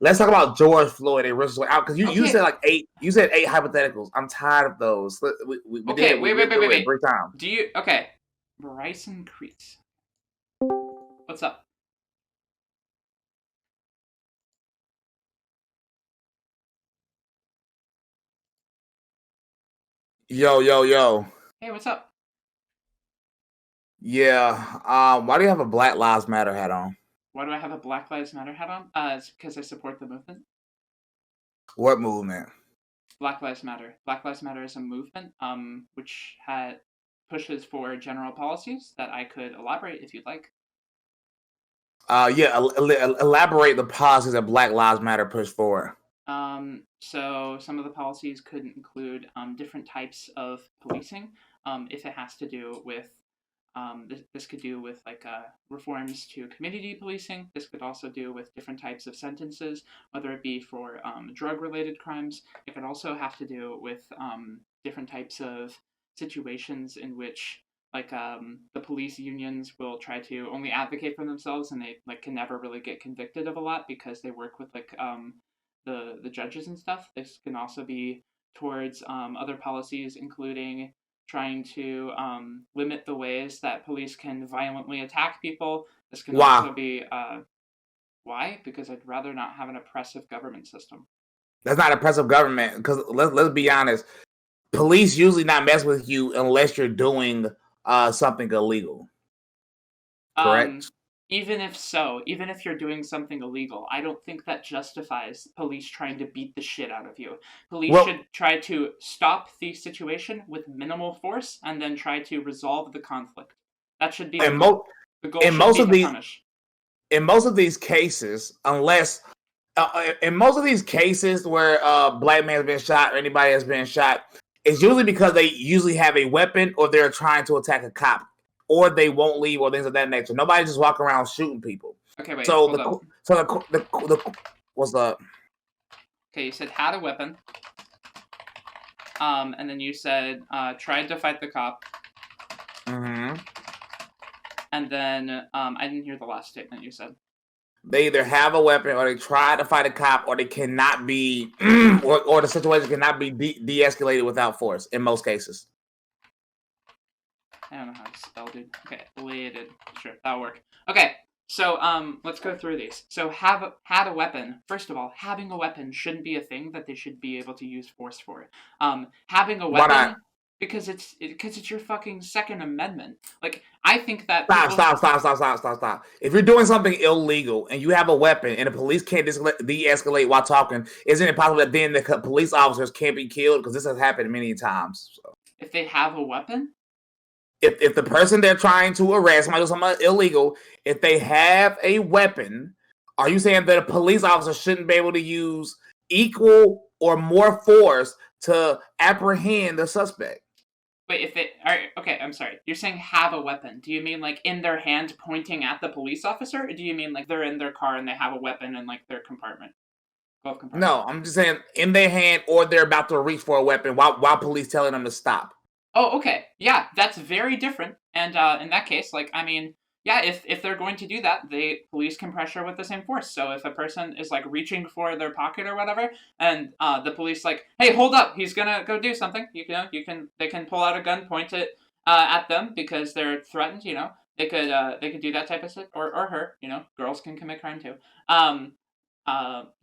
let's talk about George Floyd and Richard out because you Okay. said like eight. You said 8 hypotheticals. I'm tired of those. We did Okay. it. We Wait. Wait. went Wait. Wait. through it Wait. 3 times. Do you? Okay. Bryson Crease. What's up? Yo, yo, yo. Hey, what's up? Yeah. Why do you have a Black Lives Matter hat on? Why do I have a Black Lives Matter hat on? It's because I support the movement. What movement? Black Lives Matter. Black Lives Matter is a movement, which pushes for general policies that I could elaborate if you'd like. Yeah. Elaborate the policies that Black Lives Matter push forward. So some of the policies could include different types of policing. If it has to do with this could do with like reforms to community policing. This could also do with different types of sentences, whether it be for drug-related crimes. It could also have to do with different types of situations in which like the police unions will try to only advocate for themselves and they like can never really get convicted of a lot because they work with like the judges and stuff. This can also be towards other policies, including trying to limit the ways that police can violently attack people. This can also Why? be why? Because I'd rather not have an oppressive government system. That's not oppressive government. Because let's be honest. Police usually not mess with you unless you're doing something illegal. Um, Correct. Even if so, even if you're doing something illegal, I don't think that justifies police trying to beat the shit out of you. Police Well, should try to stop the situation with minimal force and then try to resolve the conflict. That should be the in goal. most The goal in should most be of to these punish. in most of these cases, unless in most of these cases where black man has been shot or anybody has been shot, it's usually because they usually have a weapon or they're trying to attack a cop or they won't leave or things of that nature. Nobody just walk around shooting people. Okay, wait, So hold up. the what's the Okay, you said had a weapon. And then you said tried to fight the cop. mm-hmm. And then I didn't hear the last statement you said. They either have a weapon or they try to fight a cop or they cannot be or the situation cannot be de-escalated without force in most cases. I don't know how to spell, dude. Okay, bladed. Sure, that'll work. Okay, so let's go through these. So had a weapon. First of all, having a weapon shouldn't be a thing that they should be able to use force for. Having a Why not? weapon because it's your fucking Second Amendment. Like I think that Stop, people. stop, stop, stop, stop, stop, stop. If you're doing something illegal and you have a weapon and the police can't de-escalate while talking, isn't it possible that then the police officers can't be killed? Because this has happened many times. So. If they have a weapon, If the person they're trying to arrest, somebody doing something illegal, if they have a weapon, are you saying that a police officer shouldn't be able to use equal or more force to apprehend the suspect? wait, if it. All right, okay, I'm sorry. You're saying have a weapon. Do you mean like in their hand pointing at the police officer? Or do you mean like they're in their car and they have a weapon in like their compartment? Glove compartment. No, I'm just saying in their hand or they're about to reach for a weapon while police telling them to stop. Oh, okay. Yeah, that's very different. And in that case, like, I mean, yeah, if they're going to do that, police can pressure with the same force. So if a person is like reaching for their pocket or whatever, and the police like, hey, hold up, he's gonna go do something. They can pull out a gun, point it at them because they're threatened. They could do that type of shit, or her. Girls can commit crime too.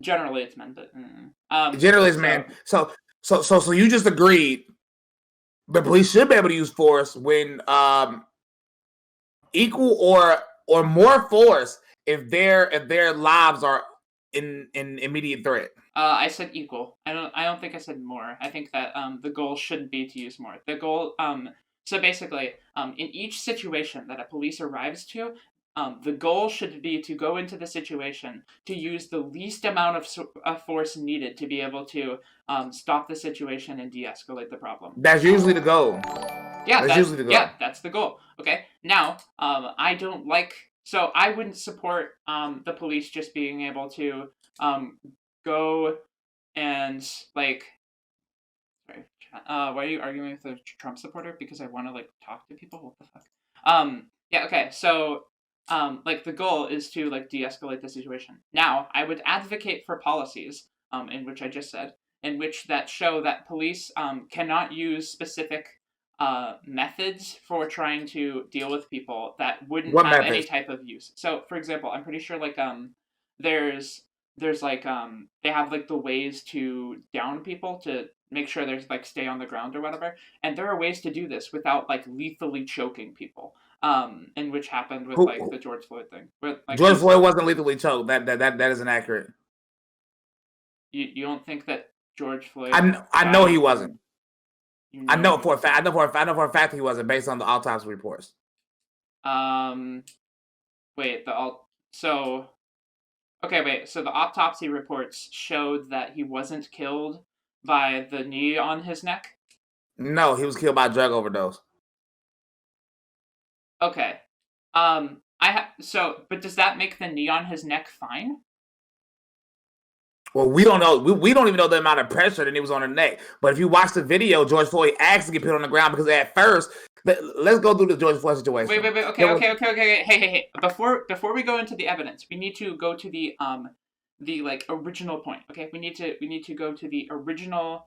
Generally it's men, but Generally, it's man. So you just agreed the police should be able to use force when equal or more force if their lives are in immediate threat. I said equal. I don't think I said more. I think that the goal shouldn't be to use more. The goal so basically in each situation that a police arrives to, the goal should be to go into the situation to use the least amount of force needed to be able to stop the situation and de-escalate the problem. That's usually the goal. Yeah, that's usually the goal. Yeah, that's the goal. Okay, now I don't like. So I wouldn't support the police just being able to go and like. Sorry, why are you arguing with a Trump supporter? Because I want to like talk to people. What the fuck? Yeah. Okay. So like the goal is to like de-escalate the situation. Now, I would advocate for policies, in which I just said, in which that show that police cannot use specific methods for trying to deal with people that wouldn't What have any methods? type of use. So, for example, I'm pretty sure like there's like they have like the ways to down people to make sure there's like stay on the ground or whatever, and there are ways to do this without like lethally choking people. And which happened with like Who? the George Floyd thing. But like George Floyd wasn't lethally choked. That isn't accurate. you don't think that George Floyd I know died? he wasn't. You I know he for a fact. I know for a fact he wasn't based on the autopsy reports. Wait, so okay, wait. So the autopsy reports showed that he wasn't killed by the knee on his neck. No, he was killed by drug overdose. Okay. But does that make the knee on his neck fine? Well, we don't know. We don't even know the amount of pressure that he was on her neck. But if you watch the video, George Floyd asked to get put on the ground because at first, let's go through the George Floyd situation. Wait. Okay. Hey. Before we go into the evidence, we need to go to the like original point. Okay, we need to go to the original.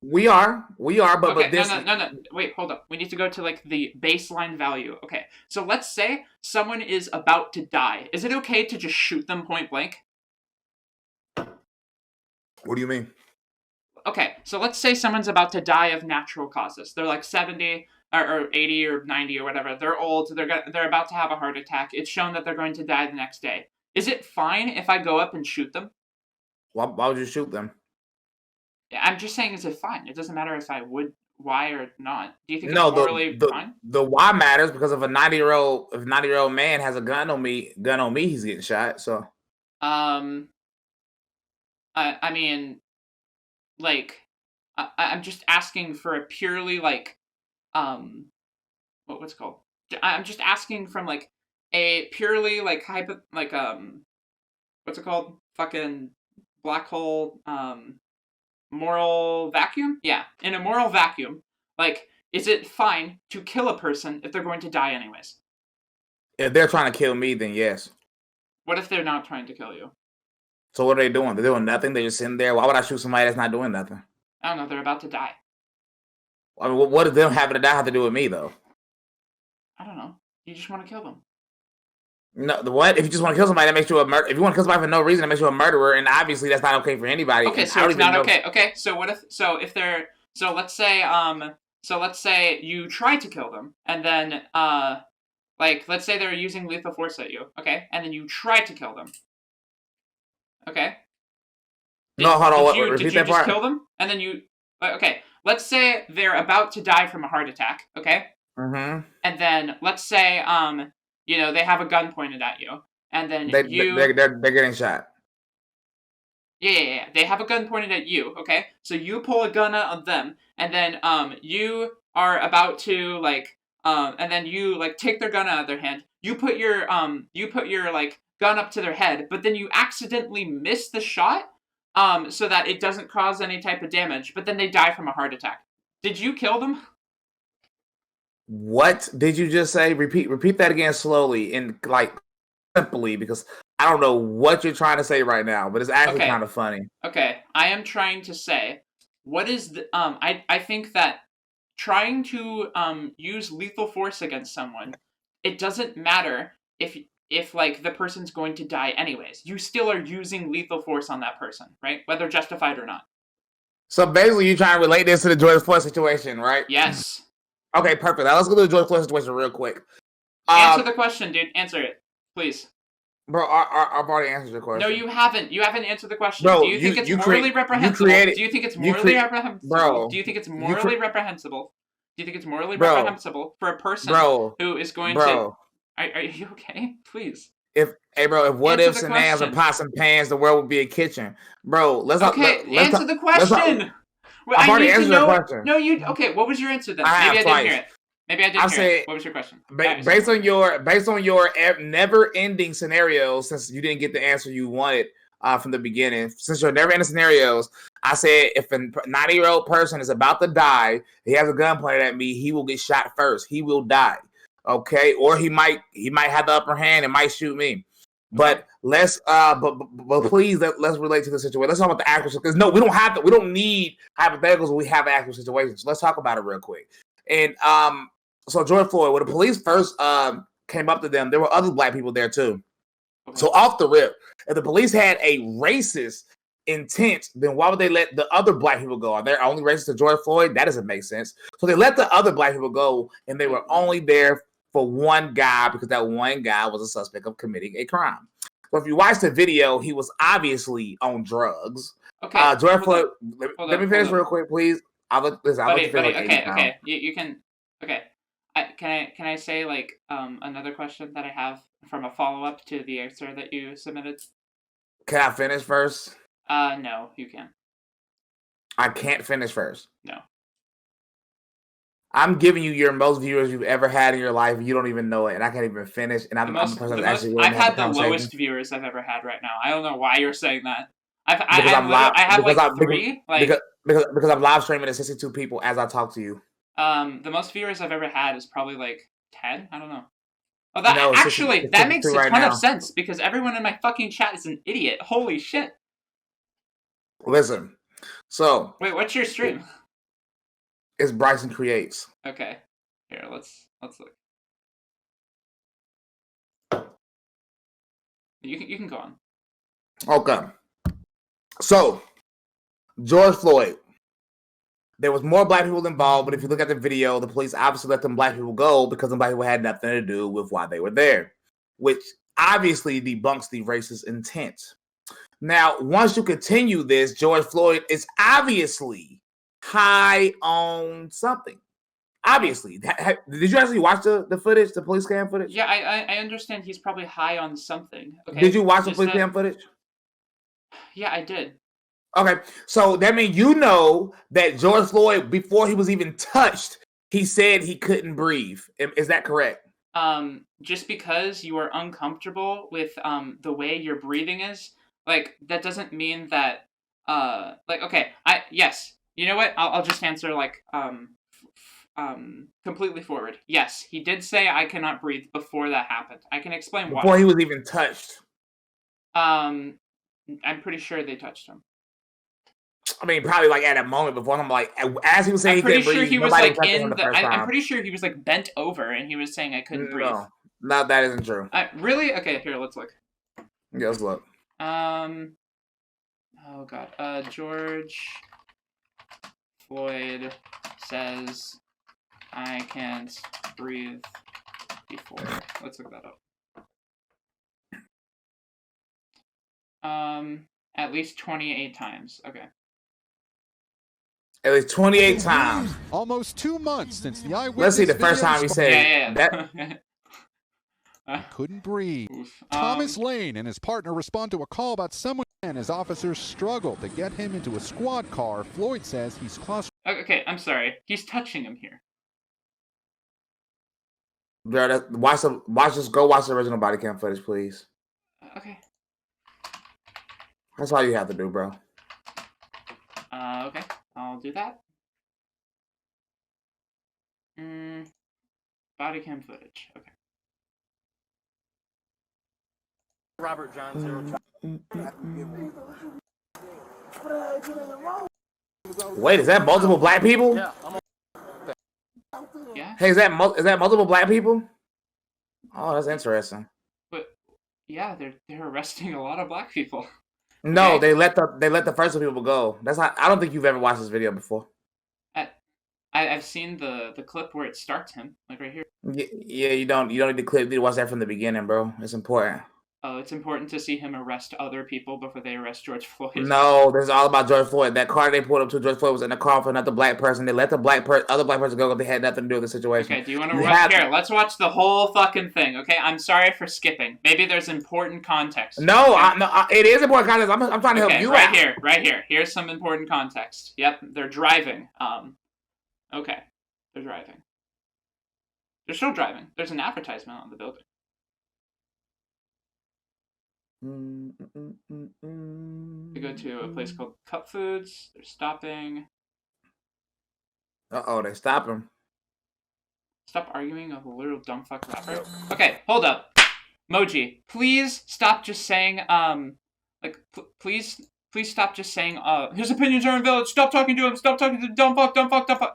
We are, but Okay, this. no. Wait, hold up. We need to go to like the baseline value. Okay, so let's say someone is about to die. Is it okay to just shoot them point blank? What do you mean? Okay, so let's say someone's about to die of natural causes. They're like 70 or 80 or 90 or whatever. They're old. They're about to have a heart attack. It's shown that they're going to die the next day. Is it fine if I go up and shoot them? Why would you shoot them? I'm just saying, is it fine? It doesn't matter if I would, why or not. Do you think No, it's morally fine? the why matters because if a 90-year-old man has a gun on me, he's getting shot. So, I mean, like, I'm just asking for a purely like, what's it called? I'm just asking from like a purely like what's it called? Fucking black hole, moral vacuum? Yeah, in a moral vacuum, like, is it fine to kill a person if they're going to die anyways? if they're trying to kill me, then yes. What if they're not trying to kill you? So what are they doing? They're doing nothing. They're just sitting there. Why would I shoot somebody that's not doing nothing? I don't know, they're about to die. I mean, what does them having to die have to do with me, though? I don't know. You just want to kill them. No, the what? If you just want to kill somebody, that makes you a murderer. If you want to kill somebody for no reason, that makes you a murderer, and obviously that's not okay for anybody. Okay, so it's not okay. Okay, so what if? So let's say you try to kill them, and then like let's say they're using lethal force at you. Okay, and then you try to kill them. Okay. No, hold on. Did Repeat you that just part. kill them, and then you? Okay, let's say they're about to die from a heart attack. Okay. Mm-hmm. And then let's say they have a gun pointed at you, and then they're getting shot. Yeah. They have a gun pointed at you. Okay, so you pull a gun out of them, and then you are about to and then you like take their gun out of their hand. You put your like gun up to their head, but then you accidentally miss the shot, so that it doesn't cause any type of damage. But then they die from a heart attack. Did you kill them? What did you just say? Repeat that again slowly and like simply, because I don't know what you're trying to say right now, but it's actually kind of funny. Okay, I am trying to say, what is the I think that trying to use lethal force against someone, it doesn't matter if like the person's going to die anyways. You still are using lethal force on that person, right? Whether justified or not. So basically, you're trying to relate this to the George Floyd situation, right? Yes. Okay, perfect. Now let's go to the George Floyd situation real quick. Answer the question, dude. Answer it, please. Bro, I've already answered your question. No, you haven't. You haven't answered the question. Bro, do you think it's morally reprehensible? Do you think it's morally reprehensible? Bro, do you think it's morally reprehensible? Do you think it's morally reprehensible for a person who is going to? Are you okay? Please. If what ifs and ands and pots and pans, the world would be a kitchen, bro. Let's answer the question. I've already answered the question. No, you okay? What was your answer then? Maybe I didn't hear it. Maybe I didn't hear it. What was your question? Based on your never-ending scenarios, since you didn't get the answer you wanted from the beginning, since your never-ending scenarios, I said if a 90-year-old person is about to die, he has a gun pointed at me, he will get shot first. He will die. Okay, or he might have the upper hand and might shoot me. But let's but please let's relate to the situation. Let's talk about the actual, because no, we don't need hypotheticals when we have actual situations. Let's talk about it real quick. And so George Floyd, when the police first came up to them, there were other black people there too. So off the rip, if the police had a racist intent, then why would they let the other black people go? Are they only racist to George Floyd? That doesn't make sense. So they let the other black people go, and they were only there for one guy because that one guy was a suspect of committing a crime. So if you watch the video, he was obviously on drugs. Okay. George Floyd. Let me finish real quick, please. I'll let you finish. Okay. You can. Okay. Can I say like another question that I have from a follow up to the answer that you submitted? Can I finish first? No, you can. I can't finish first. No. I'm giving you your most viewers you've ever had in your life. You don't even know it, and I can't even finish. And I'm the person that's actually willing to have the conversation. I've had the lowest viewers I've ever had right now. I don't know why you're saying that. I have like three. Because I'm live streaming to 62 people as I talk to you. The most viewers I've ever had is probably like 10. I don't know. Oh, that makes a ton of sense because everyone in my fucking chat is an idiot. Holy shit. Listen. So. Wait, what's your stream? It's Bryson Creates. Okay. Here, let's look. You can go on. Okay. So, George Floyd. There was more black people involved, but if you look at the video, the police obviously let them black people go because the black people had nothing to do with why they were there, which obviously debunks the racist intent. Now, once you continue this, George Floyd is obviously high on something. Obviously. Did you actually watch the footage, the police cam footage? Yeah, I understand he's probably high on something. Okay. Did you watch the police cam footage? Yeah, I did. Okay, so that means you know that George Floyd, before he was even touched, he said he couldn't breathe. Is that correct? Just because you are uncomfortable with the way your breathing is, like that doesn't mean that okay, yes. You know what? I'll just answer like completely forward. Yes, he did say I cannot breathe before that happened. I can explain why. Before he was even touched. I'm pretty sure they touched him. I mean, probably like at a moment before. I'm like, as he was saying, I'm pretty sure he was like I'm pretty sure he was like bent over and he was saying I couldn't breathe. No, that isn't true. Really? Okay, here, let's look. Yeah, let's look. Oh god. George Floyd says I can't breathe before. Let's look that up. At least 28 times. Okay. At least 28 times. Almost 2 months since the eyewitness. Let's see the first time he said that. Couldn't breathe. Thomas Lane and his partner respond to a call about someone, and as officers struggle to get him into a squad car. Floyd says he's claustrophobic. Okay, I'm sorry. He's touching him here. Bro, go watch the original body cam footage, please. Okay. That's all you have to do, bro. Okay. I'll do that. Body cam footage. Okay. Robert John 0. Wait, is that multiple black people? Yeah. Yeah. Hey, is that multiple black people? Oh, that's interesting. But yeah, they're arresting a lot of black people. No, okay. they let the first people go. That's not. I don't think you've ever watched this video before. I've seen the clip where it starts him, like right here. Yeah, you don't need the clip. You need to watch that from the beginning, bro. It's important. Oh, it's important to see him arrest other people before they arrest George Floyd. No, this is all about George Floyd. That car they pulled up to, George Floyd was in the car for another black person. They let the other black person go, but they had nothing to do with the situation. Okay, do you want to watch here? Let's watch the whole fucking thing. Okay, I'm sorry for skipping. Maybe there's important context. No, okay? It is important context. I'm trying to help you out. Right here. Here's some important context. Yep, they're driving. Okay, they're driving. They're still driving. There's an advertisement on the building. They go to a place called Cup Foods. They're stopping. They stop him. Stop arguing with a literal dumb fuck rapper. Okay, hold up. Moji, please stop just saying, please stop just saying, his opinions are invalid. Stop talking to him. Stop talking to dumb fuck.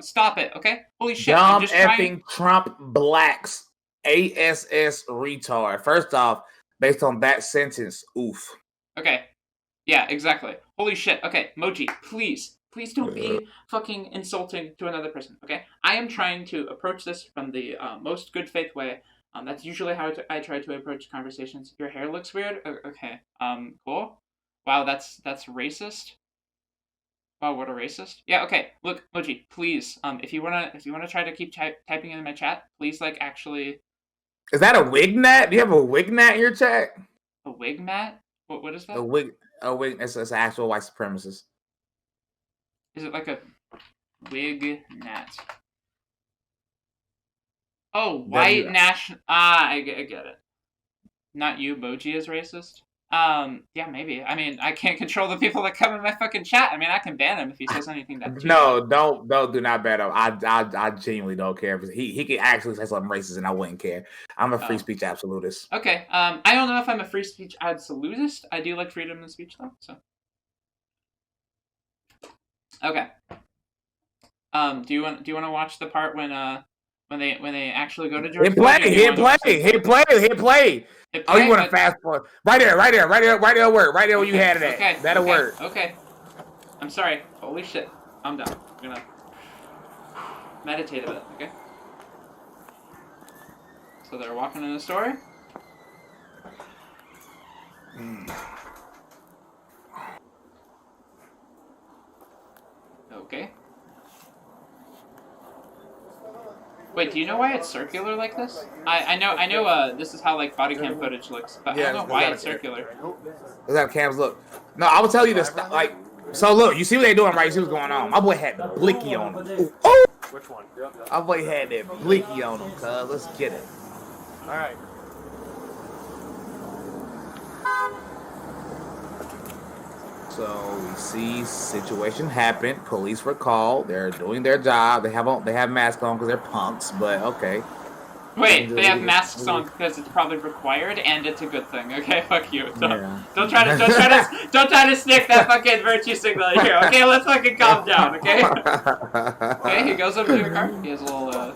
Stop it, okay? Holy shit. Dumb I'm just effing Trump blacks. ASS retard. First off, based on that sentence, oof. Okay. Yeah, exactly. Holy shit. Okay, Moji, please don't be fucking insulting to another person, okay? I am trying to approach this from the most good faith way. That's usually how I try to approach conversations. Your hair looks weird? Okay. Cool. Wow, that's racist. Wow, what a racist. Yeah, okay. Look, Moji, please, if you wanna try to keep typing in my chat, please, like, actually. Is that a wig mat? Do you have a wig mat in your chat? A wig mat? What is that? A wig. It's an actual white supremacist. Is it like a wig mat? Oh, white national. I get it. Not you, Moji is racist. Yeah, maybe. I mean, I can't control the people that come in my fucking chat. I mean, I can ban him if he says anything that. No, do not ban him. I genuinely don't care. He could actually say something racist, and I wouldn't care. I'm a free speech absolutist. Okay. I don't know if I'm a free speech absolutist. I do like freedom of speech, though. So. Okay. Do you want to watch the part when they actually go to George? Hit play. Oh, you want to fast forward? Right there. Right there where you had it at. Okay. That'll work. Okay. I'm sorry. Holy shit. I'm done. I'm gonna meditate a bit. Okay. So they're walking in the store. Okay. Wait, do you know why it's circular like this? I know. This is how like body cam footage looks, but I don't know why it's circular. That's how cams look. No, I will tell you this. Like, so look, you see what they're doing, right? You see what's going on. My boy had the blicky on him. Oh! Which one? My boy had that blicky on him, cuz. Let's get it. All right. So we see situation happen. Police were called. They're doing their job. They have masks on because they're punks. But okay. Wait, they have masks on because it's probably required and it's a good thing. Okay, fuck you. Don't try to snick that fucking virtue signal here. Okay, let's fucking calm down. Okay. Okay, he goes up to your car. He has a little.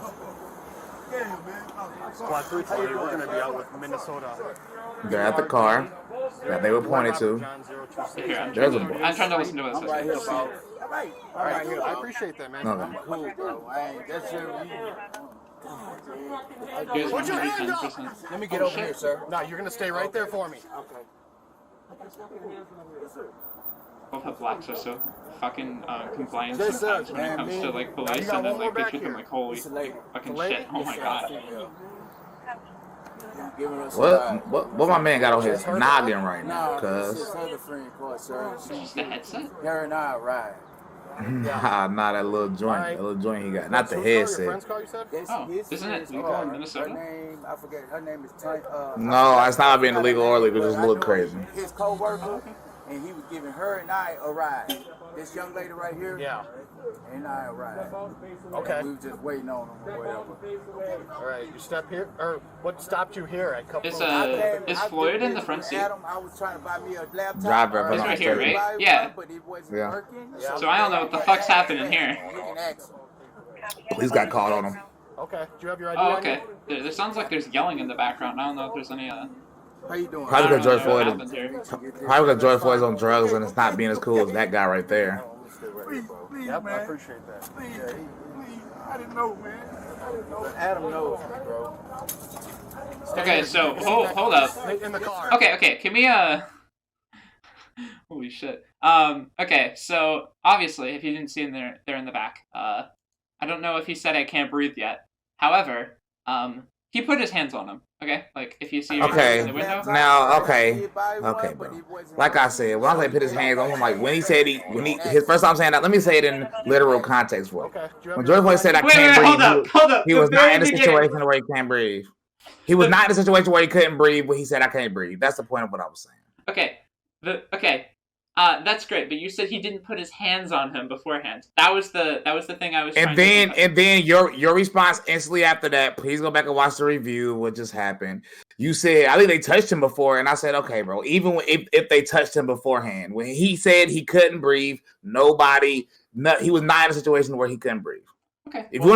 Squad 320. We're gonna be out with Minnesota. They're at the car that they were pointed to. Here, I'm trying to listen to what it says. All right, I appreciate that, man. Okay. Cool, bro. That's your. Put your hand up! Let me get over here, sir. No, you're gonna stay right there for me. Okay. Both have blacks are so fucking compliant sometimes when it comes to like police, and then like they treat them like holy fucking shit. Oh my god. What my man got on his noggin right now, cuz? Just the headset? Her and I ride. Nah, that little joint. That little joint he got. Not the headset. Oh, isn't it legal in Minnesota? I forget. Her name is No, it's not being illegal or legal. It's just a little crazy. His co-worker, and he was giving her and I a ride. This young lady right here. Yeah. And I a ride. Okay. We were just waiting on him or whatever. All right, you step here, or what stopped you here at Cup? Is Floyd in the front seat? I was trying to buy me a laptop. Driver, he's right here, right? Yeah. But it wasn't Yeah. working. So I don't know what the fuck's happening here. Police got called on him. Okay. Do you have your ID? Oh, okay. There sounds like there's yelling in the background. I don't know if there's any. How you doing? Probably because George Floyd happened here. is on drugs and it's not being as cool as that guy right there. Yep, I appreciate that. Please. I didn't know, man. Adam knows me, bro. Okay, so hold up. Stay in the car. Okay, can we holy shit. Okay, so obviously if you didn't see him there in the back, I don't know if he said I can't breathe yet. However, he put his hands on him. Okay, like if you see Okay, in the window. now, okay, bro. Like I said, when I say put his hands on him, like when he said his first time saying that, let me say it in literal context for Okay. when George Floyd said I can't breathe, hold up. he was not in a situation where he can't breathe. He was not in a situation where he couldn't breathe, but he said I can't breathe. That's the point of what I was saying. Okay, That's great, but you said he didn't put his hands on him beforehand. That was the thing I was trying then, to and then your response instantly after that, please go back and watch the review, what just happened. You said, I think they touched him before, and I said, okay, bro, even if they touched him beforehand, when he said he couldn't breathe, he was not in a situation where he couldn't breathe. Okay. If you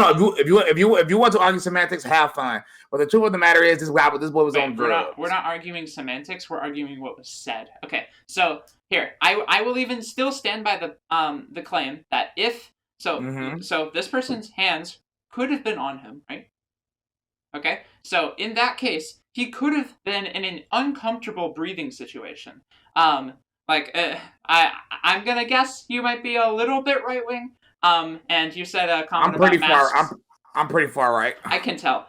want to argue semantics, have fun. But the truth of the matter is, this boy was on drugs. We're not arguing semantics. We're arguing what was said. Okay. So here, I will even still stand by the claim that if so this person's hands could have been on him, right? Okay. So in that case, he could have been in an uncomfortable breathing situation. I'm gonna guess you might be a little bit right wing. And you said a comment about masks. I'm pretty far right. I can tell.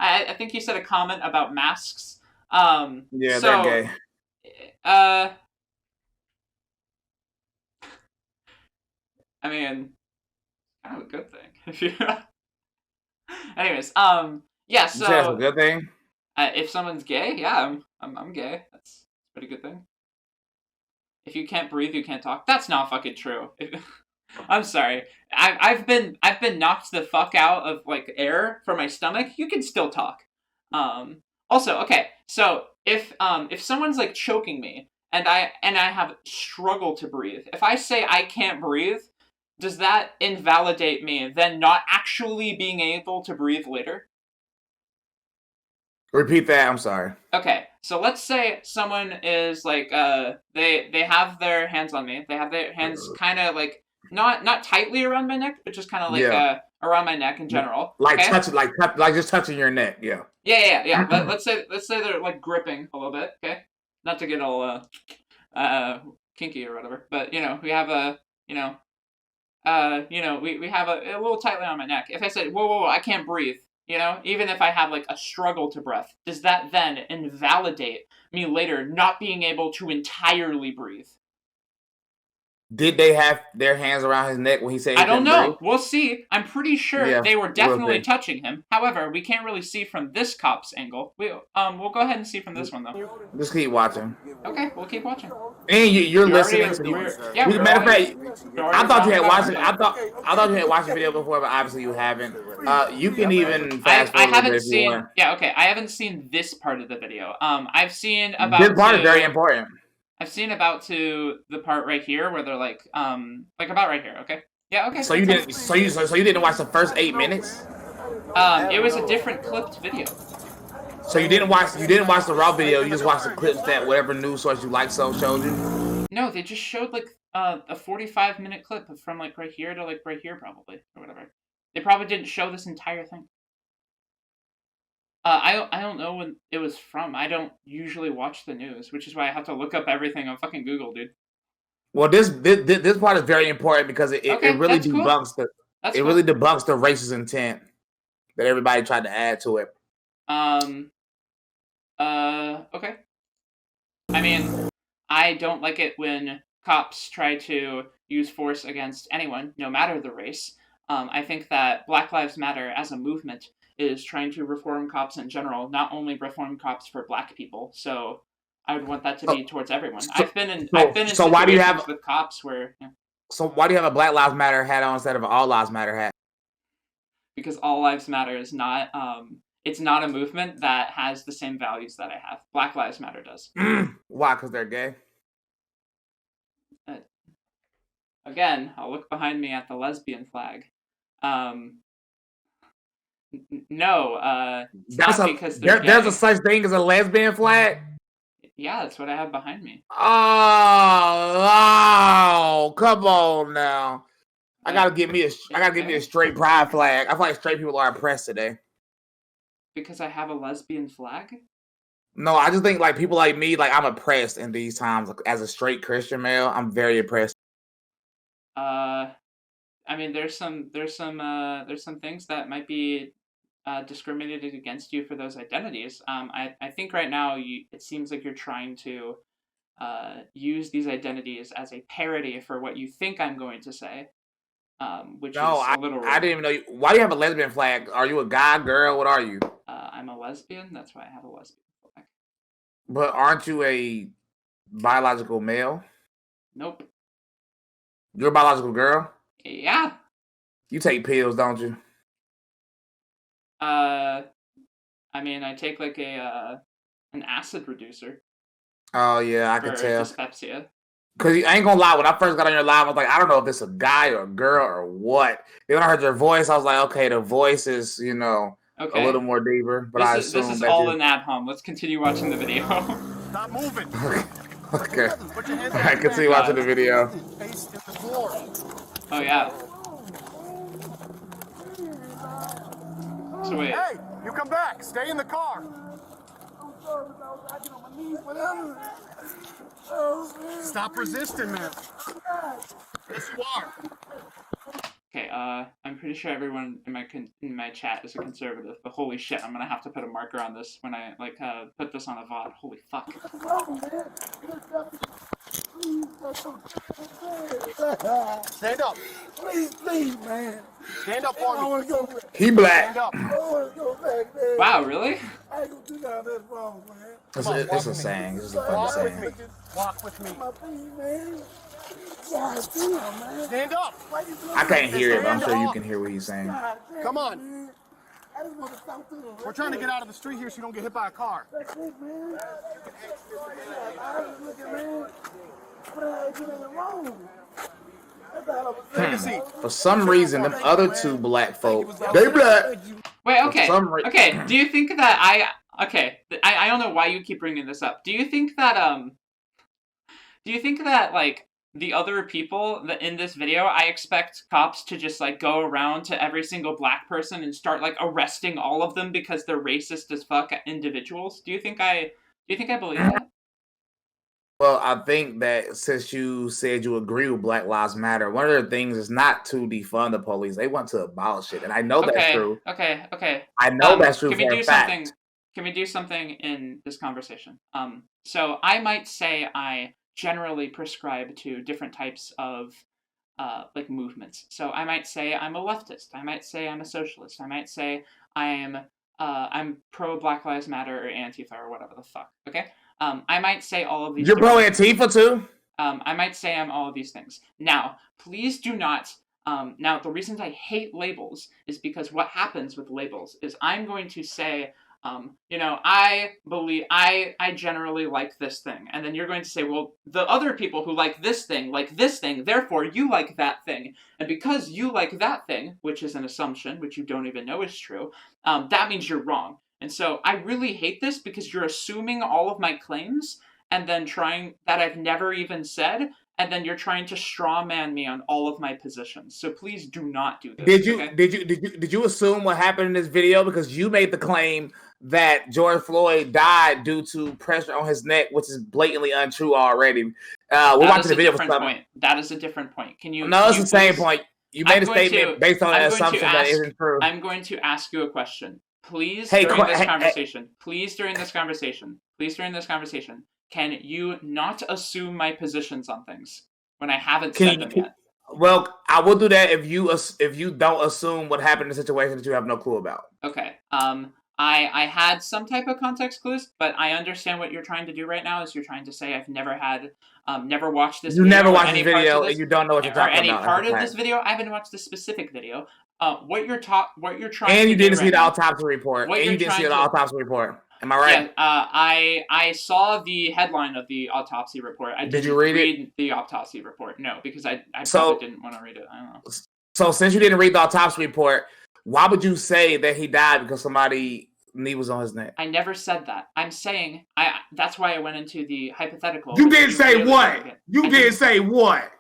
I think you said a comment about masks. Yeah, they're gay. I mean, kind of a good thing. Anyways, yeah. So that's a good thing. If someone's gay, yeah, I'm gay. That's a pretty good thing. If you can't breathe, you can't talk. That's not fucking true. I'm sorry. I've been knocked the fuck out of like air from my stomach. You can still talk. Also, okay. So if someone's like choking me and I have struggle to breathe, if I say I can't breathe, does that invalidate me then not actually being able to breathe later? Repeat that. I'm sorry. Okay, so let's say someone is like they have their hands on me. They have their hands kind of like not tightly around my neck, but just kind of like around my neck in general. Like touching, like just touching your neck. Yeah. Yeah. let's say they're like gripping a little bit. Okay, not to get all kinky or whatever, but we have we have a little tightly on my neck. If I said whoa, I can't breathe. Even if I have like a struggle to breath, does that then invalidate me later not being able to entirely breathe? Did they have their hands around his neck when he said he I don't know. breathe? We'll see. I'm pretty sure they were definitely touching him. However, we can't really see from this cop's angle. We'll go ahead and see from this one though. Just keep watching. Okay, we'll keep watching. And you're listening. Matter of fact, I thought you had watched it. I thought you had watched the video before, but obviously you haven't. You can even fast forward. I haven't seen. Yeah, okay. I haven't seen this part of the video. I've seen about. This part is very important. I've seen about to the part right here where they're like about right here. Okay. Yeah. Okay. So you didn't watch the first 8 minutes. It was a different clipped video. So you didn't watch the raw video. You just watched the clips that whatever news source you like showed you. No, they just showed like a 45-minute clip from like right here to like right here probably or whatever. They probably didn't show this entire thing. I don't know when it was from. I don't usually watch the news, which is why I have to look up everything on fucking Google, dude. Well, this part is very important because it really debunks really debunks the racist intent that everybody tried to add to it. Okay. I mean, I don't like it when cops try to use force against anyone, no matter the race. I think that Black Lives Matter as a movement is trying to reform cops in general, not only reform cops for black people. So I would want that to be towards everyone. I've been in situations with cops where. Yeah. So why do you have a Black Lives Matter hat on instead of an All Lives Matter hat? Because All Lives Matter is not. It's not a movement that has the same values that I have. Black Lives Matter does. Why? Because they're gay. Again, I'll look behind me at the lesbian flag. No, because there's a such thing as a lesbian flag. Yeah, that's what I have behind me. Oh, come on now! I gotta give me a straight pride flag. I feel like straight people are oppressed today. Because I have a lesbian flag? No, I just think like people like me, like I'm oppressed in these times. As a straight Christian male, I'm very oppressed. I mean, there's some things that might be discriminated against you for those identities. I think right now it seems like you're trying to use these identities as a parody for what you think I'm going to say. Which is a little rude. I didn't even know you. Why do you have a lesbian flag? Are you a guy, girl? What are you? I'm a lesbian. That's why I have a lesbian flag. But aren't you a biological male? Nope. You're a biological girl? Yeah. You take pills, don't you? I mean, I take like an acid reducer. Oh yeah, I for could tell. dyspepsia. Cause I ain't gonna lie, when I first got on your live, I was like, I don't know if it's a guy or a girl or what. Then when I heard your voice, I was like, okay, the voice is, a little more deeper. But this is all an ad hom. Let's continue watching the video. Stop moving. Okay. Put your hands All right, continue watching the video. Face to the floor. Oh yeah. So wait. Hey, you come back. Stay in the car. Stop resisting, man. Yes, you are. Okay, I'm pretty sure everyone in my chat is a conservative, but holy shit, I'm gonna have to put a marker on this when I put this on a VOD. Holy fuck. Stand up. Please, man. Stand up for me. I want to go back. He black. Stand up. I want to go back there. Wow, really? I ain't gonna do none of that wrong, man. It's a saying. It's a funny Walk with saying. me. Walk with me. My feet, man. God damn, man. Stand up. Why you doing I can't that? hear it, but I'm sure you can hear what he's saying. God damn, Come on. man. I just want to stop through the We're trying to get out of the street here so you don't get hit by a car. That's it, man. I was looking, man. But I ain't doing nothing wrong. That's all I was Take a saying. seat. For some reason, them other two black folk, they black. Wait, okay. For some Okay, do you think that I don't know why you keep bringing this up. Do you think that like the other people that in this video, I expect cops to just like go around to every single black person and start like arresting all of them because they're racist as fuck individuals? Do you think I believe that? Well, I think that since you said you agree with Black Lives Matter, one of their things is not to defund the police. They want to abolish it. And I know that's true. Okay. I know that's true for a fact. Can we do something in this conversation? So I might say I generally prescribe to different types of like movements. So I might say I'm a leftist. I might say I'm a socialist. I might say I'm pro Black Lives Matter or Antifa or whatever the fuck. Okay. I might say all of these. You're pro Antifa too? I might say I'm all of these things. Now, please do not. Now, the reasons I hate labels is because what happens with labels is I'm going to say, I believe I generally like this thing, and then you're going to say, well, the other people who like this thing, therefore you like that thing, and because you like that thing, which is an assumption, which you don't even know is true, that means you're wrong. And so I really hate this because you're assuming all of my claims and then trying that I've never even said, and then you're trying to straw man me on all of my positions. So please do not do this. Did you assume what happened in this video? Because you made the claim that George Floyd died due to pressure on his neck, which is blatantly untrue already. We're watching the video for something. That is a different point. Can you? No, it's the same point. You made a statement based on an assumption that isn't true. I'm going to ask you a question. Please, during this conversation, can you not assume my positions on things when I haven't said them yet? Well, I will do that if you don't assume what happened in the situation that you have no clue about. Okay. I had some type of context clues, but I understand what you're trying to do right now is you're trying to say I've never watched this video. You never watched this video and you don't know what you're talking about. Or any part of this video. I haven't watched this specific video. What you're trying and you to didn't do see the right autopsy report. now, And you didn't see the autopsy report. Am I right? Yeah, I saw the headline of the autopsy report. Did you read the autopsy report? No, because I probably didn't want to read it. I don't know. So since you didn't read the autopsy report, why would you say that he died because somebody's knee was on his neck? I never said that. I'm saying that's why I went into the hypothetical. You didn't say what? You didn't say what?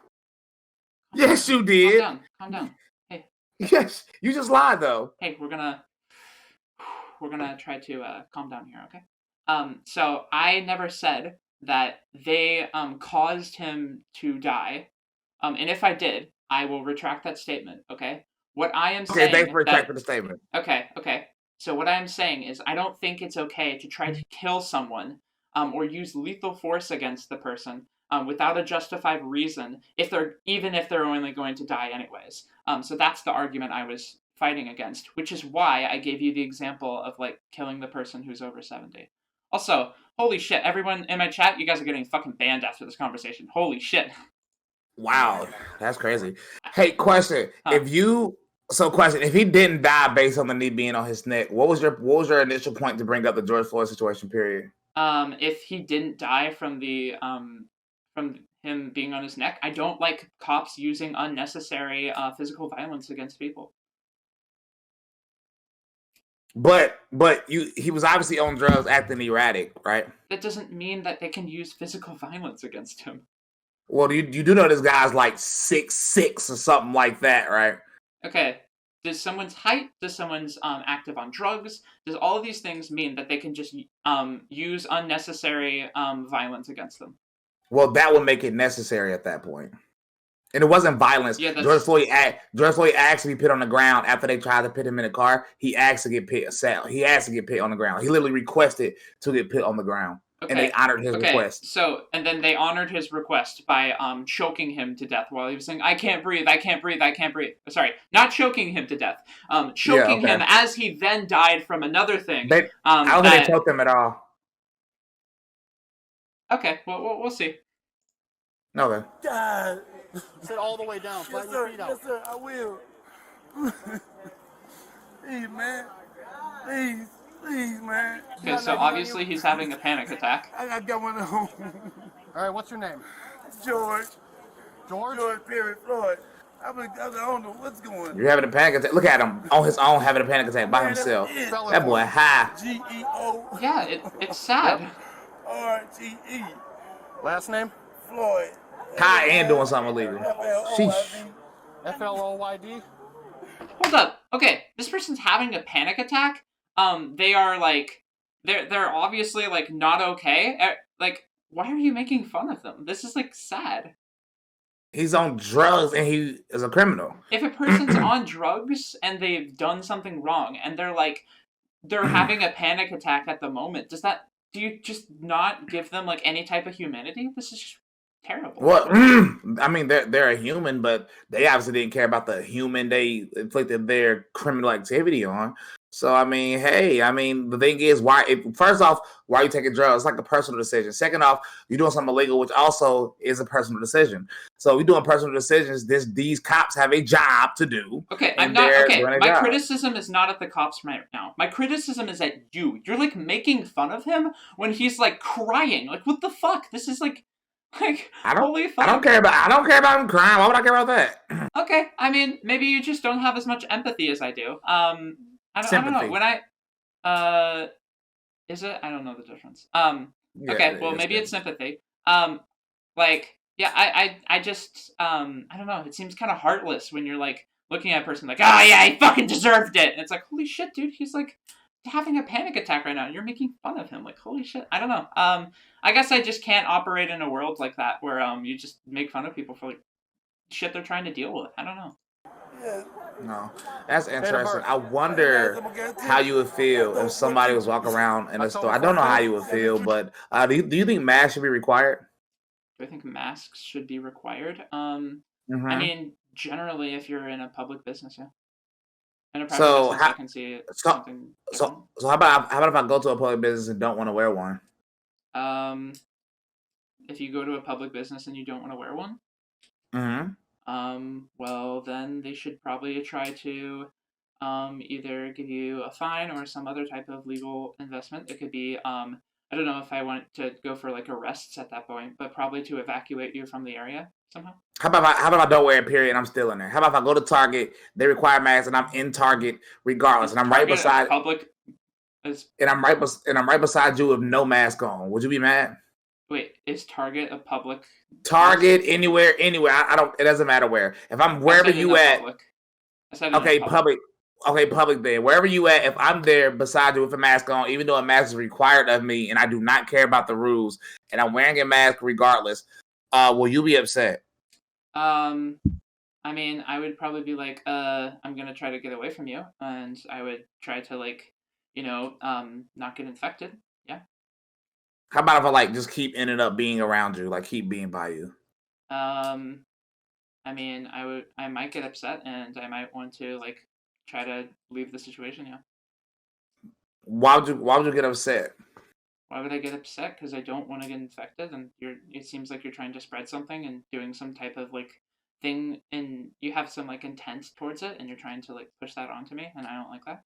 Yes, you did. Calm down. Hey. Yes, you just lied though. Hey, we're gonna try to calm down here, okay? So I never said that they caused him to die. And if I did, I will retract that statement, okay? What I am saying... Okay, thanks for retracting the statement. Okay. So what I am saying is I don't think it's okay to try to kill someone or use lethal force against the person without a justified reason, even if they're only going to die anyways. So that's the argument I was fighting against, which is why I gave you the example of like killing the person who's over 70. Also, holy shit, everyone in my chat, you guys are getting fucking banned after this conversation. Holy shit. Wow, that's crazy. Hey, question: Huh. If he didn't die based on the knee being on his neck, what was your initial point to bring up the George Floyd situation? Period. If he didn't die from him being on his neck, I don't like cops using unnecessary physical violence against people. But he was obviously on drugs, acting erratic, right? That doesn't mean that they can use physical violence against him. Well, you do know this guy's like 6'6" or something like that, right? Okay. Does someone's height, does someone's active on drugs, does all of these things mean that they can just use unnecessary violence against them? Well, that would make it necessary at that point. And it wasn't violence. Yeah, George Floyd asked to be put on the ground after they tried to put him in a car. He asked to get put. He asked to get put on the ground. He literally requested to get put on the ground, and they honored his request. So, and then they honored his request by choking him to death while he was saying, "I can't breathe, I can't breathe, I can't breathe." Sorry, not choking him to death. Choking him as he then died from another thing. I don't think they choked him at all. Okay, well, we'll see. Okay. God. Sit all the way down. Flatten your feet out. Yes, sir, I will. Please, man. Please, man. Okay, so obviously he's having a panic attack. I got one at home. All right, what's your name? George. George? George Perry Floyd. I don't know what's going on. You're having a panic attack. Look at him on his own having a panic attack by himself. That boy high. G-E-O. Yeah, it's sad. R-G-E. Last name? Floyd. High and doing something illegal. Sheesh. F-L-O-Y-D? Hold up. Okay, this person's having a panic attack. They are like, they're obviously like not okay. Like, why are you making fun of them? This is like sad. He's on drugs and he is a criminal. If a person's on drugs and they've done something wrong and they're having a panic attack at the moment, do you just not give them like any type of humanity? This is just terrible. Well, I mean, they're a human, but they obviously didn't care about the human they inflicted their criminal activity on. So, I mean, hey, the thing is, first off, why are you taking drugs? It's like a personal decision. Second off, you're doing something illegal, which also is a personal decision. So, we're doing personal decisions. These cops have a job to do. Okay, my criticism is not at the cops right now. My criticism is at you. You're like making fun of him when he's like crying. Like, what the fuck? This is like holy fuck. I don't care about him crying. Why would I care about that? Okay, I mean, maybe you just don't have as much empathy as I do. I don't know. When is it? I don't know the difference. Yeah, okay, well, maybe it's sympathy. Like, yeah, I just, I don't know. It seems kind of heartless when you're like looking at a person like, oh yeah, he fucking deserved it. And it's like, holy shit, dude, he's like having a panic attack right now. And you're making fun of him. Like, holy shit. I don't know. I guess I just can't operate in a world like that where you just make fun of people for like shit they're trying to deal with. I don't know. No, that's interesting. I wonder how you would feel if somebody was walking around in a store. I don't know how you would feel, but do you think masks should be required? Do I think masks should be required? I mean, generally, if you're in a public business, yeah. In a private business, I can see something. So how about if I go to a public business and don't want to wear one? If you go to a public business and you don't want to wear one, well, then they should probably try to either give you a fine or some other type of legal investment. It could be, I don't know if I want to go for like arrests at that point, but probably to evacuate you from the area somehow. How about if I don't wear a period and I'm still in there? How about if I go to Target, they require masks and I'm in Target regardless, and I'm right beside public, and I'm right beside you with no mask on? Would you be mad? Wait, is Target a public? Target, anywhere. I don't. It doesn't matter where. If I'm wherever you at. Okay, public. Okay, public there. Wherever you at, if I'm there beside you with a mask on, even though a mask is required of me, and I do not care about the rules, and I'm wearing a mask regardless, will you be upset? I mean, I would probably be like, I'm gonna try to get away from you, and I would try to like, not get infected. Yeah. How about if I like just keep ending up being around you, like keep being by you? I mean, I might get upset, and I might want to like try to leave the situation. Yeah. Why would you get upset? Why would I get upset? Because I don't want to get infected, and it seems like you're trying to spread something and doing some type of like thing, and you have some like intent towards it, and you're trying to like push that onto me, and I don't like that.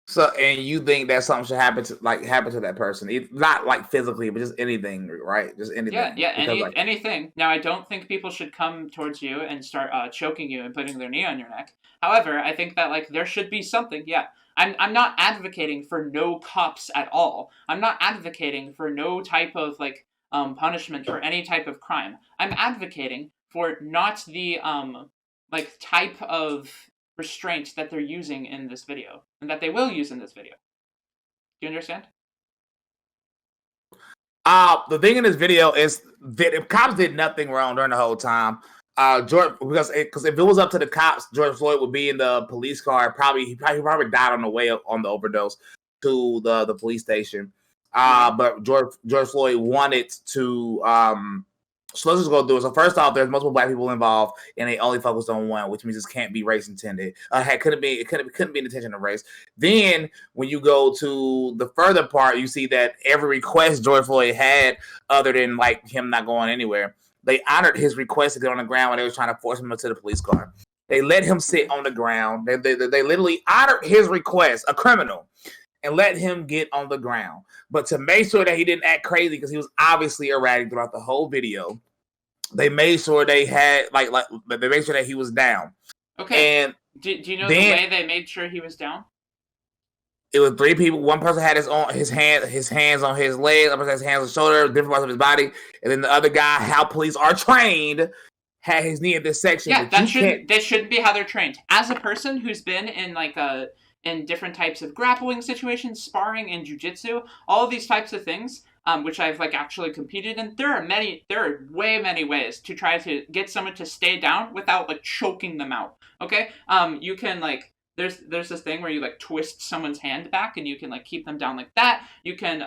So, and you think that something should happen to that person, not like physically, but just anything, right? Just anything. Yeah, anything. Now, I don't think people should come towards you and start choking you and putting their knee on your neck. However, I think that like there should be something. Yeah, I'm not advocating for no cops at all. I'm not advocating for no type of like punishment for any type of crime. I'm advocating for not the like type of restraint that they're using in this video and that they will use in this video. Do you understand? The thing in this video is that if cops did nothing wrong during the whole time, George, because if it was up to the cops, George Floyd would be in the police car. He probably died on the way on the overdose to the police station. But George Floyd wanted to. So let's just go through it. So first off, there's multiple black people involved, and they only focused on one, which means this can't be race intended. It couldn't be an intention of race. Then when you go to the further part, you see that every request George Floyd had, other than like him not going anywhere, they honored his request to get on the ground when they were trying to force him into the police car. They let him sit on the ground. They literally honored his request, a criminal, and let him get on the ground. But to make sure that he didn't act crazy, because he was obviously erratic throughout the whole video, they made sure they had they made sure that he was down. Okay. And do you know the way they made sure he was down? It was 3 people. One person had his hands on his legs, other person had his hands on his shoulder, different parts of his body, and then the other guy, how police are trained, had his knee at this section. Yeah, that shouldn't be how they're trained. As a person who's been in in different types of grappling situations, sparring, and jiu-jitsu, all of these types of things, which I've like actually competed in, there are way many ways to try to get someone to stay down without like choking them out. Okay, you can like there's this thing where you like twist someone's hand back and you can like keep them down like that. You can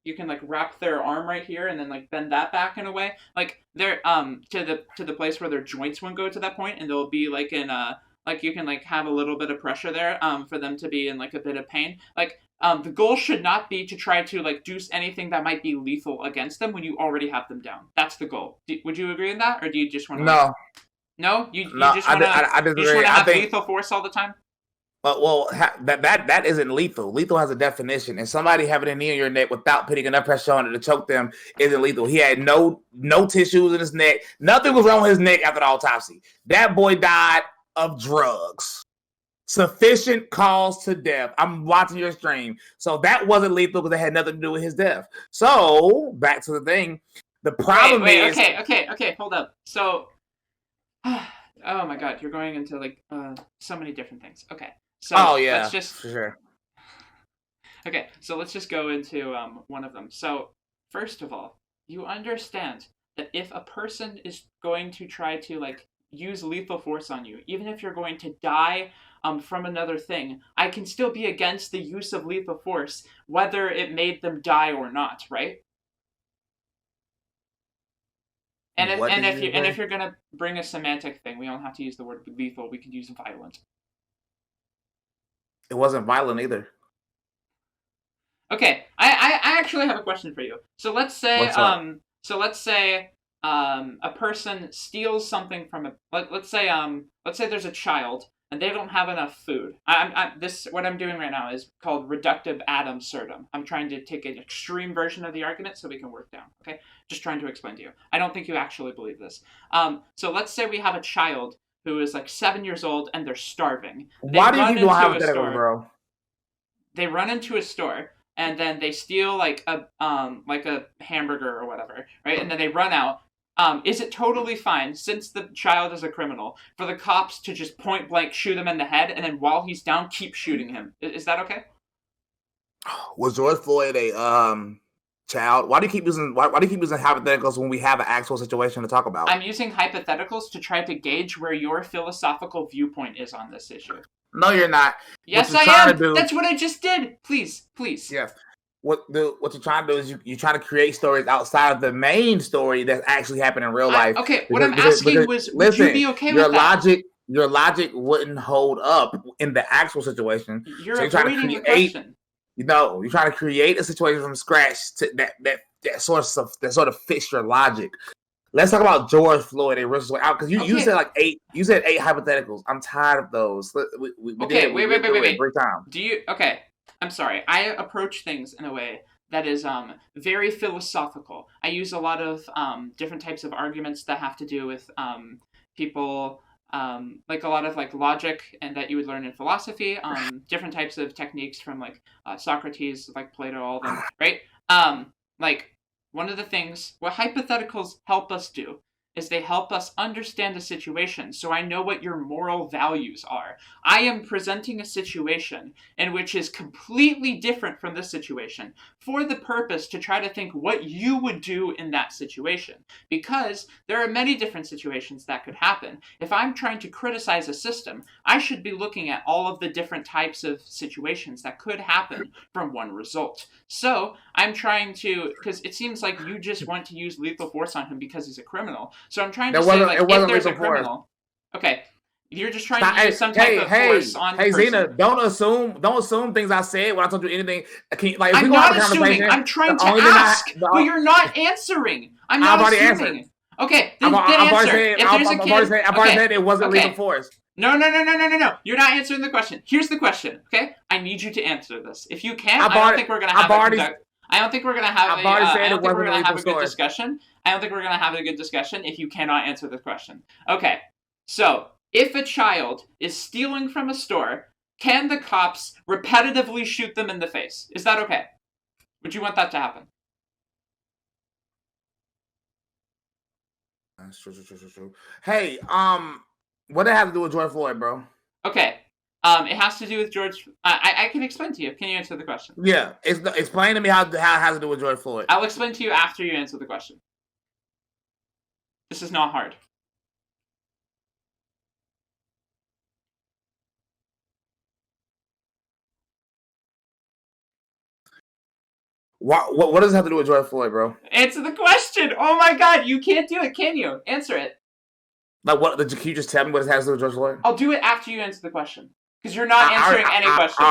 you can wrap their arm right here and then like bend that back in a way, like they're to the place where their joints won't go to that point, and they'll be like in like you can like have a little bit of pressure there for them to be in like a bit of pain. Like the goal should not be to try to like do anything that might be lethal against them when you already have them down. That's the goal. Would you agree with that, or do you just want to? No. No, you just want to have lethal force all the time. Well, that isn't lethal. Lethal has a definition, and somebody having a knee on your neck without putting enough pressure on it to choke them isn't lethal. He had no tissues in his neck. Nothing was wrong with his neck after the autopsy. That boy died of drugs. Sufficient cause to death. I'm watching your stream. So that wasn't lethal because it had nothing to do with his death. So back to the thing. The problem is... Okay, hold up. So, oh my God, you're going into like so many different things. Okay. So let's just... for sure. Okay, so let's just go into one of them. So, first of all, you understand that if a person is going to try to like use lethal force on you, even if you're going to die from another thing, I can still be against the use of lethal force, whether it made them die or not, right? And if you're gonna bring a semantic thing, we don't have to use the word lethal. We could use violent. It wasn't violent either. Okay, I actually have a question for you. So let's say a person steals something from a let's say there's a child and they don't have enough food. What I'm doing right now is called reductive ad absurdum. I'm trying to take an extreme version of the argument so we can work down. Okay, just trying to explain to you. I don't think you actually believe this. So let's say we have a child who is like 7 years old and they're starving. Why do you keep doing hypotheticals, bro? They run into a store and then they steal like a hamburger or whatever, right? And then they run out. Is it totally fine, since the child is a criminal, for the cops to just point blank shoot him in the head and then while he's down keep shooting him? Is that okay? Was George Floyd a child? Why do you keep using hypotheticals when we have an actual situation to talk about? I'm using hypotheticals to try to gauge where your philosophical viewpoint is on this issue. No, you're not. Yes, I am. That's what I just did. Please. Yes. What you're trying to do is you're trying to create stories outside of the main story that's actually happening in real life. Okay, what I'm asking was, would you be okay with that? Your logic wouldn't hold up in the actual situation. You're avoiding the question. You're trying to create a situation from scratch to that sort of fits your logic. Let's talk about George Floyd and Russell out because you said like 8. You said 8 hypotheticals. I'm tired of those. We did. Wait. Break time. Okay. I'm sorry. I approach things in a way that is very philosophical. I use a lot of different types of arguments that have to do with people, like a lot of like logic and that you would learn in philosophy. Different types of techniques from like Socrates, like Plato, all of them, right? Like one of the things what hypotheticals help us do is they help us understand a situation so I know what your moral values are. I am presenting a situation in which is completely different from this situation for the purpose to try to think what you would do in that situation. Because there are many different situations that could happen. If I'm trying to criticize a system, I should be looking at all of the different types of situations that could happen from one result. So I'm trying to, because it seems like you just want to use lethal force on him because he's a criminal. So I'm trying to say, like, if there's a criminal, okay, you're just trying to use some type of force on the person. Hey, Zena, don't assume things I said when I told you anything. I'm not assuming. I'm trying to ask, but you're not answering. I'm not assuming. Okay, then answer. If there's a kid, I've already said it wasn't lethal force. No. You're not answering the question. Here's the question, okay? I need you to answer this. If you can't, I don't think we're gonna have a good discussion. I don't think we're going to have a good discussion if you cannot answer this question. Okay, so if a child is stealing from a store, can the cops repetitively shoot them in the face? Is that okay? Would you want that to happen? That's true. Hey, what did it have to do with George Floyd, bro? Okay. It has to do with George. I can explain to you. Can you answer the question? Yeah, explain to me how it has to do with George Floyd. I'll explain to you after you answer the question. This is not hard. What does it have to do with George Floyd, bro? Answer the question. Oh my God, you can't do it, can you? Answer it. Like what? Can you just tell me what it has to do with George Floyd? I'll do it after you answer the question. Because you're not answering any question.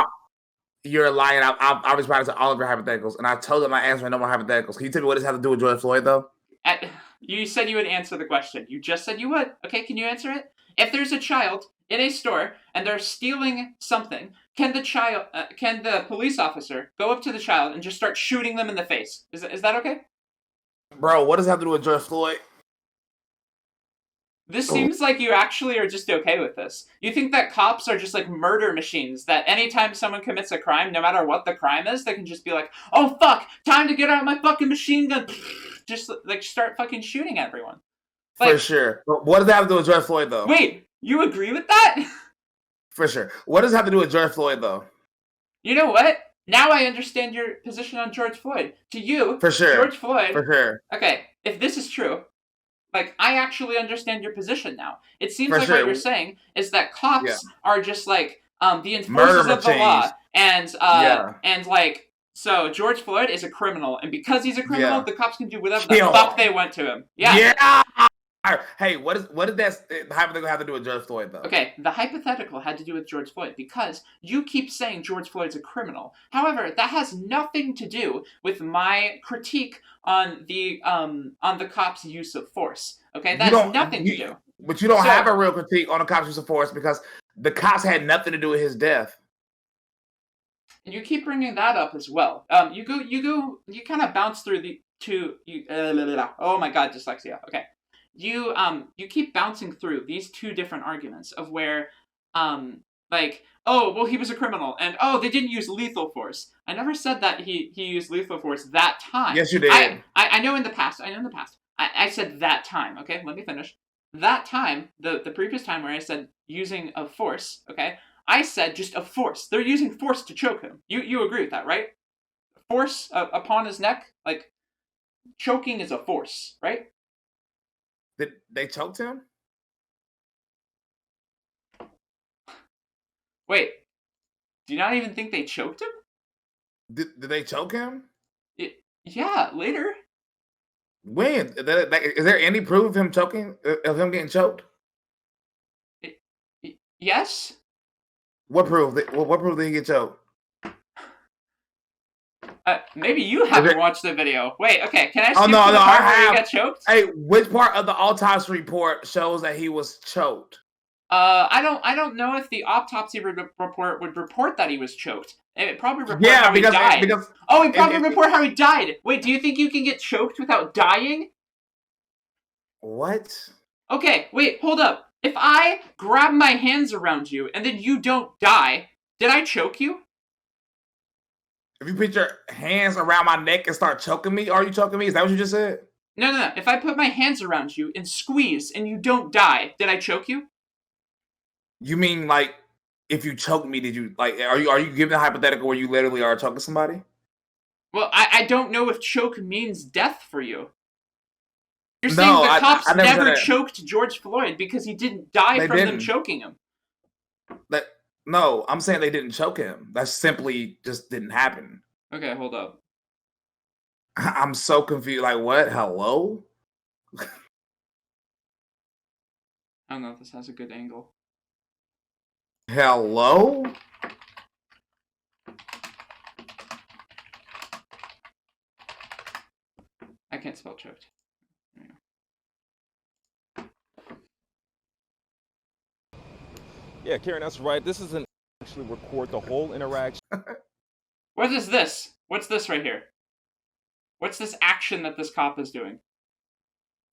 You're lying. I responded to all of your hypotheticals, and I told them I answered no more hypotheticals. Can you tell me what does it have to do with George Floyd, though? You said you would answer the question. You just said you would. Okay, can you answer it? If there's a child in a store and they're stealing something, can the police officer go up to the child and just start shooting them in the face? Is that okay? Bro, what does it have to do with George Floyd? This seems like you actually are just okay with this. You think that cops are just like murder machines, that anytime someone commits a crime, no matter what the crime is, they can just be like, oh fuck, time to get out my fucking machine gun. Just like start fucking shooting everyone. Like, for sure. But what does that have to do with George Floyd, though? Wait, you agree with that? For sure. What does it have to do with George Floyd, though? You know what? Now I understand your position on George Floyd. To you, for sure, George Floyd. For sure. Okay, if this is true, like, I actually understand your position now. It seems like what you're saying is that cops are just like the enforcers of the law, and like, so George Floyd is a criminal, and because he's a criminal, the cops can do whatever the fuck they want to him. Yeah. Hey, what did that hypothetical have to do with George Floyd, though? Okay, the hypothetical had to do with George Floyd because you keep saying George Floyd's a criminal. However, that has nothing to do with my critique on the cops' use of force. Okay, that has nothing to do. But you don't have a real critique on the cops' use of force because the cops had nothing to do with his death. And you keep bringing that up as well. You kind of bounce through the two. Oh my God, dyslexia. Okay. You keep bouncing through these two different arguments of where, like, oh, well, he was a criminal, and oh, they didn't use lethal force. I never said that he used lethal force that time. Yes, you did. I know in the past. I said that time. Okay, let me finish. That time, the previous time where I said using a force. Okay, I said just a force. They're using force to choke him. You agree with that, right? Force upon his neck, like choking is a force, right? They choked him? Wait, do you not even think they choked him? Did they choke him? Yeah, later. When? Is there any proof of him choking? Of him getting choked? Yes. What proof? What proof did he get choked? Maybe you haven't watched the video. Wait, okay, can I skip Oh, no, to the no, part I where he have. got choked? Hey, which part of the autopsy report shows that he was choked? I don't know if the autopsy report would report that he was choked. It would probably report Yeah, how he died. because Oh, he probably report how he died. Wait, do you think you can get choked without dying? what? Okay, wait, hold up. If I grab my hands around you and then you don't die, did I choke you? If you put your hands around my neck and start choking me, are you choking me? Is that what you just said? No. If I put my hands around you and squeeze and you don't die, did I choke you? You mean like if you choke me, did you like? Are you giving a hypothetical where you literally are choking somebody? Well, I don't know if choke means death for you. You're saying the cops I never choked George Floyd because he didn't die from them choking him. No, I'm saying they didn't choke him. That simply just didn't happen. Okay, hold up. I'm so confused. Like, what? Hello? I don't know if this has a good angle. Hello? I can't spell choked. Yeah, Karen, that's right. This isn't actually record the whole interaction. What is this? What's this right here? What's this action that this cop is doing?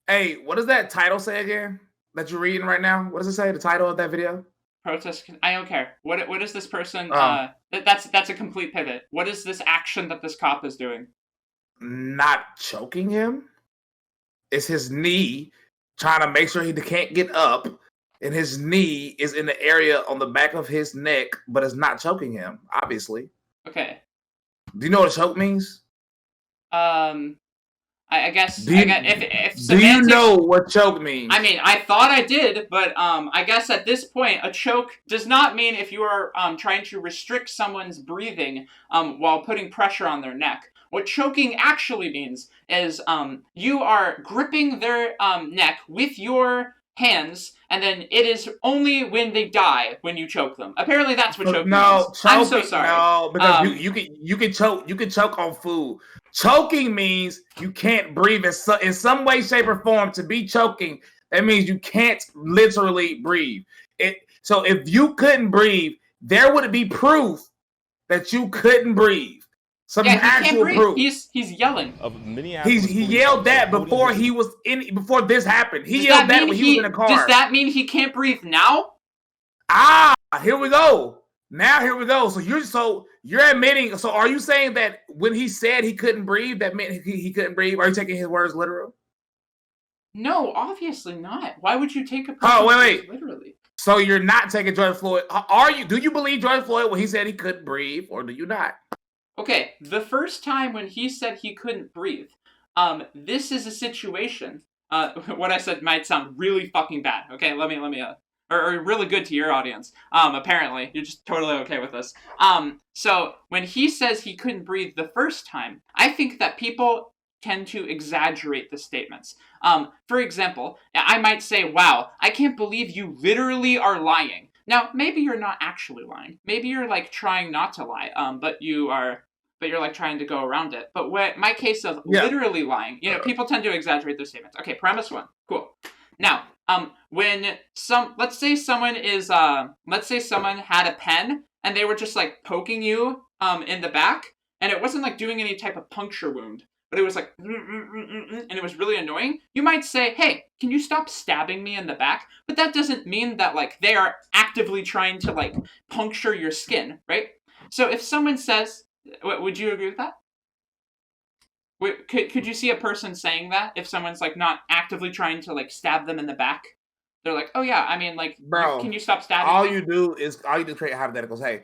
Hey, what does that title say again that you're reading right now? What does it say, the title of that video? Protest. I don't care. What is this person? That's a complete pivot. What is this action that this cop is doing? Not choking him. It's his knee trying to make sure he can't get up. And his knee is in the area on the back of his neck, but it's not choking him, obviously. Okay. Do you know what choke means? I guess Do you know what choke means? I mean, I thought I did, but I guess at this point, a choke does not mean if you are trying to restrict someone's breathing while putting pressure on their neck. What choking actually means is you are gripping their neck with your hands, and then it is only when they die when you choke them. Apparently, that's what choking means. I'm so sorry. No, because you can choke. You can choke on food. Choking means you can't breathe in some way, shape, or form. To be choking, that means you can't literally breathe. So if you couldn't breathe, there would be proof that you couldn't breathe. Some actual proof. He's yelling. Of Minneapolis. He yelled that before before this happened. He yelled that when he was in the car. Does that mean he can't breathe now? Here we go. Now here we go. So you're admitting. So are you saying that when he said he couldn't breathe, that meant he couldn't breathe? Are you taking his words literal? No, obviously not. Why would you take a person's words literally? So you're not taking George Floyd. Do you believe George Floyd when he said he couldn't breathe, or do you not? Okay, the first time when he said he couldn't breathe, this is a situation. What I said might sound really fucking bad. Okay, let me, or really good to your audience. Apparently, you're just totally okay with this. So when he says he couldn't breathe the first time, I think that people tend to exaggerate the statements. For example, I might say, "Wow, I can't believe you literally are lying." Now, maybe you're not actually lying. Maybe you're like trying not to lie. But you're like trying to go around it. But my case of literally lying, people tend to exaggerate their statements. Okay, premise one. Cool. Now, let's say someone had a pen and they were just like poking you in the back, and it wasn't like doing any type of puncture wound, but it was like, and it was really annoying. You might say, "Hey, can you stop stabbing me in the back?" But that doesn't mean that like they are actively trying to like puncture your skin, right? So if someone says, would you agree with that? Could you see a person saying that if someone's like not actively trying to like stab them in the back? They're like, "Oh yeah, I mean like, bro, can you stop stabbing all me?" you do is create hypotheticals. Hey,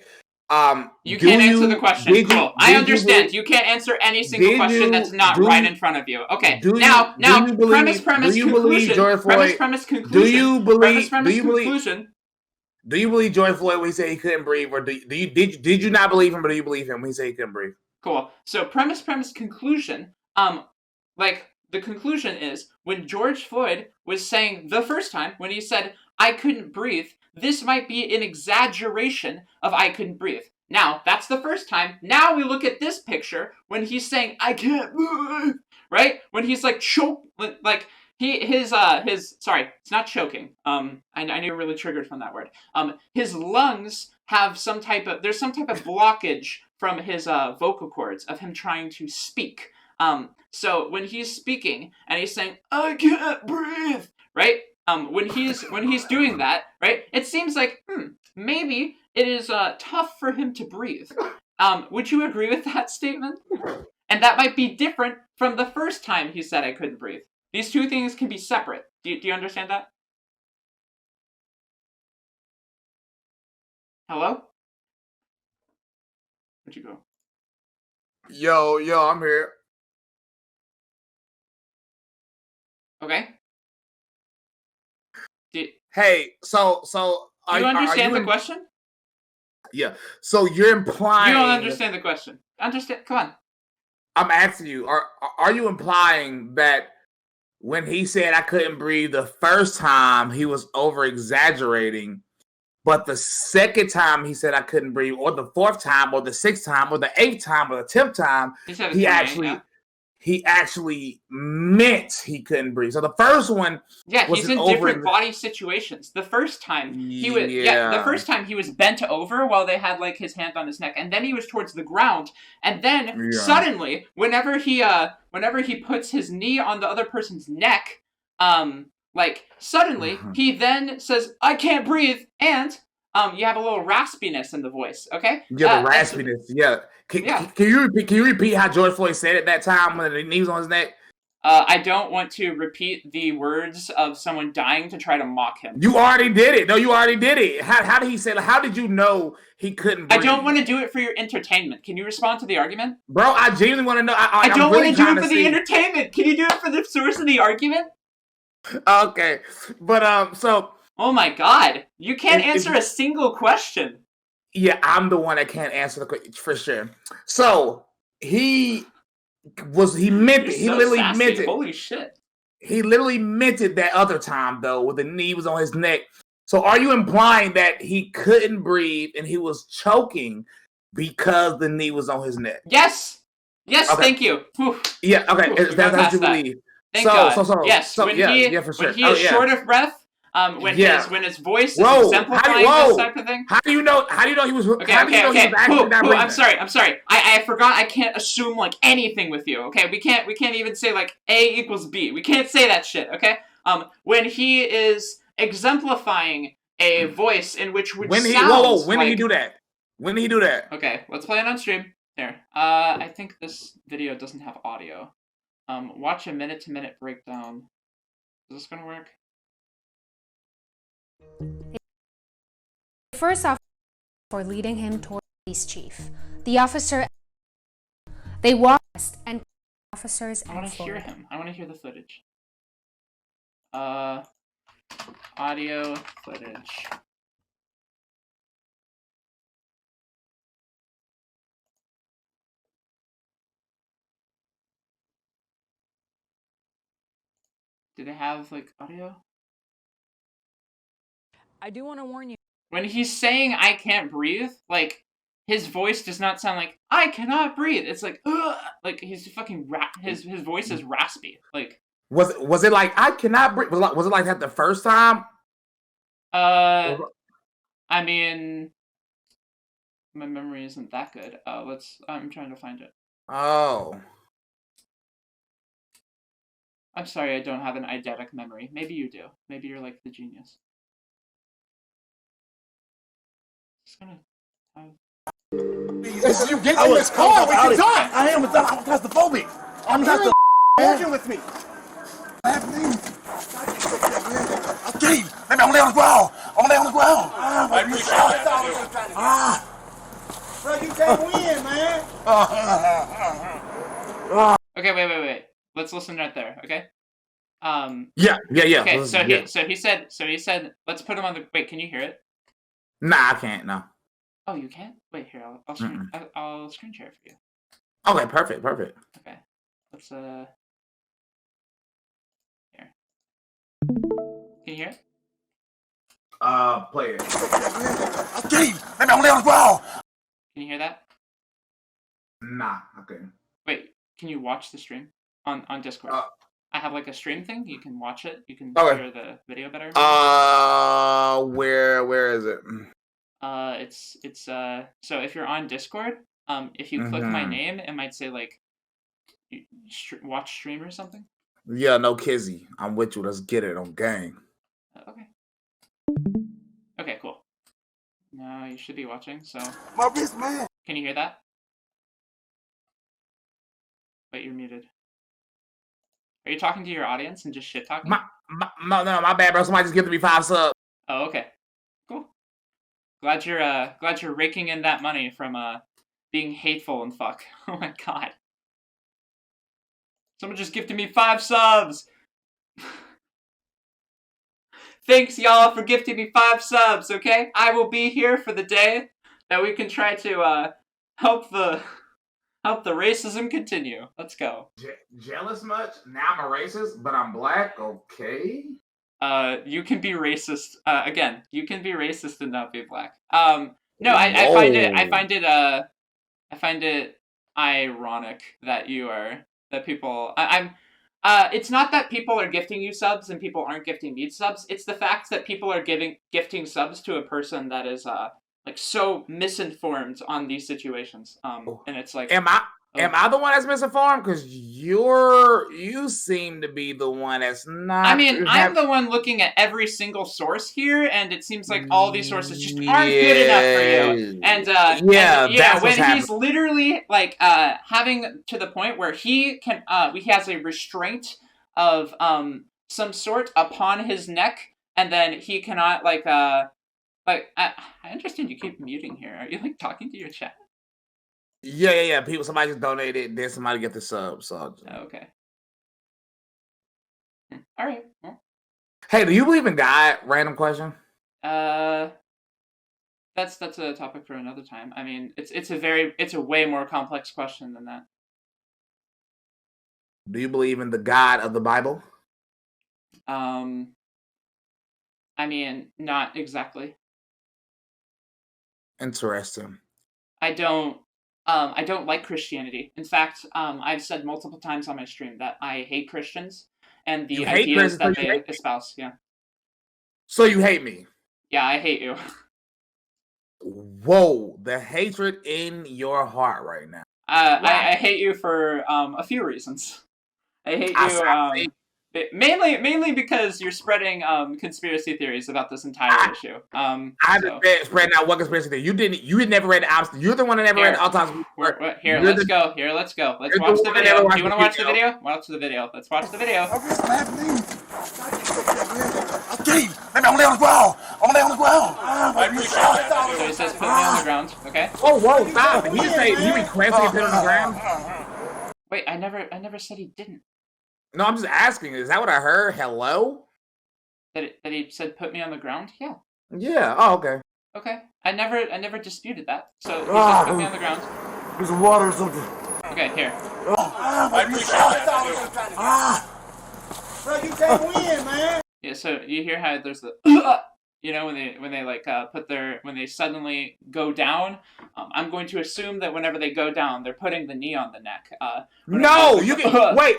you can't answer the question. Cool. I understand. You can't answer any single question that's not right in front of you. Okay. Now, premise, conclusion. Premise, conclusion. Do you believe George Floyd when he said he couldn't breathe, or did you not believe him, or do you believe him when he said he couldn't breathe? Cool. So premise, conclusion. Like the conclusion is when George Floyd was saying the first time when he said I couldn't breathe, this might be an exaggeration of I couldn't breathe. Now, that's the first time. Now we look at this picture when he's saying, I can't move, right? When he's like like sorry, it's not choking. I know you're really triggered from that word. His lungs have there's some type of blockage from his vocal cords of him trying to speak. So when he's speaking and he's saying, I can't breathe, right? When he's doing that, right? It seems like, maybe it is tough for him to breathe. Would you agree with that statement? And that might be different from the first time he said I couldn't breathe. These two things can be separate. Do you understand that? Hello? Where'd you go? Yo, I'm here. Okay. Hey, so do you understand the question? Yeah. So you're implying you don't understand the question. Understand? Come on. I'm asking you, are you implying that when he said I couldn't breathe the first time, he was over exaggerating, but the second time he said I couldn't breathe, or the fourth time, or the sixth time, or the eighth time, or the 10th time, he actually meant he couldn't breathe. So the first one, he's in different body situations. The first time the first time he was bent over while they had like his hand on his neck, and then he was towards the ground, and then suddenly, whenever he puts his knee on the other person's neck, suddenly he then says, "I can't breathe," and you have a little raspiness in the voice. Okay. Yeah, the raspiness. Can you repeat how George Floyd said it that time when the knee was on his neck? I don't want to repeat the words of someone dying to try to mock him. You already did it. No, you already did it. How did he say? How did you know he couldn't breathe? I don't want to do it for your entertainment. Can you respond to the argument? Bro, I genuinely want to know. I don't want to do it for the entertainment. Can you do it for the source of the argument? Okay, but so. Oh my God! You can't answer a single question. Yeah, I'm the one that can't answer the question for sure. So he meant it. He literally meant it. Holy shit! He literally meant it that other time though, when the knee was on his neck. So are you implying that he couldn't breathe and he was choking because the knee was on his neck? Yes. Yes. Okay. Thank you. Whew. Yeah. Okay. That's what you believe. Thank God. Yes. When he is short of breath. When his voice is exemplifying this type of thing. How do you know he was? Okay. I'm sorry. I forgot. I can't assume like anything with you. Okay. We can't even say like A equals B. We can't say that shit. Okay. When he is exemplifying a voice in which when did he do that? When did he do that? Okay. Let's play it on stream. There. I think this video doesn't have audio. Watch a minute-to-minute breakdown. Is this gonna work? First officer for leading him toward police chief. The officer, they walked and officers and I want to hear him. I want to hear the footage. Audio footage. Do they have like audio? I do want to warn you. When he's saying I can't breathe, like his voice does not sound like I cannot breathe. It's like ugh! Like he's fucking his voice is raspy. Like was it like I cannot breathe? Was it like that the first time? I mean, my memory isn't that good. I'm trying to find it. Oh. I'm sorry, I don't have an eidetic memory. Maybe you do. Maybe you're like the genius. Just gonna have... You get in this car, what you doing? I am claustrophobic. I'm not the walking with me. Okay, let me lay on the ground. I'm lay on the ground. I appreciate that. Bro, you can't win, man. Okay, wait. Let's listen right there, okay? Yeah. Okay, so he said, let's put him on the. Wait, can you hear it? Nah, I can't. No. Oh, you can't? Wait, here, I'll screen share it for you. Okay, perfect. Okay, let's here. Can you hear it? Play it. Okay, let me lay on the ground. Can you hear that? Nah. Okay. Wait, can you watch the stream on Discord? I have like a stream thing. You can watch it. You can hear the video better. Where is it? It's so if you're on Discord, if you click my name, it might say like watch stream or something. Yeah, no kizzy. I'm with you. Let's get it on gang. Okay. Okay, cool. No, you should be watching. So. My wrist, man. Can you hear that? Wait, you're muted. Are you talking to your audience and just shit talking? No, my bad, bro. Somebody just gifted me 5 subs. Oh, okay. Cool. Glad you're raking in that money from being hateful and fuck. Oh my god. Someone just gifted me 5 subs. Thanks y'all for gifting me 5 subs, okay? I will be here for the day that we can try to help the racism continue. Let's go. Jealous much? Now I'm a racist, but I'm black. Okay. You can be racist. Again, you can be racist and not be black. No, I find it ironic that people. It's not that people are gifting you subs and people aren't gifting me subs. It's the fact that people are gifting subs to a person that is like so misinformed on these situations. And it's like, am I the one that's misinformed? Because you seem to be the one that's not. I mean, I'm the one looking at every single source here, and it seems like all these sources just aren't good enough for you. And when he's literally like having to the point where he has a restraint of some sort upon his neck, and then he cannot I understand you keep muting here. Are you like talking to your chat? Yeah. Somebody just donated. Then somebody get the sub. So. Okay. All right. Well. Hey, do you believe in God? Random question. That's a topic for another time. I mean, it's a way more complex question than that. Do you believe in the God of the Bible? I mean, not exactly. Interesting. I don't like Christianity. In fact, I've said multiple times on my stream that I hate Christians and the ideas that they espouse. Yeah. So you hate me? Yeah, I hate you. Whoa, the hatred in your heart right now. I hate you for a few reasons. I hate you mainly because you're spreading conspiracy theories about this entire issue. I've been spreading out one conspiracy theory. You had never read the You're the one that never read the autopsy. Here, let's go. Let's watch the video. Do you want to watch the video? Watch the video. Let's watch the video. Okay, let me lay on the ground. I'm gonna lay on the ground. So he says, "Put me on the ground." Okay. Whoa, stop! He requested to put on the ground. Wait, I never said he didn't. No, I'm just asking. Is that what I heard? Hello? That he said put me on the ground? Yeah. Yeah. Oh, okay. Okay. I never disputed that. So he says put me on the ground. There's some water or something. Okay, here. Bro, you can't win, man. Yeah. So you hear how there's the when they like when they suddenly go down. I'm going to assume that whenever they go down, they're putting the knee on the neck. No, you can wait.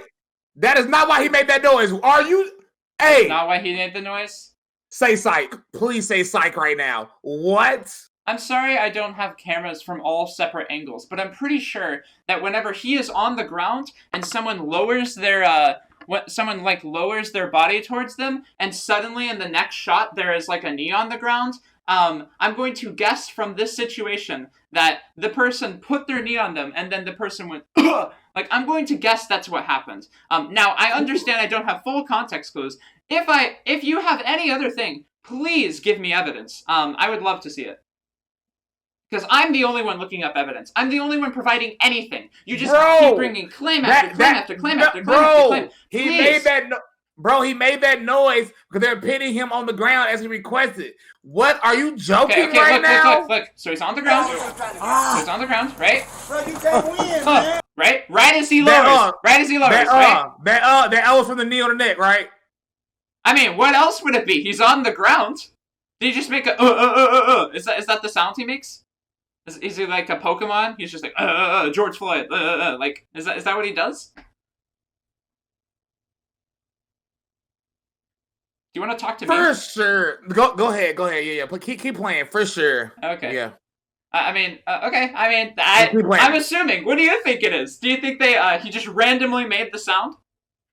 That is not why he made that noise. Are you? Hey. That's not why he made the noise? Say psych. Please say psych right now. What? I'm sorry I don't have cameras from all separate angles, but I'm pretty sure that whenever he is on the ground and someone lowers their lowers their body towards them, and suddenly in the next shot there is like a knee on the ground, I'm going to guess from this situation that the person put their knee on them and then the person went like, I'm going to guess that's what happened. Now I understand I don't have full context clues. If you have any other thing, please give me evidence. I would love to see it. Because I'm the only one looking up evidence. I'm the only one providing anything. You just keep bringing claim after claim. He made that noise because they're pinning him on the ground as he requested. What? Are you joking right now? Look. So he's on the ground. He's on the ground, right? Bro, you can't win, man. Right as he lowers. Right? That was from the knee on the neck, right? I mean, what else would it be? He's on the ground. Did he just make a Is that the sound he makes? Is he like a Pokemon? He's just like, George Floyd, like, is that what he does? Do you want to talk to me? For sure. Go ahead. Yeah. But keep playing for sure. Okay. Yeah. Okay. I'm assuming. What do you think it is? Do you think he just randomly made the sound?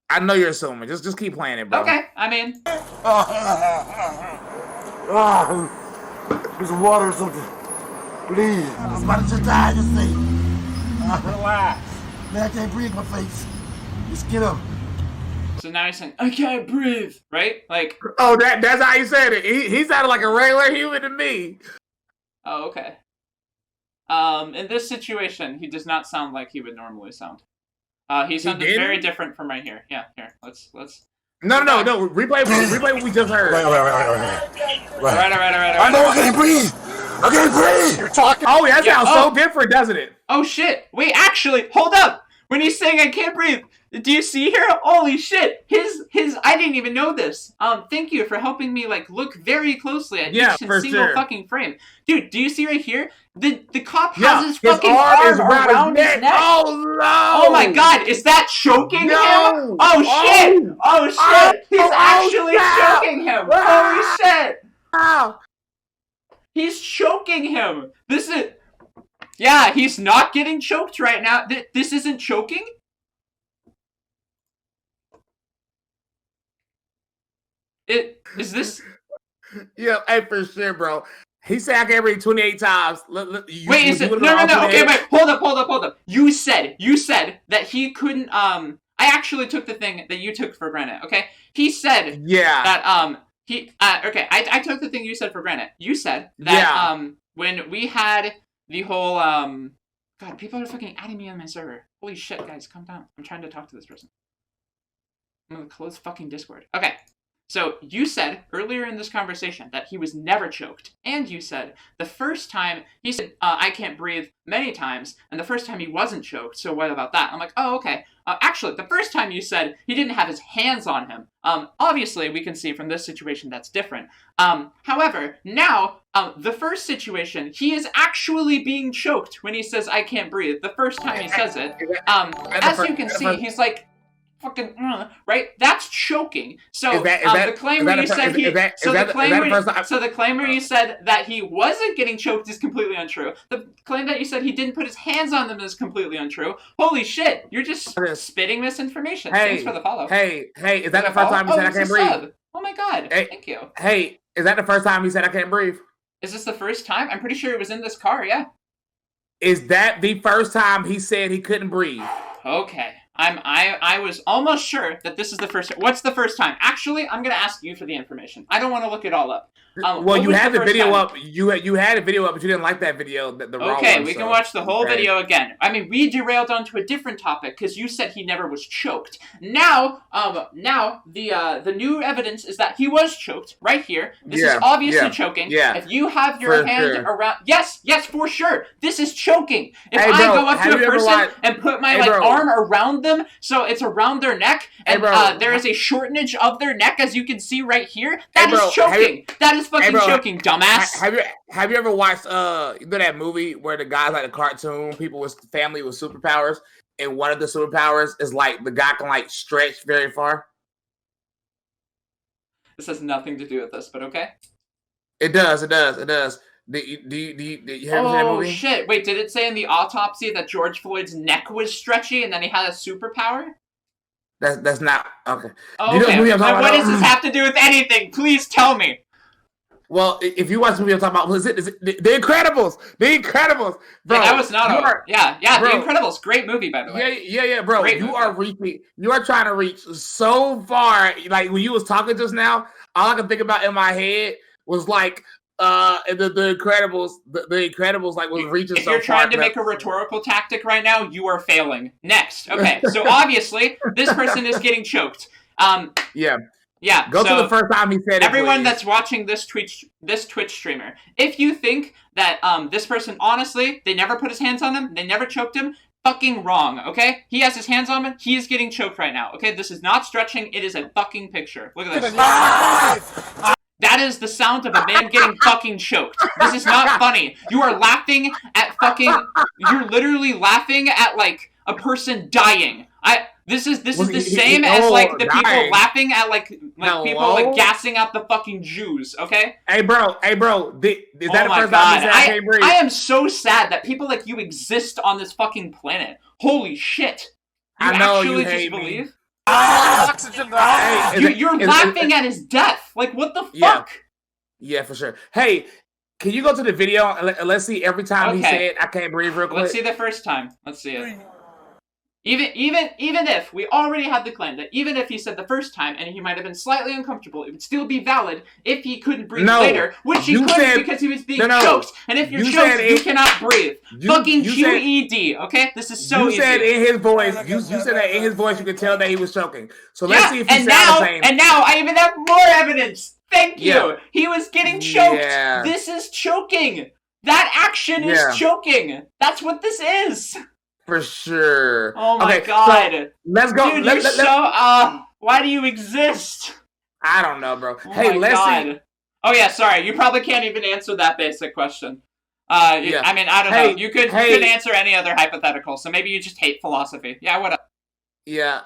I know you're assuming. Just keep playing it, bro. Okay. I mean. There's some water or something. Please. I was about to just die. Just say. Relax. Man, I can't breathe my face. Just get up. So now he's saying, I can't breathe, right? Like. Oh, that's how he said it. He sounded like a regular human to me. Oh, okay. In this situation, he does not sound like he would normally sound. He sounded very different from right here. Yeah, here. Let's. No. Replay what we just heard. Right. All right. I know I can't breathe. I can't breathe. You're talking. Oh, that sounds so different, doesn't it? Oh shit! Wait, actually, hold up. When he's saying I can't breathe, do you see here? Holy shit! His. I didn't even know this. Thank you for helping me look very closely at each single fucking frame. Dude, do you see right here? The cop has his fucking arm around his neck. Oh no! Oh my god, is that choking him? Oh shit! Oh shit! He's actually choking him! Holy shit! He's choking him! This is... Yeah, he's not getting choked right now. This isn't choking? Is this... Yeah, hey, for sure, bro. He said I can't breathe 28 times. Wait, is it... No. Okay, wait. Hold up. You said that he couldn't, I actually took the thing that you took for granted, okay? He said that, okay, I took the thing you said for granted. You said that, when we had the whole, God, people are fucking adding me on my server. Holy shit, guys, calm down. I'm trying to talk to this person. I'm gonna close fucking Discord. Okay. So, you said earlier in this conversation that he was never choked. And you said the first time, he said, I can't breathe many times, and the first time he wasn't choked, so what about that? I'm like, oh, okay. Actually, the first time you said he didn't have his hands on him. Obviously, we can see from this situation that's different. However, now, the first situation, he is actually being choked when he says, I can't breathe. The first time he says it, as you can see, he's like, fucking, right? That's choking. So the claim where you said you said that he wasn't getting choked is completely untrue. The claim that you said he didn't put his hands on them is completely untrue. Holy shit! You're just spitting misinformation. Thanks for the follow. Hey, is that the first time you said I can't breathe? Oh my god! Thank you. Hey, is that the first time he said I can't breathe? Is this the first time? I'm pretty sure it was in this car. Yeah. Is that the first time he said he couldn't breathe? Okay. I was almost sure that this is the first. What's the first time? Actually, I'm gonna ask you for the information. I don't want to look it all up. Well, you had the video up. You had a video up, but you didn't like that video. The raw one, we can watch the whole video again. I mean, we derailed onto a different topic because you said he never was choked. Now, the new evidence is that he was choked right here. This is obviously choking. Yeah. If you have your hand around, yes, for sure, this is choking. If I go up to a person and put my arm around them, so it's around their neck, and there is a shortenage of their neck, as you can see right here. That is choking. That is fucking choking, dumbass. Have you ever watched that movie where the guy's like a cartoon, people with family with superpowers, and one of the superpowers is like the guy can stretch very far? This has nothing to do with this, but okay. It does. Do you have that movie? Shit! Wait, did it say in the autopsy that George Floyd's neck was stretchy and then he had a superpower? That's not okay. Oh, okay. What does this have to do with anything? Please tell me. Well, if you watch the movie I'm talking about, is it The Incredibles? The Incredibles, bro. Yeah, that was not bro, The Incredibles, great movie, by the way. Yeah, bro. Great movie. You are trying to reach so far. Like when you was talking just now, all I could think about in my head was the Incredibles. The Incredibles was reaching so far. If you're trying to make a rhetorical tactic right now, you are failing. Next, okay. So obviously, this person is getting choked. Yeah. Go to the first time he said it. Everyone that's watching this Twitch streamer, if you think that this person, honestly, they never put his hands on him, they never choked him, fucking wrong, okay? He has his hands on him, he is getting choked right now, okay? This is not stretching, it is a fucking picture. Look at this. That is the sound of a man getting fucking choked. This is not funny. You are laughing at fucking. You're literally laughing at like a person dying. This is the same as like the dying. people laughing at like Hello? people like gassing out the fucking Jews. Okay. Hey, bro. Is that the first God. time you said I can't breathe? I am so sad that people like you exist on this fucking planet. Holy shit. I know you actually hate just me. believe? Oxygen. You're laughing at his death. Like, what the fuck? Yeah, for sure. Hey, can you go to the video and let's see every time he said I can't breathe real quick? Let's see the first time. Let's see it. Even if we already had the claim that even if he said the first time and he might have been slightly uncomfortable, it would still be valid if he couldn't breathe later, which he couldn't because he was being choked. And if you're choked, you cannot breathe. Fucking QED, okay? This is so easy. You said in his voice, you said that in his voice you could tell that he was choking. So let's see if he sounds the same. And now I even have more evidence. Thank you. Yeah. He was getting choked. Yeah. This is choking. That action is choking. That's what this is. For sure. Oh my god. So let's go. Dude, why do you exist? I don't know, bro. Oh hey, let's see. Oh yeah, sorry. You probably can't even answer that basic question. I mean, I don't know. You could answer any other hypothetical, so maybe you just hate philosophy. Yeah, whatever. Yeah.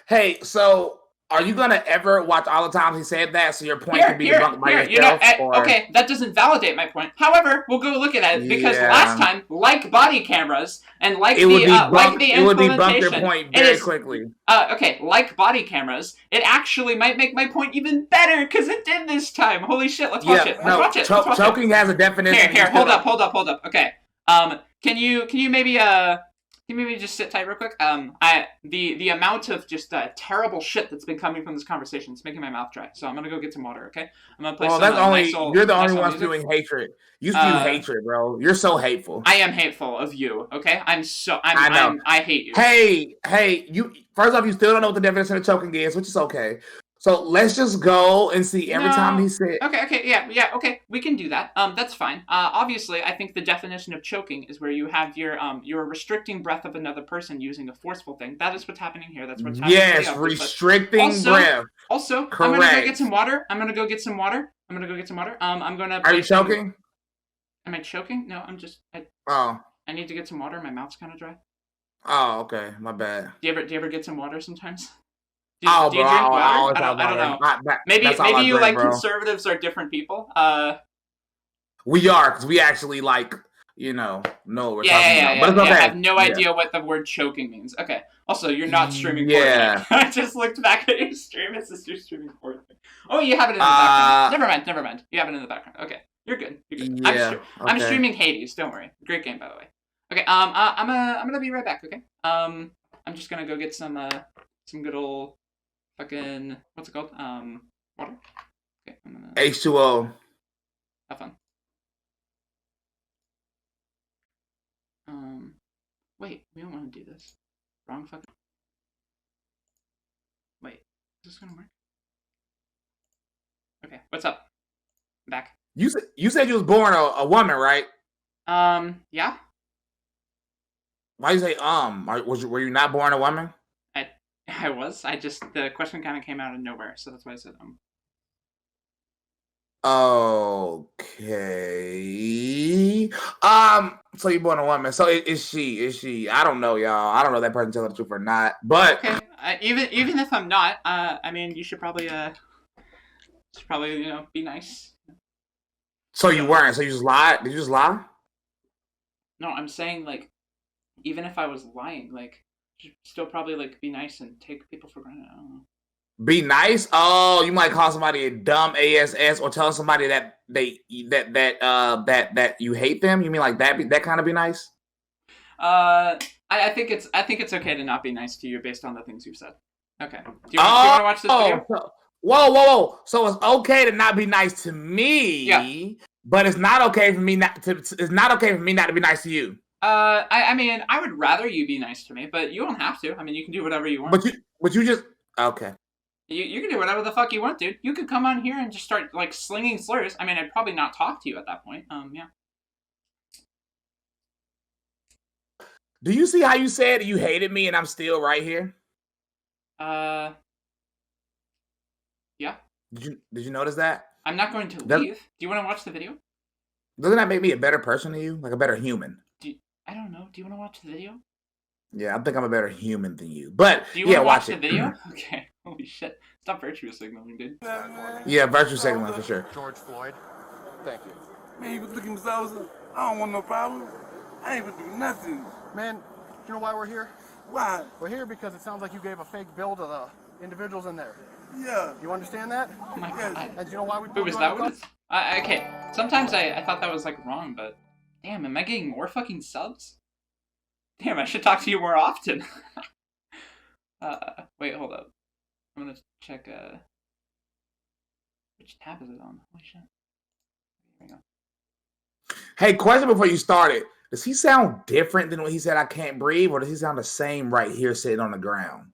Hey, so are you gonna ever watch all the times he said that so your point can be debunked by yourself? Okay, that doesn't validate my point. However, we'll go look at it because last time, like body cameras and like the implementation, it would debunk their point very quickly. Okay, like body cameras, it actually might make my point even better because it did this time. Holy shit! Let's watch it. Let's watch it. Choking has a definition. Here, hold up. Okay. Can you maybe just sit tight real quick? The amount of just terrible shit that's been coming from this conversation is making my mouth dry. So I'm gonna go get some water, okay? I'm gonna play you're the only one doing hatred. You spew hatred, bro. You're so hateful. I am hateful of you, okay? I hate you. Hey, you first off, you still don't know what the definition of choking is, which is okay. So let's just go and see every time he said. Okay, okay, we can do that. That's fine. Obviously, I think the definition of choking is where you have you're restricting breath of another person using a forceful thing. That is what's happening here. That's what's happening. Yes, restricting breath. Also, correct. I'm gonna go get some water. I'm gonna. Are you choking? Am I choking? No, I'm just. I need to get some water. My mouth's kind of dry. Oh, okay, my bad. Do you ever get some water sometimes? Do you drink water? I don't know. Maybe you like conservatives are different people. We are, because we actually know what we're talking about. But it's okay. I have no idea what the word choking means. Okay. Also, you're not streaming Fortnite. I just looked back at your stream. It says you're streaming Fortnite. Oh, you have it in the background. Never mind. You have it in the background. Okay. You're good. Yeah, I'm streaming Hades. Don't worry. Great game, by the way. Okay. I'm gonna be right back. Okay. I'm just gonna go get some good old fucking what's it called? Water. Okay. H2O. Have fun. Wait, we don't want to do this. Wrong fucking. Wait, is this gonna work? Okay, what's up? I'm back. You said you was born a woman, right? Yeah. Why you say were you not born a woman? I was. The question kind of came out of nowhere, so that's why I said Okay. So you're born a woman. So is she? I don't know, y'all. I don't know if that person telling the truth or not. But okay. Even if I'm not, I mean, you should probably be nice. So you weren't. So you just lied. Did you just lie? No, I'm saying like, even if I was lying, like, you should still probably like be nice and take people for granted. I don't know. Be nice? Oh, you might call somebody a dumb ass or tell somebody that that you hate them. You mean like that kind of be nice? I think it's okay to not be nice to you based on the things you've said. Okay. Do you want to watch this video? Whoa! So it's okay to not be nice to me, but it's not okay for me not to be nice to you. I mean, I would rather you be nice to me, but you don't have to. I mean, you can do whatever you want. But you just okay. You can do whatever the fuck you want, dude. You could come on here and just start like slinging slurs. I mean, I'd probably not talk to you at that point. Yeah. Do you see how you said you hated me and I'm still right here? Yeah. Did you notice that? I'm not going to Does- leave. Do you want to watch the video? Doesn't that make me a better person to you? Like a better human? I don't know. Do you want to watch the video? Yeah, I think I'm a better human than you. But Do you want yeah, to watch watch the it. video? Okay. Holy shit. Stop virtue signaling, dude. Yeah, virtue signaling for sure. George Floyd. Thank you. Man, he was looking for officer. I don't want no problem. I ain't gonna do nothing. Man, you know why we're here? Why? We're here because it sounds like you gave a fake bill to the individuals in there. Yeah. You understand that? Oh my god. And do you know why we Wait, put was you that on what the it's... okay. Sometimes I thought that was, like, wrong, but... Damn, am I getting more fucking subs? Damn, I should talk to you more often. Wait, hold up. I'm gonna check, which tab is it on? Holy shit. Here we go. Hey, question before you started. Does he sound different than when he said I can't breathe, or does he sound the same right here sitting on the ground?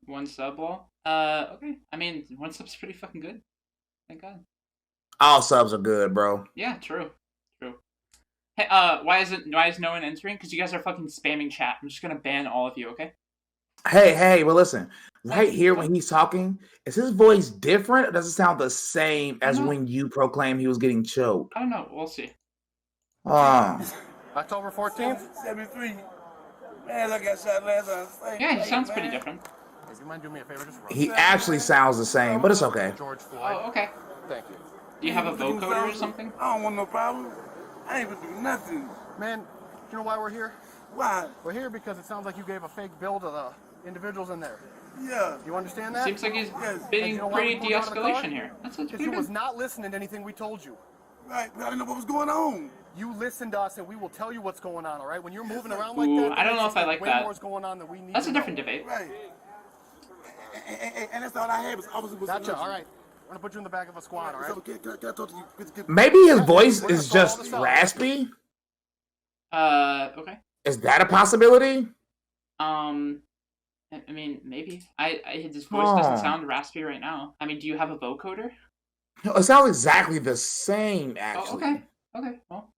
One sub wall? Okay. I mean, one sub's pretty fucking good. Thank God. All subs are good, bro. Yeah, true. True. Hey, why is no one entering? Because you guys are fucking spamming chat. I'm just gonna ban all of you, okay? Hey, well listen. Right here when he's talking, is his voice different, or does it sound the same as when you proclaimed he was getting choked? I don't know. We'll see. October 14th? 73. Man, I got shot last time. Yeah, he sounds pretty different. If you mind doing me a favor, just run. He actually sounds the same, but it's okay. George Floyd. Oh, okay. Thank you. Do you have a vocoder or something? I don't want no problem. I ain't gonna do nothing. Man, you know why we're here? Why? We're here because it sounds like you gave a fake bill to the individuals in there. Yeah. You understand that? Seems like he's Yes. being And you know why pretty we pulled you out of the car? de-escalation here. That's Because pretty you was good. not listening to anything we told you. Right. I didn't know what was going on. You listen to us and we will tell you what's going on, all right? When you're moving around like Ooh, that, I don't know if I like way that. more's going on than we need That's to a different know. debate. Right. And that's all I had was officer was. Gotcha, all right. I'm going to put you in the back of a squad, all right? So, can I talk to you? Maybe his voice is just raspy. Okay. Is that a possibility? I mean, maybe. His voice doesn't sound raspy right now. I mean, do you have a vocoder? It sounds exactly the same, actually. Oh, okay. Okay, well.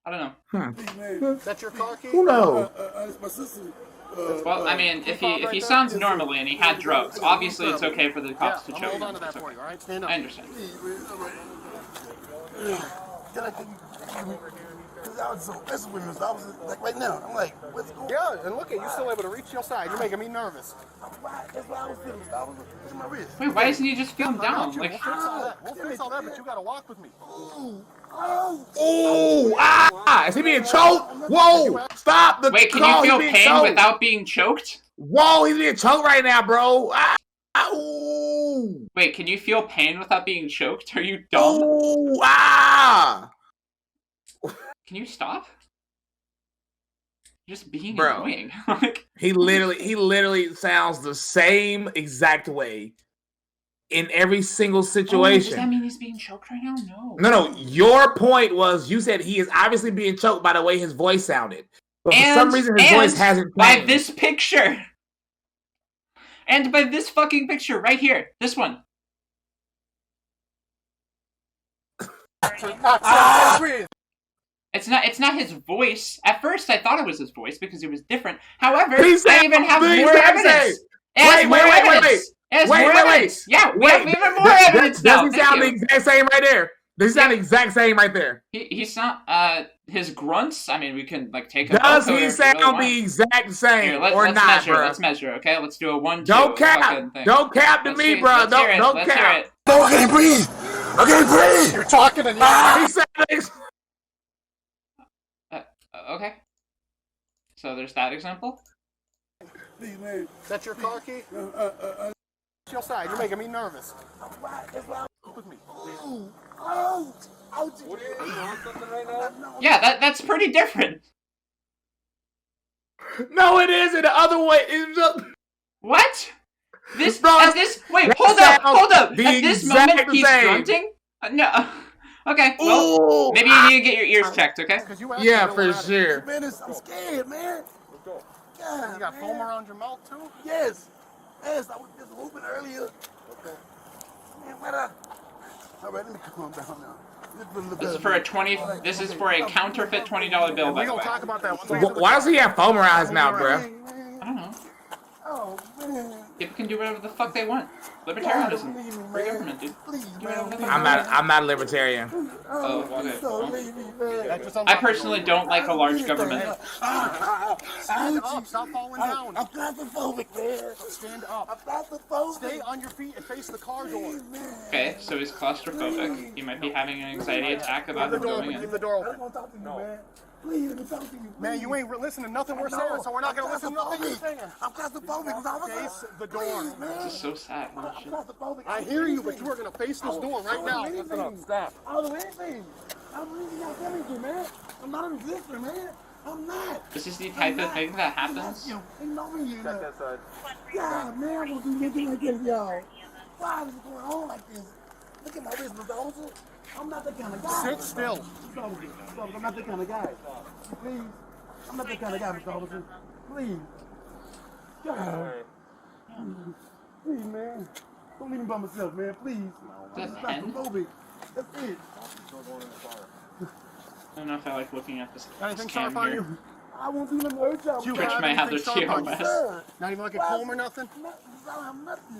I don't know. Is that your car key? Who knows? It's my sister. Well, I mean, if he sounds normally and he had drugs, obviously it's okay for the cops to choke hold him. on to that for you, all right? Stand up. I understand. Because I was so messing with him. I was like right now. I'm like, what's going on? Yeah, and look at you still able to reach your side. You're making me nervous. That's why I was feeling. I was pushing my wrist. Wait, why doesn't he just feel him I got down? you. Like, We'll fix all that. We'll fix all that, but you got to walk with me. Oh, is he being choked? Whoa, stop the wait, can call. you He's feel being pain choked. without being choked? Whoa, he's being choked right now, bro. Ooh. Wait, can you feel pain without being choked? Are you dumb? Ooh, Can you stop? You're just being Bro. annoying. Like, He literally sounds the same exact way in every single does that situation. mean he's being choked right now? No. No, your point was you said he is obviously being choked by the way his voice sounded. But for some reason his voice hasn't by changed. this picture. And by this fucking picture right here. This one. It's not his voice. At first I thought it was his voice because it was different. However, I even have more evidence. Wait. Yeah, we have even more evidence now. Does he sound the exact same right there? Does he sound the exact same right there? He's not, his grunts, I mean, we can, like, take a Does vocoder he if you really sound want. the exact same Here, or let's not, measure, bro? Let's measure, okay? Let's do a 1, 2. Don't cap. Don't cap to me, bro. Don't Let's hear cap. it. No, I can't breathe. I can't breathe. You're talking and He sounds Okay. So there's that example. Please, man. That's your car key? Your side. You're making me nervous. With me. Yeah, that's pretty different. No, it isn't. The other way is just... What? This, Bro, at this, wait, that hold up. sounds At this the moment, exact he's same. grunting? No. Okay, well, Ooh, maybe you need to get your ears checked, okay? Yeah, for sure. Man, I'm scared, man. God, You got man. foam around your mouth, too? Yes. Yes, I was just whooping earlier. Okay. Man, what up? All right, let me calm down now. This is for a counterfeit $20 bill, by We're the going way. to talk about that one. Why does he have foam around his mouth, bro? I don't know. Oh, man. People can do whatever the fuck they want. Libertarianism. Free government, dude. Do whatever they want. I'm not a libertarian. Oh, okay. Well, I personally don't like a large government. Stand up. Stop falling down. I'm claustrophobic, man. Stand up. I'm claustrophobic. Stay on your feet and face the car door. Okay, so he's claustrophobic. He might be having an anxiety attack about him going in. Leave the door I open. don't want to talk to you, man. Please, let me talk to you. Man, you ain't listening to nothing we're saying, so we're not going to listen to nothing you're saying. I'm claustrophobic. Face the door. This is so sad. Holy shit. I hear you, but you are going to face this door right now. Stop. I'll do anything. I'm really not telling you, man. I'm not a resistor, man. I'm not. This is the type of thing that happens. They know me, you know. God, man, I'm going to do anything like this, y'all. Why is it going on like this? Look at my wrist, Mr. Officer. I'm not that kind of guy. Sit still. I'm not that kind of guy. Please. I'm not that kind of guy, Mr. Officer. Please. God. Please, man. Don't leave me by myself, man. Please. Is that I'm pen? claustrophobic. That's it. I don't know if I like looking at this Anything cam sharp on here. you? I won't do nothing to hurt y'all. You Twitch have may have their anything sharp on you? TOS. Not even like a comb or nothing? I don't have nothing.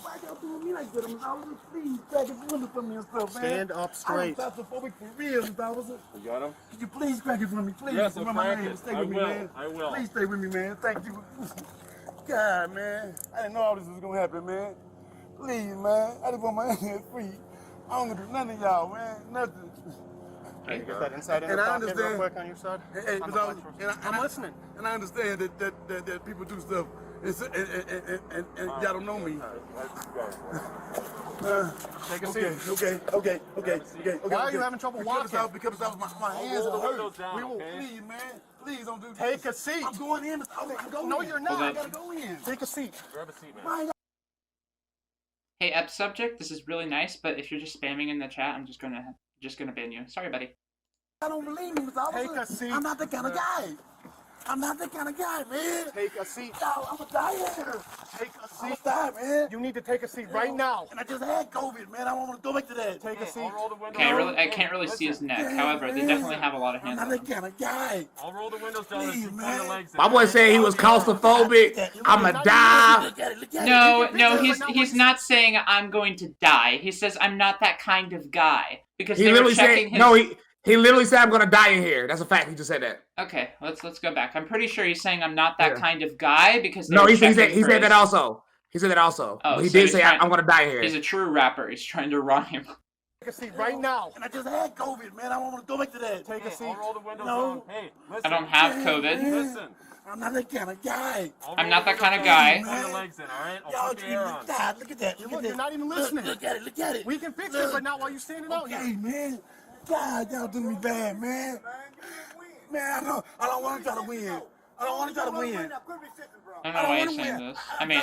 Why y'all doing me like that, Mr. Officer? Please, crack his window for me and stuff, man. Stand up straight. I'm claustrophobic for real, Mr. Officer. You got him? Could you please crack it for me, please? Yes, I'll Remember my crack name. it. Stay I with me, will. man. I will. Please stay with me, man. Thank you. God, man. I didn't know all this was gonna happen, man. Please, man. I just want my hands free. I don't gonna do nothing, y'all, man. Nothing. Can you get that inside in And the I pocket real understand. quick on your side? Hey, On Mr. the Officer, flex first. I'm listening. And I understand that people do stuff, and y'all don't know me. Take a seat. Okay. Why are you having trouble walking? Because my hands are windows hurt. down, We will, okay? please, man. Please don't do this. Take a seat. I'm going in, Mr. Officer. I'm going No, in. you're not. I gotta go in. Take a seat. Grab a seat, man. Why Hey, app subject, this is really nice, but if you're just spamming in the chat, I'm just gonna ban you. Sorry, buddy. I don't believe me, Mr. Officer. Take a seat. I'm not that kind of guy. I'm not that kind of guy, man. Take a seat. No, I'm a die here. Take a I'm a seat. die, man. You need to take a seat right now. And I just had COVID, man. I don't want to go back to that. Take a seat. I'll roll the windows Okay, down. I can't really see his neck. However, they definitely have a lot of I'm hands not on that them. kind of guy. I'll roll the windows down and Please, you pull man. your legs in. My boy said he was claustrophobic. I'm a die. Look at it. Look at No, it. no, he's not saying I'm going to die. He says I'm not that kind of guy because He they were literally checking said his. no. He literally said I'm gonna die in here. That's a fact. He just said that. Okay, let's go back. I'm pretty sure he's saying I'm not that Yeah. kind of guy because they No, were he said checking for that his- also. He said that also. Oh, He so did he's say trying- I'm gonna die here. He's a true rapper. He's trying to rhyme. Take a seat right now. And I just had COVID, man. I don't want to go back to that. Take a I'll seat. roll the windows No. down. Hey, listen. I don't have COVID. Listen. I'm not that kind of guy. I'll I'm roll not the that kind of windows guy. down. Pull your legs in, all right? I'll Y'all put the air on. God, look at that. Look, at you're that. not even listening. Look at it. Look at it. We can fix Look. it, but not while you're standing out Okay, here. man. God, y'all do me bad, man. Man, I don't want to try to win. I don't want to try to win. I don't know I why don't he's wanna saying win. this. I mean,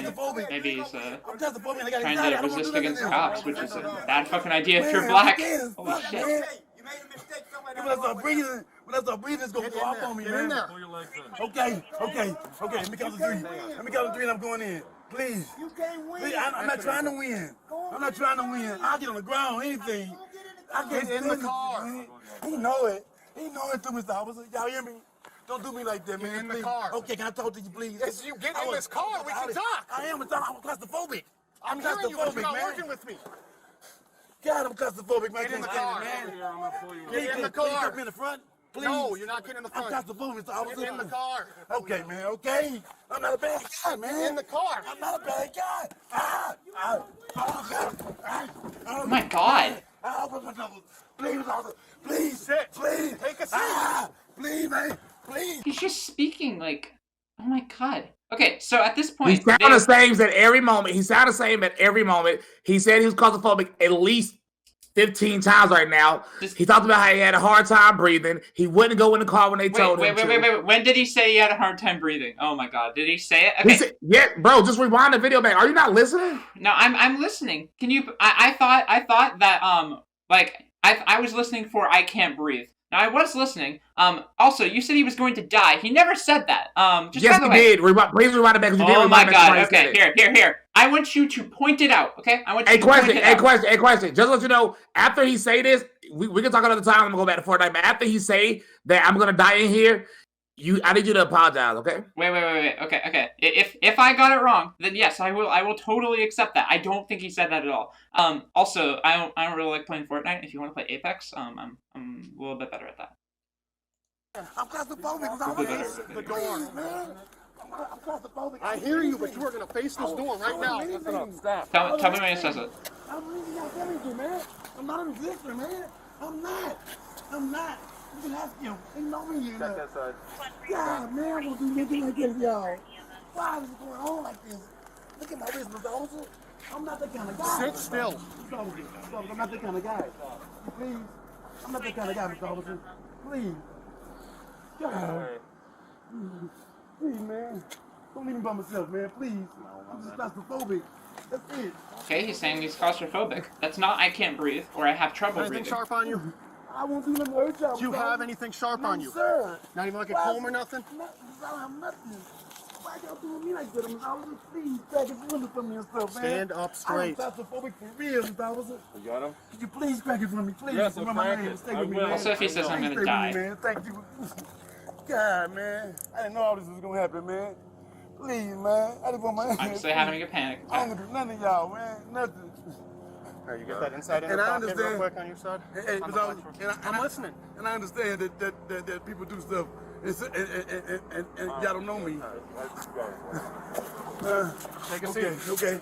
maybe he's I'm claustrophobic. I got trying anxiety. I to don't wanna resist do against nothing. cops, which is a bad fucking idea if Man, you're black. I'm scared as Holy fuck, shit. man. When I start breathing, it's gonna go off on me, Get man. in there. Pull your legs in. Okay. Let me count to three. And I'm going in. Please. You can't win. Please, I'm not trying to win. I'll get on the ground, anything. I can't Get in the stand car. this, man. He know it too, Mr. Officer. Y'all hear me? Don't do me like that, man. in the please. car. Okay, can I talk to you, please? Yes, you get in this car. We can talk. I am claustrophobic. I'm hearing you, but you're not man. working with me. God, I'm claustrophobic, man. Get in the I can't car. stand it, Here, I'm gonna pull you in. Get in the Please car. put me in the front. Please. No, you're not getting in the I'm front. claustrophobic, Mr. Officer. Get in the car. Okay, man, okay. I'm not a bad guy, man. Get in the car. I'm not a bad guy. Oh my god. I'll put my double. Please, officer. Please. Sit. Please. Take a seat. Please, man. Please. He's just speaking like, oh my god. Okay, so at this He point, sounded the same at every moment. He sounded the same at every moment. He said he was claustrophobic at least 15 times right now. He talked about how he had a hard time breathing. He wouldn't go in the car when they told him to. Wait. When did he say he had a hard time breathing? Oh my god, did he say it? He Okay. said, yeah, bro, just rewind the video back. Are you not listening? No, I'm listening. Can you? I thought that I was listening for I can't breathe. Now I was listening. Also, you said he was going to die. He never said that. Just Yes, by the he way. did. Please rewind it back. You did Oh rewind my it back god. before he said Okay, it. here. I want you to point it out. Okay, I want you to point it out. Question. Just to let you know, after he say this, we can talk another time. I'm gonna go back to Fortnite. But after he say that I'm gonna die in here, I need you to apologize, okay? Wait. Okay. If I got it wrong, then yes, I will totally accept that. I don't think he said that at all. Also, I don't really like playing Fortnite. If you want to play Apex, I'm a little bit better at that. I'm claustrophobic. The door, man. I'm claustrophobic. I hear you, but you are gonna face this door right now. Tell me when he says it. I'm leaving y'all everything, man. I'm not a resistor, man. I'm not. You can ask him. He know me, you know. God, man, I'm gonna do anything like this, y'all. Why is it going on like this? Look at my wrist, Mr. Officer. I'm not that kind of guy. Sit still. I'm not that kind of guy. Please. I'm not that kind of guy, Mr. Officer. Please. God. Please, man. Don't leave me by myself, man. Please. I'm just claustrophobic. That's it. Okay, he's saying he's claustrophobic. That's not I can't breathe or I have trouble Anything breathing. sharp on you? I won't do nothing to hurt y'all. Do you have anything sharp on you? Sir. Not even like a comb or nothing? I don't have nothing. Why y'all doing me like that, Mr. Officer? Please, back his window for me and stuff, man. Stand up straight. I'm claustrophobic for real, Mr. Officer. You got him? Could you please crack it for me, please? Yes, Remember my name. Stay with me, man. Also, if he says I'm Please gonna stay die. with me, man. Thank you. God, man. I didn't know all this was gonna happen, man. Please, man. I just want my I'm just having a panic I attack. don't do nothing to y'all, man. Nothing. All right, you get that inside And inner I pocket real understand. quick on your side? Hey, On the Mr. flex Officer, room. I'm listening. And I understand that people do stuff, and y'all don't know me. Take a seat. Okay.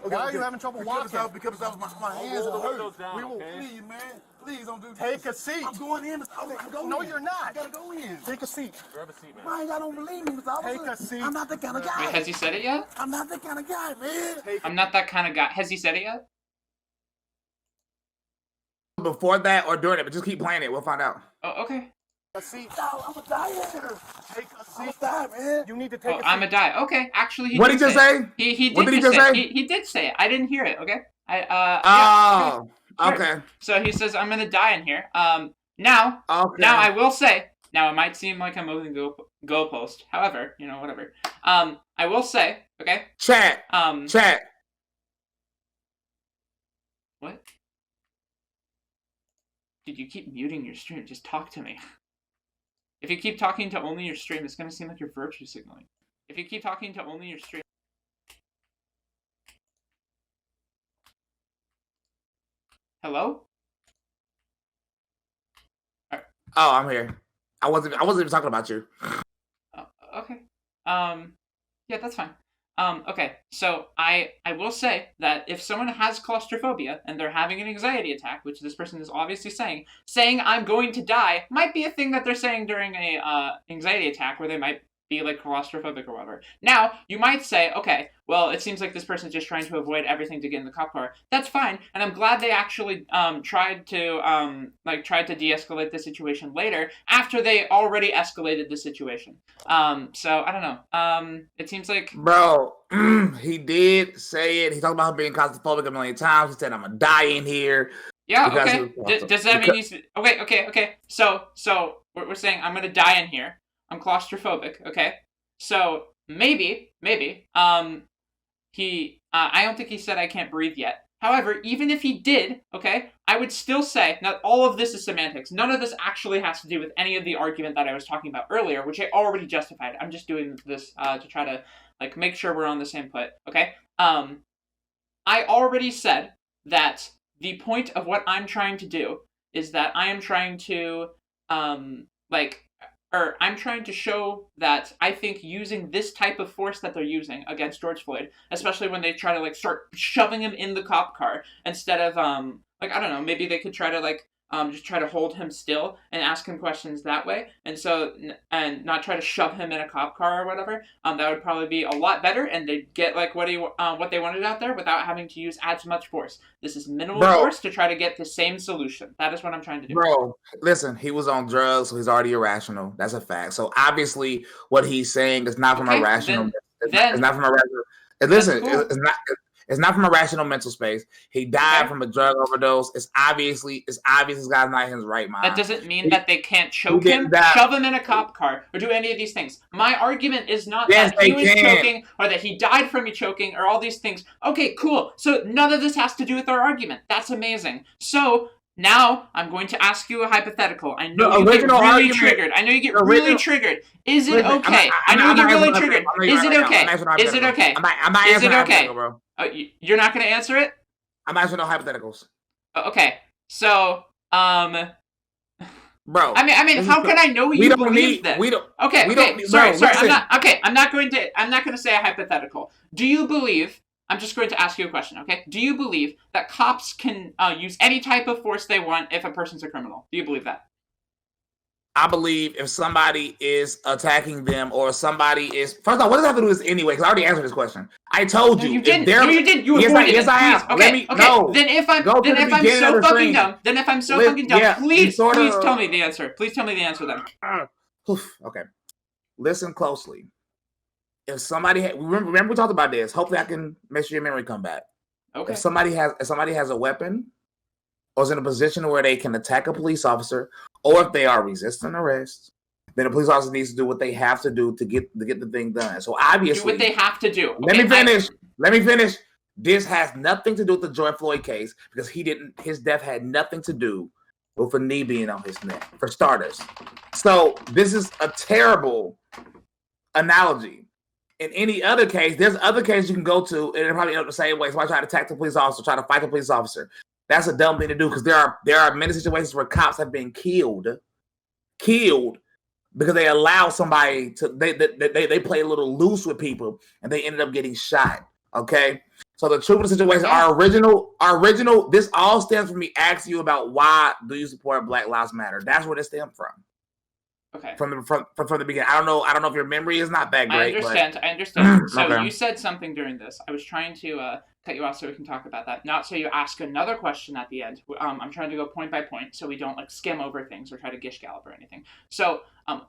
Why are you having trouble walking? Because my hands are hold hurt. those down, We won't, okay? please, man. Please don't do this. Take a seat. I'm going in, Mr. Officer. I'm going No, in. you're not. I gotta go in. Take a seat. Grab a seat, man. Why y'all don't believe me, Mr. Officer? Take a seat. I'm not that kind of Wait, guy. has he said it yet? I'm not that kind of guy, man. I'm not that kind of guy. Has he said it yet? Before that or during it, but just keep playing it. We'll find out. Oh, okay. A seat. No, I'm a diet. Take a I'm a seat. diet, man. You need to take Oh, a seat. I'm a die. Okay, actually, he What did did he just say? He did What did he just just say? say? He did say it. I didn't hear it. Okay. Oh, Sure. okay. So he says I'm gonna die in here. Now Okay. I will say. Now it might seem like I'm moving the goalpost. However, whatever. I will say. Okay. Chat. Chat. What? Dude, you keep muting your stream. Just talk to me. If you keep talking to only your stream, it's gonna seem like you're virtue signaling. If you keep talking to only your stream. Hello? Oh, I'm here. I wasn't even talking about you. Okay. Yeah, that's fine. Okay, so I will say that if someone has claustrophobia and they're having an anxiety attack, which this person is obviously saying I'm going to die might be a thing that they're saying during a anxiety attack where they might be like claustrophobic or whatever. Now, you might say, okay, well, it seems like this person's just trying to avoid everything to get in the cop car. That's fine, and I'm glad they actually tried to de-escalate the situation later after they already escalated the situation. So I don't know. It seems like Bro, he did say it. He talked about being claustrophobic a million times. He said, I'm gonna die in here. yeah, Because okay. he was Does that mean he's okay? So we're saying I'm gonna die in here. I'm claustrophobic, okay? So maybe, he, I don't think he said I can't breathe yet. However, even if he did, okay, I would still say, now all of this is semantics. None of this actually has to do with any of the argument that I was talking about earlier, which I already justified. I'm just doing this to try to, make sure we're on the same foot, okay? I already said that the point of what I'm trying to do is that I am trying to, I'm trying to show that I think using this type of force that they're using against George Floyd, especially when they try to start shoving him in the cop car instead of I don't know, maybe they could try to just try to hold him still and ask him questions that way, and not try to shove him in a cop car or whatever. That would probably be a lot better, and they'd get what they wanted out there without having to use as much force. This is minimal force to try to get the same solution. That is what I'm trying to do. Bro, listen, he was on drugs, so he's already irrational. That's a fact. So obviously, what he's saying is not from a rational. It's not from a rational. Listen, cool. It's not from a rational mental space. He died from a drug overdose. It's obviously this guy's not in his right mind. That doesn't mean that they can't choke him, shove him in a cop car, or do any of these things. My argument is not that he was choking, or that he died from me choking, or all these things. Okay, cool. So none of this has to do with our argument. That's amazing. So Now I'm going to ask you a hypothetical. I know The you get original really argument- triggered. I know you get the really original- triggered. Is it Listen, okay? I know you get really triggered. Is it okay? Is it okay? I'm not Is answering it okay? hypothetical, bro. You're not going to answer it? I'm answering no hypotheticals. Okay. So, bro. I mean, how can I know you believe this? Okay. Sorry. I'm not going to say a hypothetical. Do you believe? I'm just going to ask you a question. Okay. Do you believe that cops can use any type of force they want if a person's a criminal? Do you believe that? I believe if somebody is attacking them or somebody is... First of all, what does that have to do with this anyway? Because I already answered this question. I told you. No, you didn't. No, you didn't. You avoided it. Yes, I have. Okay. No. Then if I'm so fucking dumb, please tell me the answer. Please tell me the answer then. Okay. Listen closely. If somebody... Remember we talked about this. Hopefully I can make sure your memory come back. Okay. If somebody has a weapon or is in a position where they can attack a police officer, or if they are resisting arrest, then the police officer needs to do what they have to do to get the thing done. So obviously, do what they have to do. Let me finish. This has nothing to do with the George Floyd case because his death had nothing to do with a knee being on his neck, for starters. So this is a terrible analogy. In any other case, there's other cases you can go to, and it probably end up the same way. Somebody try to attack the police officer, try to fight the police officer. That's a dumb thing to do because there are many situations where cops have been killed because they allow somebody to they play a little loose with people and they ended up getting shot. Okay, so the truth of the situation, our original. This all stems from me asking you about why do you support Black Lives Matter? That's where it stemmed from. Okay. From the beginning. I don't know if your memory is not that great. I understand. So Okay. You said something during this. I was trying to cut you off so we can talk about that. Not so you ask another question at the end. I'm trying to go point by point so we don't skim over things or try to gish gallop or anything. So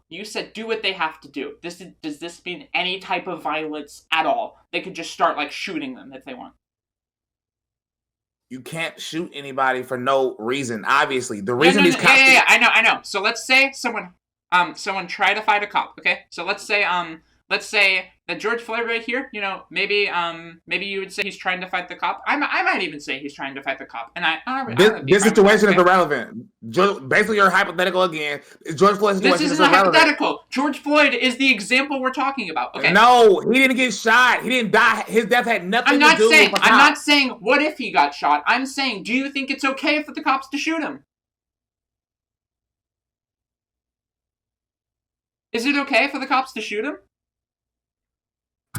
you said do what they have to do. Does this mean any type of violence at all? They could just start shooting them if they want. You can't shoot anybody for no reason. Obviously, the reason these cops. Yeah, I know. So let's say someone tried to fight a cop. Okay, so let's say that George Floyd right here. Maybe you would say he's trying to fight the cop. I might even say he's trying to fight the cop. And this situation is irrelevant. Basically, you're hypothetical again. George Floyd's situation this is isn't irrelevant. hypothetical. George Floyd is the example we're talking about. Okay. No, he didn't get shot. He didn't die. His death had nothing to do with the cop. I'm not saying what if he got shot. I'm saying, do you think it's okay for the cops to shoot him? Is it okay for the cops to shoot him?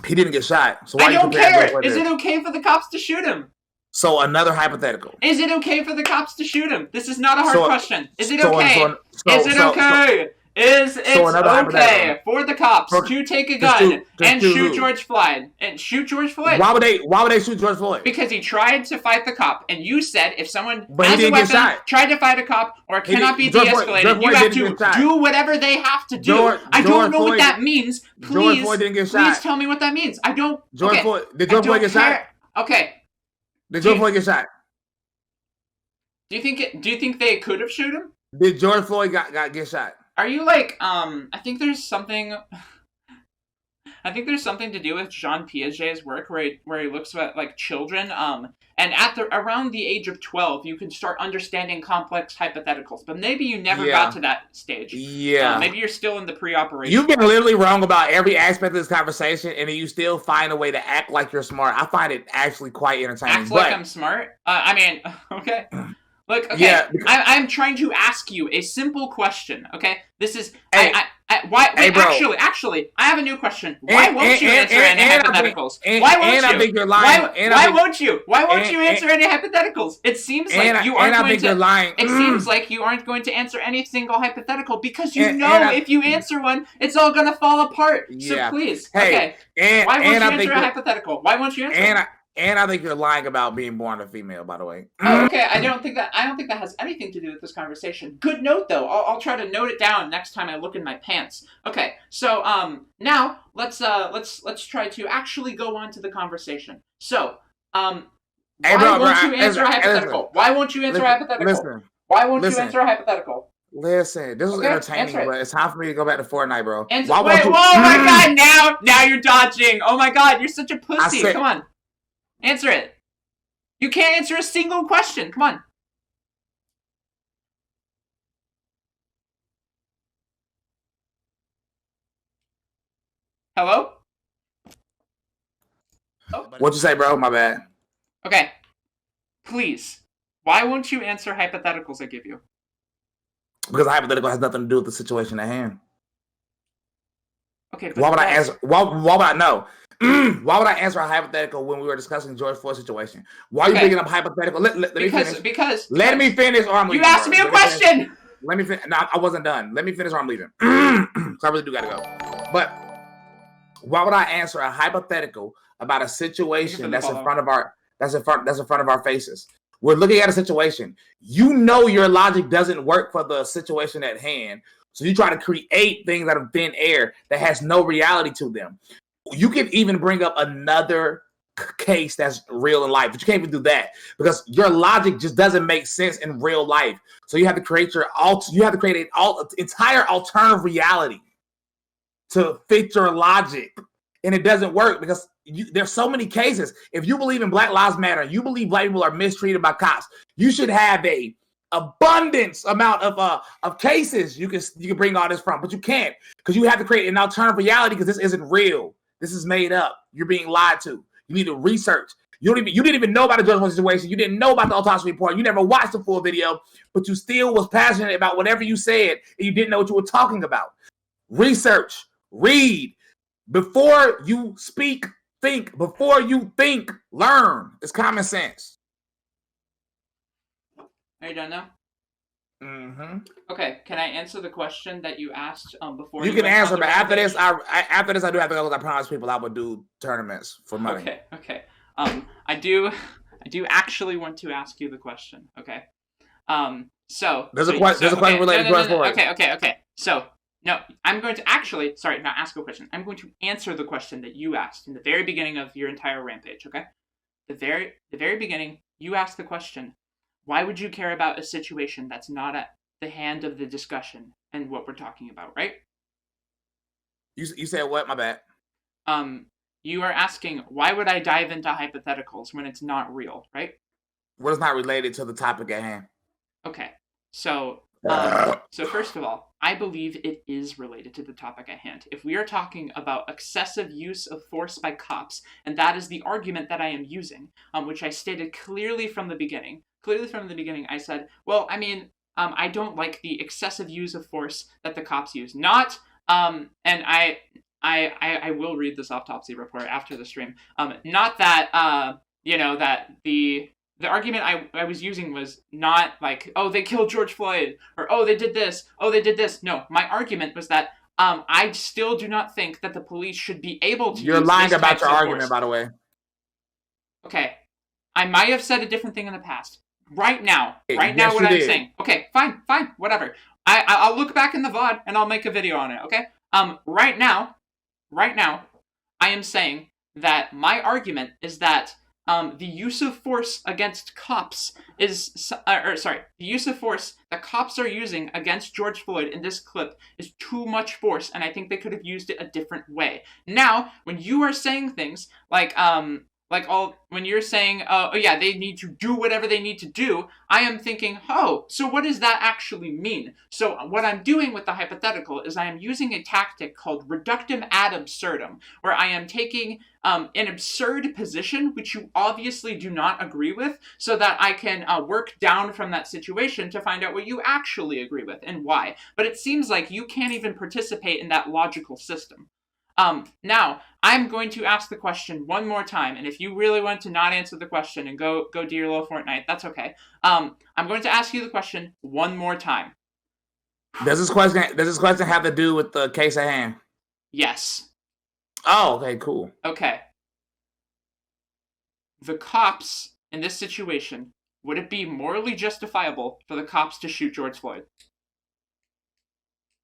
He didn't get shot. So why I don't care. Is it okay for the cops to shoot him? So another hypothetical. Is it okay for the cops to shoot him? This is not a hard question. Is it okay? Is it okay? Is it okay for the cops to take a gun and shoot George Floyd? Why would they shoot George Floyd? Because he tried to fight the cop, and you said if someone But has he a didn't get weapon, shot. tried to fight a cop, or cannot be George de-escalated, Floyd you have didn't to get shot. do whatever they have to do. I don't know what that means. George Floyd didn't get shot. Please tell me what that means. I don't. Did George Floyd get shot? Okay. Did George Floyd get shot? Do you think they could have shot him? Did George Floyd get shot? Are you I think there's something to do with Jean Piaget's work where he looks at children and around the age of 12 you can start understanding complex hypotheticals, but maybe you never got to that stage. Yeah. Maybe you're still in the pre-operation. You've been literally wrong about every aspect of this conversation, and then you still find a way to act like you're smart. I find it actually quite entertaining. Like I'm smart? Okay. Look, okay, yeah, I'm trying to ask you a simple question, okay? This is... Actually, I have a new question. Why won't you answer any hypotheticals? Why won't you? I think you're lying. Why won't you? Why won't you answer any hypotheticals? It seems like you aren't going to... You're lying. It seems like you aren't going to answer any single hypothetical because if you answer one, it's all going to fall apart. Yeah. So please, okay. Why won't you answer a hypothetical? Why won't you answer And I think you're lying about being born a female, by the way. Oh, okay, I don't think that has anything to do with this conversation. Good note, though. I'll try to note it down next time I look in my pants. Okay, so now let's try to actually go on to the conversation. So why won't you answer a hypothetical? Why won't you answer a hypothetical? Why won't you answer a hypothetical? Listen, this was entertaining, but it's time for me to go back to Fortnite, bro. Whoa, my God, now you're dodging. Oh my God, you're such a pussy. Come on. Answer it. You can't answer a single question. Come on. Hello? Oh. What'd you say, bro? My bad. Okay. Please. Why won't you answer hypotheticals I give you? Because a hypothetical has nothing to do with the situation at hand. Okay, but why would I answer? Why would I know? Why would I answer a hypothetical when we were discussing George Floyd's situation? Why are you bringing up hypothetical? Let me finish. Let me finish, or I'm leaving. You asked me a question. Let me finish. No, I wasn't done. Let me finish, or I'm leaving. So I really do gotta go. But why would I answer a hypothetical about a situation that's in front of our faces? We're looking at a situation. You know your logic doesn't work for the situation at hand. So you try to create things out of thin air that has no reality to them. You can even bring up another case that's real in life, but you can't even do that because your logic just doesn't make sense in real life. So you have to create an entire alternative reality to fit your logic. And it doesn't work because there's so many cases. If you believe in Black Lives Matter, you believe Black people are mistreated by cops, you should have a abundance amount of cases you can bring all this from, but you can't because you have to create an alternative reality because this isn't real. This is made up. You're being lied to. You need to research. You didn't even know about the George Floyd situation. You didn't know about the autopsy report. You never watched the full video, but you still was passionate about whatever you said, and you didn't know what you were talking about. Research, read. Before you speak, think. Before you think, learn. It's common sense. Are you done now? Mm-hmm. Okay, can I answer the question that you asked before? You can answer, but after this, I do have to go because I promised people I would do tournaments for money. Okay. I do actually want to ask you the question. Okay. There's a question related to George Floyd. Okay. So. No, I'm going to not ask a question. I'm going to answer the question that you asked in the very beginning of your entire rampage, okay? The very beginning, you asked the question, why would you care about a situation that's not at the hand of the discussion and what we're talking about, right? You said what? My bad. You are asking, why would I dive into hypotheticals when it's not real, right? What is not related to the topic at hand? Okay, so first of all, I believe it is related to the topic at hand. If we are talking about excessive use of force by cops, and that is the argument that I am using, which I stated clearly from the beginning. I said, well, I mean, I don't like the excessive use of force that the cops use. Not, and I will read this autopsy report after the stream. Not that, that the argument I was using was not like, oh, they killed George Floyd, or oh, they did this. No, my argument was that I still do not think that the police should be able to You're use lying this about your types of argument, force. by the way. Okay. I might have said a different thing in the past. Right now what I'm saying. Okay, fine, whatever. I'll look back in the VOD and I'll make a video on it, okay? Right now, I am saying that my argument is that the use of force against cops the use of force that cops are using against George Floyd in this clip is too much force, and I think they could have used it a different way. Now, when you are saying things when you're saying, they need to do whatever they need to do, I am thinking, so what does that actually mean? So what I'm doing with the hypothetical is I am using a tactic called reductum ad absurdum, where I am taking an absurd position, which you obviously do not agree with, so that I can work down from that situation to find out what you actually agree with and why. But it seems like you can't even participate in that logical system. Now, I'm going to ask the question one more time, and if you really want to not answer the question and go do your little Fortnite, that's okay. I'm going to ask you the question one more time. Does this question have to do with the case at hand? Yes. Oh, okay, cool. Okay. The cops in this situation, would it be morally justifiable for the cops to shoot George Floyd?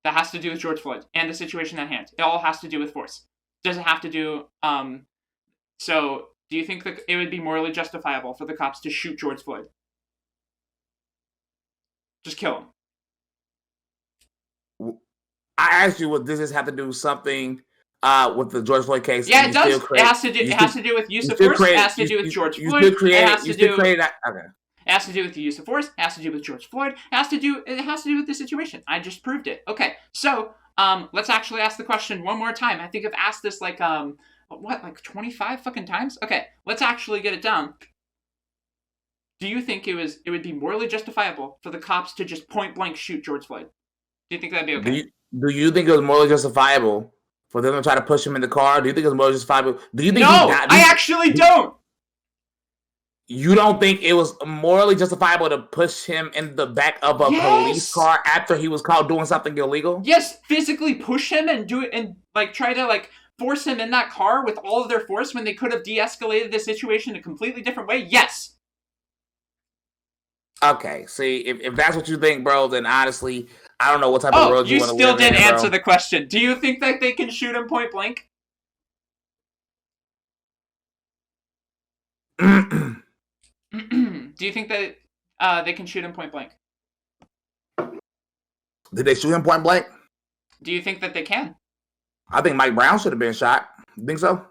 That has to do with George Floyd and the situation at hand. It all has to do with force. Does it have to do... So, do you think that it would be morally justifiable for the cops to shoot George Floyd? Just kill him. I asked you, does this have to do something with the George Floyd case? Yeah, it does. It has to do with use of force. It has to do with George Floyd. It has to do with the use of force. It has to do with George Floyd. It has to do with the situation. I just proved it. Okay, so Let's actually ask the question one more time. I think I've asked this like 25 fucking times? Okay, let's actually get it down. Do you think it would be morally justifiable for the cops to just point blank shoot George Floyd? Do you think that'd be okay? Do you think it was morally justifiable for them to try to push him in the car? Do you think it was morally justifiable? Do you think I actually don't. You don't think it was morally justifiable to push him in the back of a police car after he was caught doing something illegal? Yes, physically push him and do it and like try to like force him in that car with all of their force when they could have de-escalated the situation a completely different way? Yes. Okay, see, if that's what you think, bro, then honestly, I don't know what type of world you want to live in. You still didn't answer the question. Do you think that they can shoot him point blank? Do you think that they can shoot him point blank? Did they shoot him point blank? Do you think that they can? I think Mike Brown should have been shot. You think so?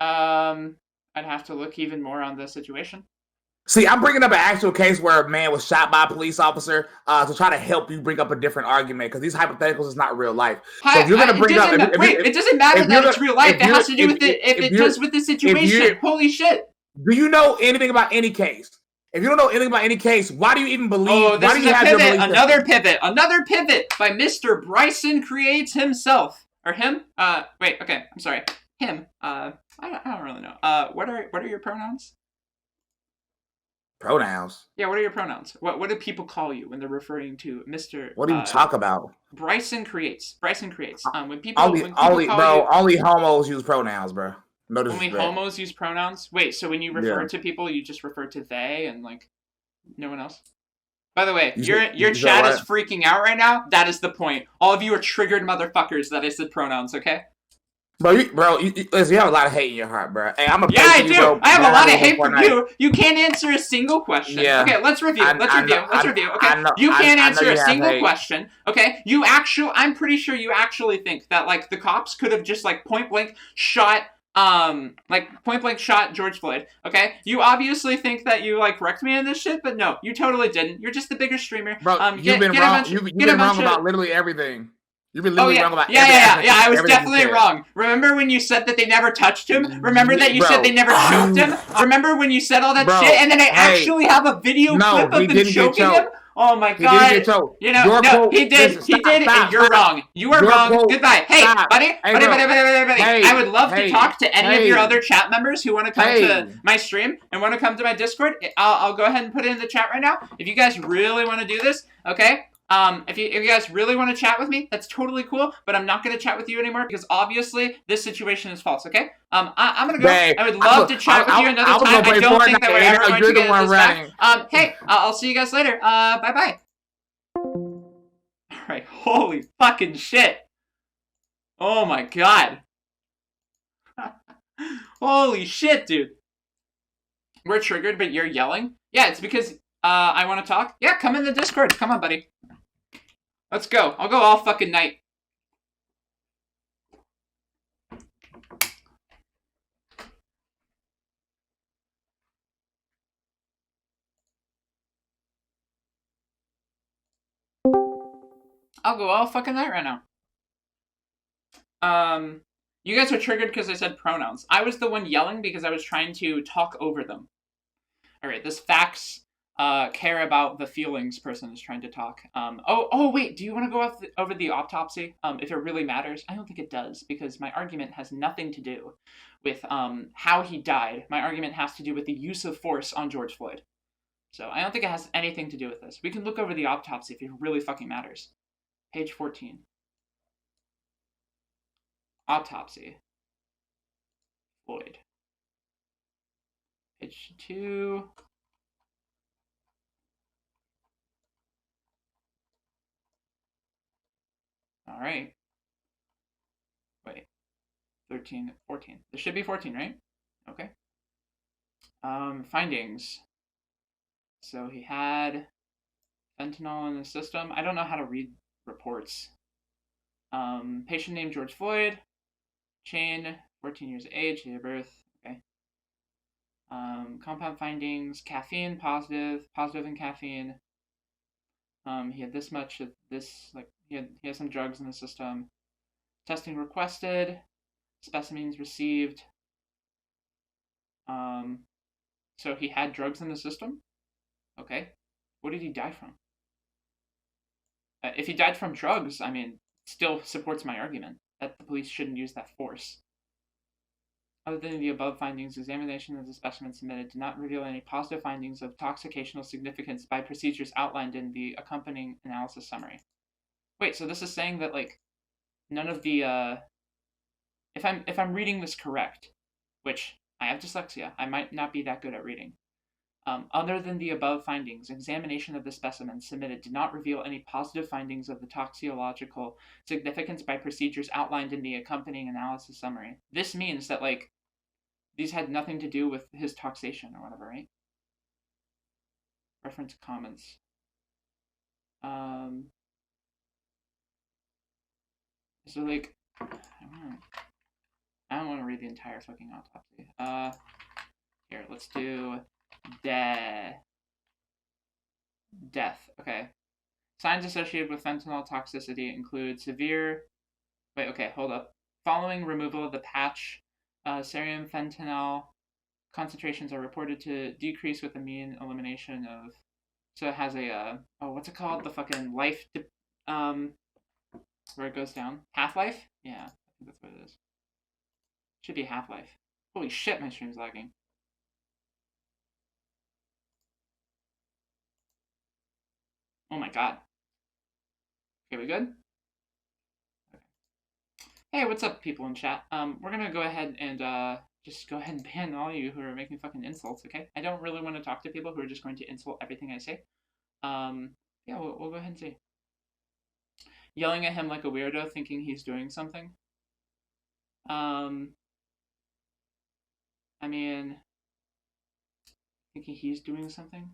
I'd have to look even more on the situation. See, I'm bringing up an actual case where a man was shot by a police officer to try to help you bring up a different argument, because these hypotheticals is not real life. So if you're going to bring up... it doesn't matter that it's real life. It has to do with it if it does with the situation. Holy shit. Do you know anything about any case? If you don't know anything about any case, why do you even believe... Oh, this is a pivot. Another pivot by Mr. Bryson creates himself. Or him? Wait, okay, I'm sorry. Him. I don't really know. What are your pronouns? Pronouns? Yeah, what are your pronouns? What do people call you when they're referring to Mr. What do you talk about? Bryson creates. When people only homos use pronouns, bro. No disrespect. Only homos use pronouns? Wait, so when you refer to people, you just refer to they and like no one else? By the way, your chat is freaking out right now. That is the point. All of you are triggered motherfuckers that I said pronouns, okay? Bro, you have a lot of hate in your heart, bro. Hey, I do. Bro. I have a lot of hate for you. You can't answer a single question. Yeah. Okay, let's review. Let's review. Okay, you can't answer a single question. Okay, I'm pretty sure you actually think that like the cops could have just like point blank shot George Floyd. Okay, you obviously think that you like wrecked me in this shit, but no, you totally didn't. You're just the bigger streamer. Bro, you've been wrong. You've been wrong about literally everything. You've been literally wrong about everything. Yeah, I was definitely wrong. Remember when you said that they never touched him? Remember that you said they never choked him? Remember when you said all that shit? And then I actually have a video clip of them choking him? Oh my god. He didn't get choked. You know, no, he did, and you're wrong. You are wrong. Goodbye. Hey, buddy. I would love to talk to any of your other chat members who want to come to my stream and want to come to my Discord. I'll go ahead and put it in the chat right now. If you guys really want to do this, okay? If you guys really want to chat with me, that's totally cool, but I'm not going to chat with you anymore because obviously this situation is false, okay? I'm going to go. I would love to chat with you another time. I don't think that we're ever going to get this back. Hey, I'll see you guys later. Bye-bye. Alright, holy fucking shit. Oh my god. Holy shit, dude. We're triggered, but you're yelling? Yeah, it's because I want to talk. Yeah, come in the Discord. Come on, buddy. Let's go. I'll go all fucking night. I'll go all fucking night right now. You guys are triggered because I said pronouns. I was the one yelling because I was trying to talk over them. Alright, this facts care about the feelings person is trying to talk. Oh, wait, do you want to go over the autopsy? If it really matters? I don't think it does, because my argument has nothing to do with how he died. My argument has to do with the use of force on George Floyd. So I don't think it has anything to do with this. We can look over the autopsy if it really fucking matters. Page 14. Autopsy. Floyd. Page 2. All right. Wait. 13, 14. This should be 14, right? Okay. Findings. So he had fentanyl in the system. I don't know how to read reports. Patient named George Floyd. Chain, 14 years of age, date of birth. Okay. Compound findings. Caffeine, positive in caffeine. He had this much of this, like, he had some drugs in the system. Testing requested. Specimens received. So he had drugs in the system? Okay. What did he die from? If he died from drugs, I mean, still supports my argument that the police shouldn't use that force. Other than the above findings, examination of the specimen submitted did not reveal any positive findings of toxicational significance by procedures outlined in the accompanying analysis summary. Wait, so this is saying that, like, none of the, if I'm reading this correct, which I have dyslexia, I might not be that good at reading. Other than the above findings, examination of the specimen submitted did not reveal any positive findings of the toxicological significance by procedures outlined in the accompanying analysis summary. This means that, like, these had nothing to do with his toxation or whatever, right? Reference comments. So, like, I don't want to read the entire fucking autopsy. Here, let's do death. Okay. Signs associated with fentanyl toxicity include severe... Wait, okay, hold up. Following removal of the patch, serum fentanyl concentrations are reported to decrease with the mean elimination of... So it has a, what's it called? The fucking life... where it goes down. Half-life? Yeah, I think that's what it is. Should be half-life. Holy shit, my stream's lagging. Oh my god. Okay, we good? Okay. Hey, what's up, people in chat? We're gonna go ahead and just go ahead and ban all you who are making fucking insults, okay? I don't really want to talk to people who are just going to insult everything I say. Yeah, we'll go ahead and see. Yelling at him like a weirdo, thinking he's doing something. I mean, thinking he's doing something?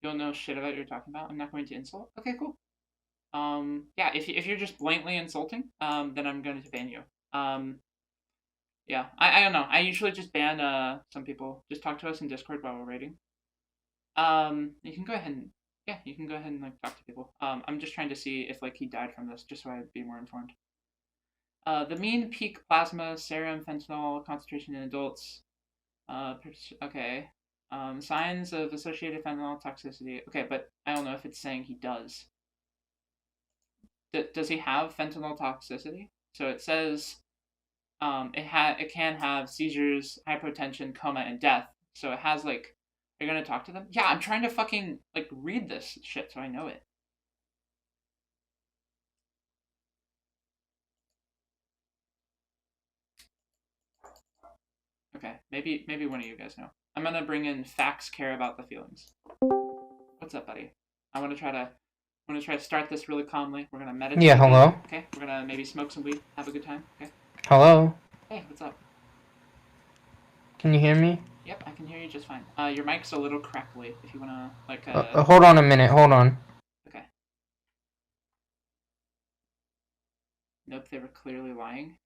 You don't know shit about what you're talking about? I'm not going to insult? Okay, cool. Yeah, if you're just blatantly insulting, then I'm going to ban you. Yeah, I don't know. I usually just ban some people. Just talk to us in Discord while we're raiding. You can go ahead and, yeah, you can go ahead and, like, talk to people. I'm just trying to see if, like, he died from this, just so I'd be more informed. The mean peak plasma serum fentanyl concentration in adults. Okay. Signs of associated fentanyl toxicity. Okay, but I don't know if it's saying he does. Does he have fentanyl toxicity? So it says it can have seizures, hypotension, coma, and death. So it has, like, are you gonna talk to them? Yeah, I'm trying to fucking, like, read this shit so I know it. Okay, maybe one of you guys know. I'm gonna bring in facts care about the feelings. What's up, buddy? I want to try to start this really calmly. We're gonna meditate. Yeah, hello. Okay, we're gonna maybe smoke some weed, have a good time. Okay. Hello. Hey, what's up? Can you hear me? Yep, I can hear you just fine. Your mic's a little crackly. If you wanna, like, hold on a minute. Hold on. Okay. Nope, they were clearly lying.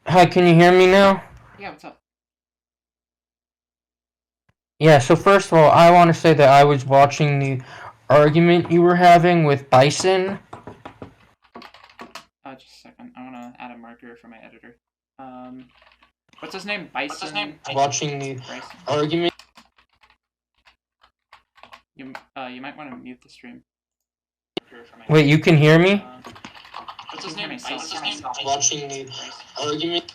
Hi, can you hear me now? Yeah, what's up? Yeah, so first of all, I want to say that I was watching the argument you were having with Bryson. Just a second. I want to add a marker for my editor. What's his name? Bryson? Watching the Bryson. argument. You might want to mute the stream. Wait, you can hear me? What's his name? Watching the argument.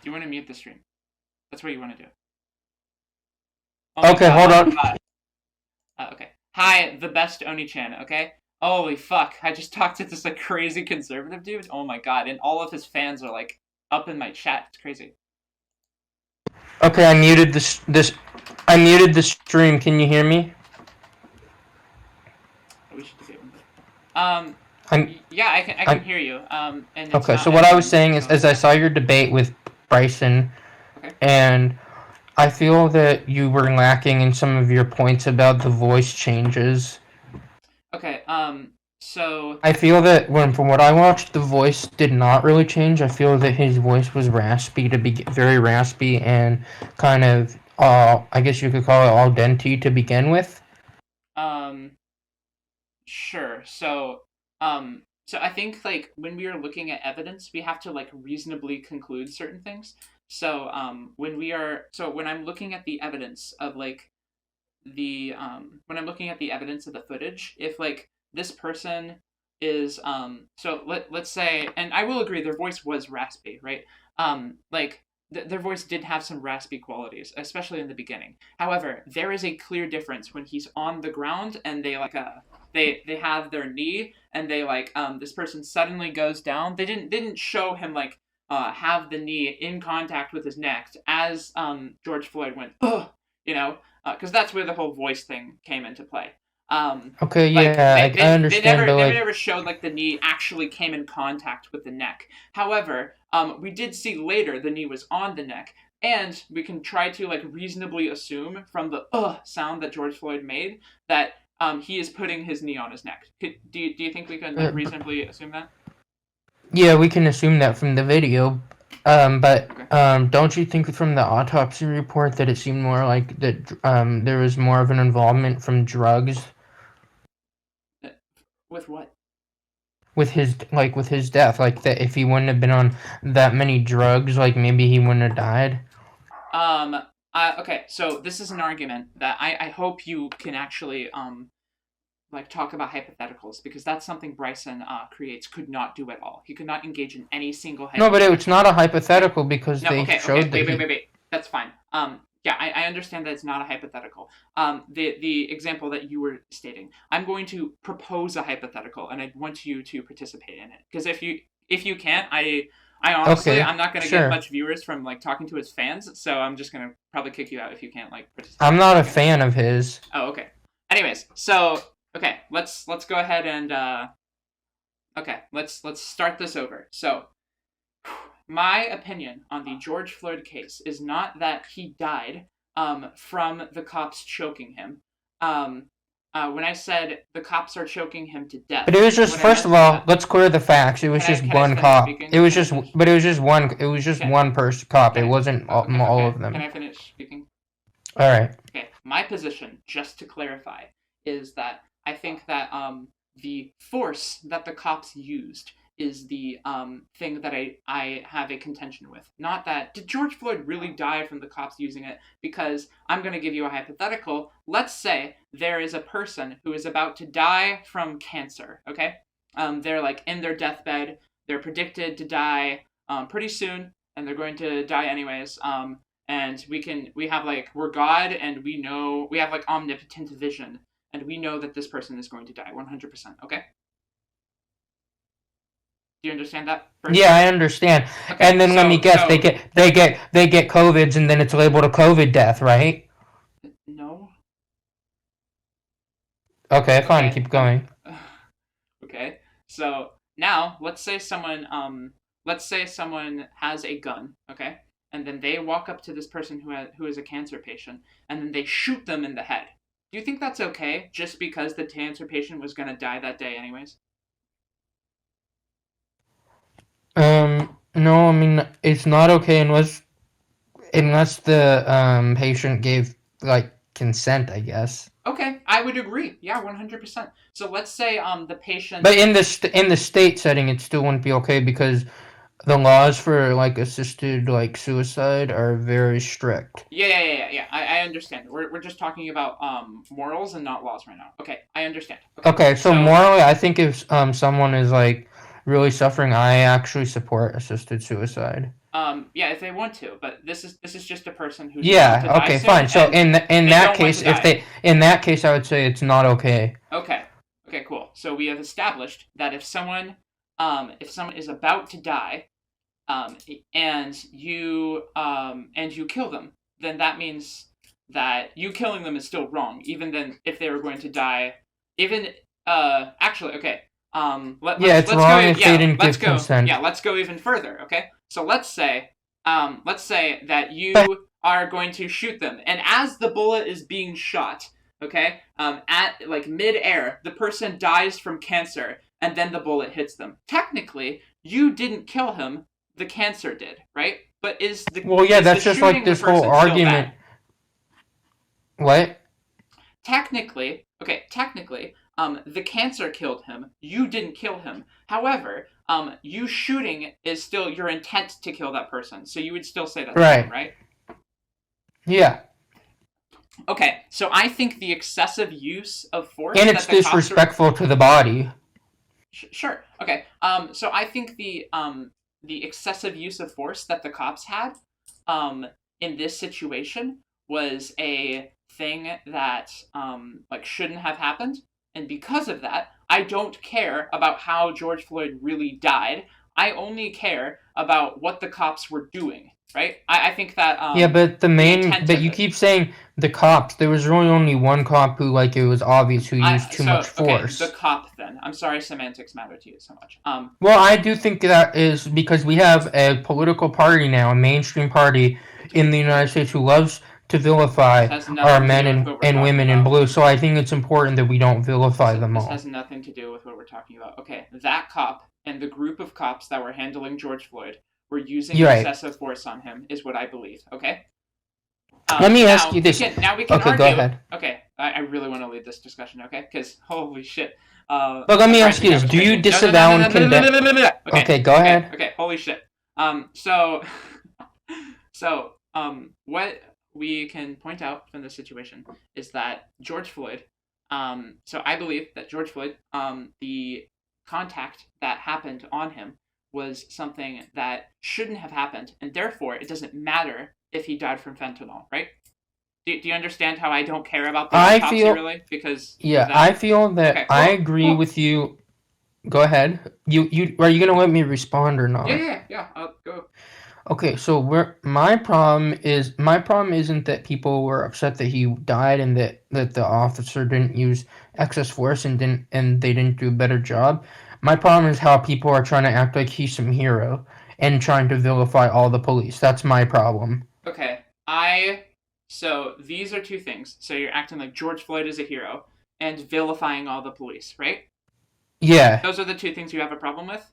You want to mute the stream. That's what you want to do. Okay, hold on. Okay. Hi, the best Oni-chan, okay? Holy fuck, I just talked to this, like, crazy conservative dude. Oh my god, and all of his fans are, like, up in my chat. It's crazy. Okay, I muted I muted the stream. Can you hear me? We should do it. Yeah, I can hear you. And okay, so what I was saying is I saw your debate with Bryson, okay, and I feel that you were lacking in some of your points about the voice changes. Okay, so I feel that from what I watched, the voice did not really change. I feel that his voice was raspy very raspy and kind of, I guess you could call it al dente to begin with. Sure. So, So I think like when we are looking at evidence, we have to like reasonably conclude certain things. So when I'm looking at the evidence of like when I'm looking at the evidence of the footage, if like this person is let's say, and I will agree their voice was raspy, right? Like their voice did have some raspy qualities, especially in the beginning. However, there is a clear difference when he's on the ground and they like they have their knee and they like this person suddenly goes down. They didn't show him like have the knee in contact with his neck as George Floyd went, ugh, you know, because that's where the whole voice thing came into play. Okay, like, yeah, I understand, but they never showed like the knee actually came in contact with the neck. However, we did see later the knee was on the neck, and we can try to like reasonably assume from the sound that George Floyd made that he is putting his knee on his neck. Do you think we can like, reasonably assume that? Yeah, we can assume that from the video. But don't you think from the autopsy report that it seemed more like that there was more of an involvement from drugs? With what? With his death, like that if he wouldn't have been on that many drugs, like maybe he wouldn't have died. Okay, so this is an argument that I hope you can actually like talk about hypotheticals, because that's something Bryson could not do at all. He could not engage in any single No, but it's not a hypothetical because wait. That's fine. Yeah, I understand that it's not a hypothetical. The example that you were stating, I'm going to propose a hypothetical, and I want you to participate in it. Because if you can't, I honestly, I'm not going to get much viewers from like talking to his fans, so I'm just going to probably kick you out if you can't like participate. I'm not a fan of his. Oh, okay. Anyways, so okay, let's go ahead and let's start this over. So my opinion on the George Floyd case is not that he died from the cops choking him. When I said the cops are choking him to death. But it was just, first of all, let's clear the facts. It was just one cop. It was just one person cop. It wasn't all of them. Can I finish speaking? All right. Okay. My position, just to clarify, is that I think that the force that the cops used is the thing that I have a contention with. Not that, did George Floyd really die from the cops using it? Because I'm going to give you a hypothetical. Let's say there is a person who is about to die from cancer, okay? They're like in their deathbed. They're predicted to die pretty soon, and they're going to die anyways. And we're God, and we have like omnipotent vision, and we know that this person is going to die 100%, okay? Do you understand that? Yeah, I understand. Okay, and then let me guess, they get COVIDs, and then it's labeled a COVID death, right? No. Okay, fine. Keep going. Okay. So now let's say someone has a gun, okay, and then they walk up to this person who is a cancer patient, and then they shoot them in the head. Do you think that's okay, just because the cancer patient was going to die that day anyways? No, I mean, it's not okay unless the patient gave like consent, I guess. Okay, I would agree. Yeah, 100%. So let's say the patient. But in the state setting, it still wouldn't be okay because the laws for like assisted like suicide are very strict. Yeah. I understand. We're just talking about morals and not laws right now. Okay, I understand. Okay, so morally, I think if someone is like really suffering, I actually support assisted suicide. Yeah, if they want to, but this is just a person who's okay, fine. So in that case, I would say it's not okay. Okay, cool. So we have established that if someone is about to die, and you kill them, then that means that you killing them is still wrong, even then if they were going to die, actually, okay. It's wrong if they didn't give consent. Yeah, let's go even further, okay? So let's say that you are going to shoot them, and as the bullet is being shot, okay, at like mid-air, the person dies from cancer, and then the bullet hits them. Technically, you didn't kill him, the cancer did, right? But that's just like this whole argument. What? Technically, The cancer killed him. You didn't kill him. However, you shooting is still your intent to kill that person. So you would still say that's right, wrong, right? Yeah. Okay, so I think the excessive use of force... And it's disrespectful to the body. Sure. Okay. So I think the excessive use of force that the cops had in this situation was a thing that like shouldn't have happened. And because of that, I don't care about how George Floyd really died. I only care about what the cops were doing. Right? I think that... yeah, but but you keep saying the cops. There was really only one cop who, like, it was obvious who used too much force. Okay, the cop, then. I'm sorry semantics matter to you so much. Well, I do think that is because we have a political party now, a mainstream party in the United States who loves to vilify our men and women in blue. So I think it's important that we don't vilify them all. This has nothing to do with what we're talking about. Okay, that cop and the group of cops that were handling George Floyd were using excessive force on him, is what I believe, okay? Let me ask you this. Now we can okay, argue. Go ahead. Okay, I really want to lead this discussion, okay? Because, holy shit. But let me ask you this. Do you disavow and condemn... Okay, go ahead. Okay, holy shit. What we can point out from this situation is that George Floyd, so I believe that George Floyd, the contact that happened on him was something that shouldn't have happened, and therefore it doesn't matter if he died from fentanyl, right? Do you understand how I don't care about the autopsy, really? Because I feel that I agree with you. Go ahead. You are you gonna let me respond or not? Yeah. I'll go. Okay, so my problem isn't that people were upset that he died and that the officer didn't use excess force and they didn't do a better job. My problem is how people are trying to act like he's some hero and trying to vilify all the police. That's my problem. Okay, so these are two things. So you're acting like George Floyd is a hero and vilifying all the police, right? Yeah. Those are the two things you have a problem with?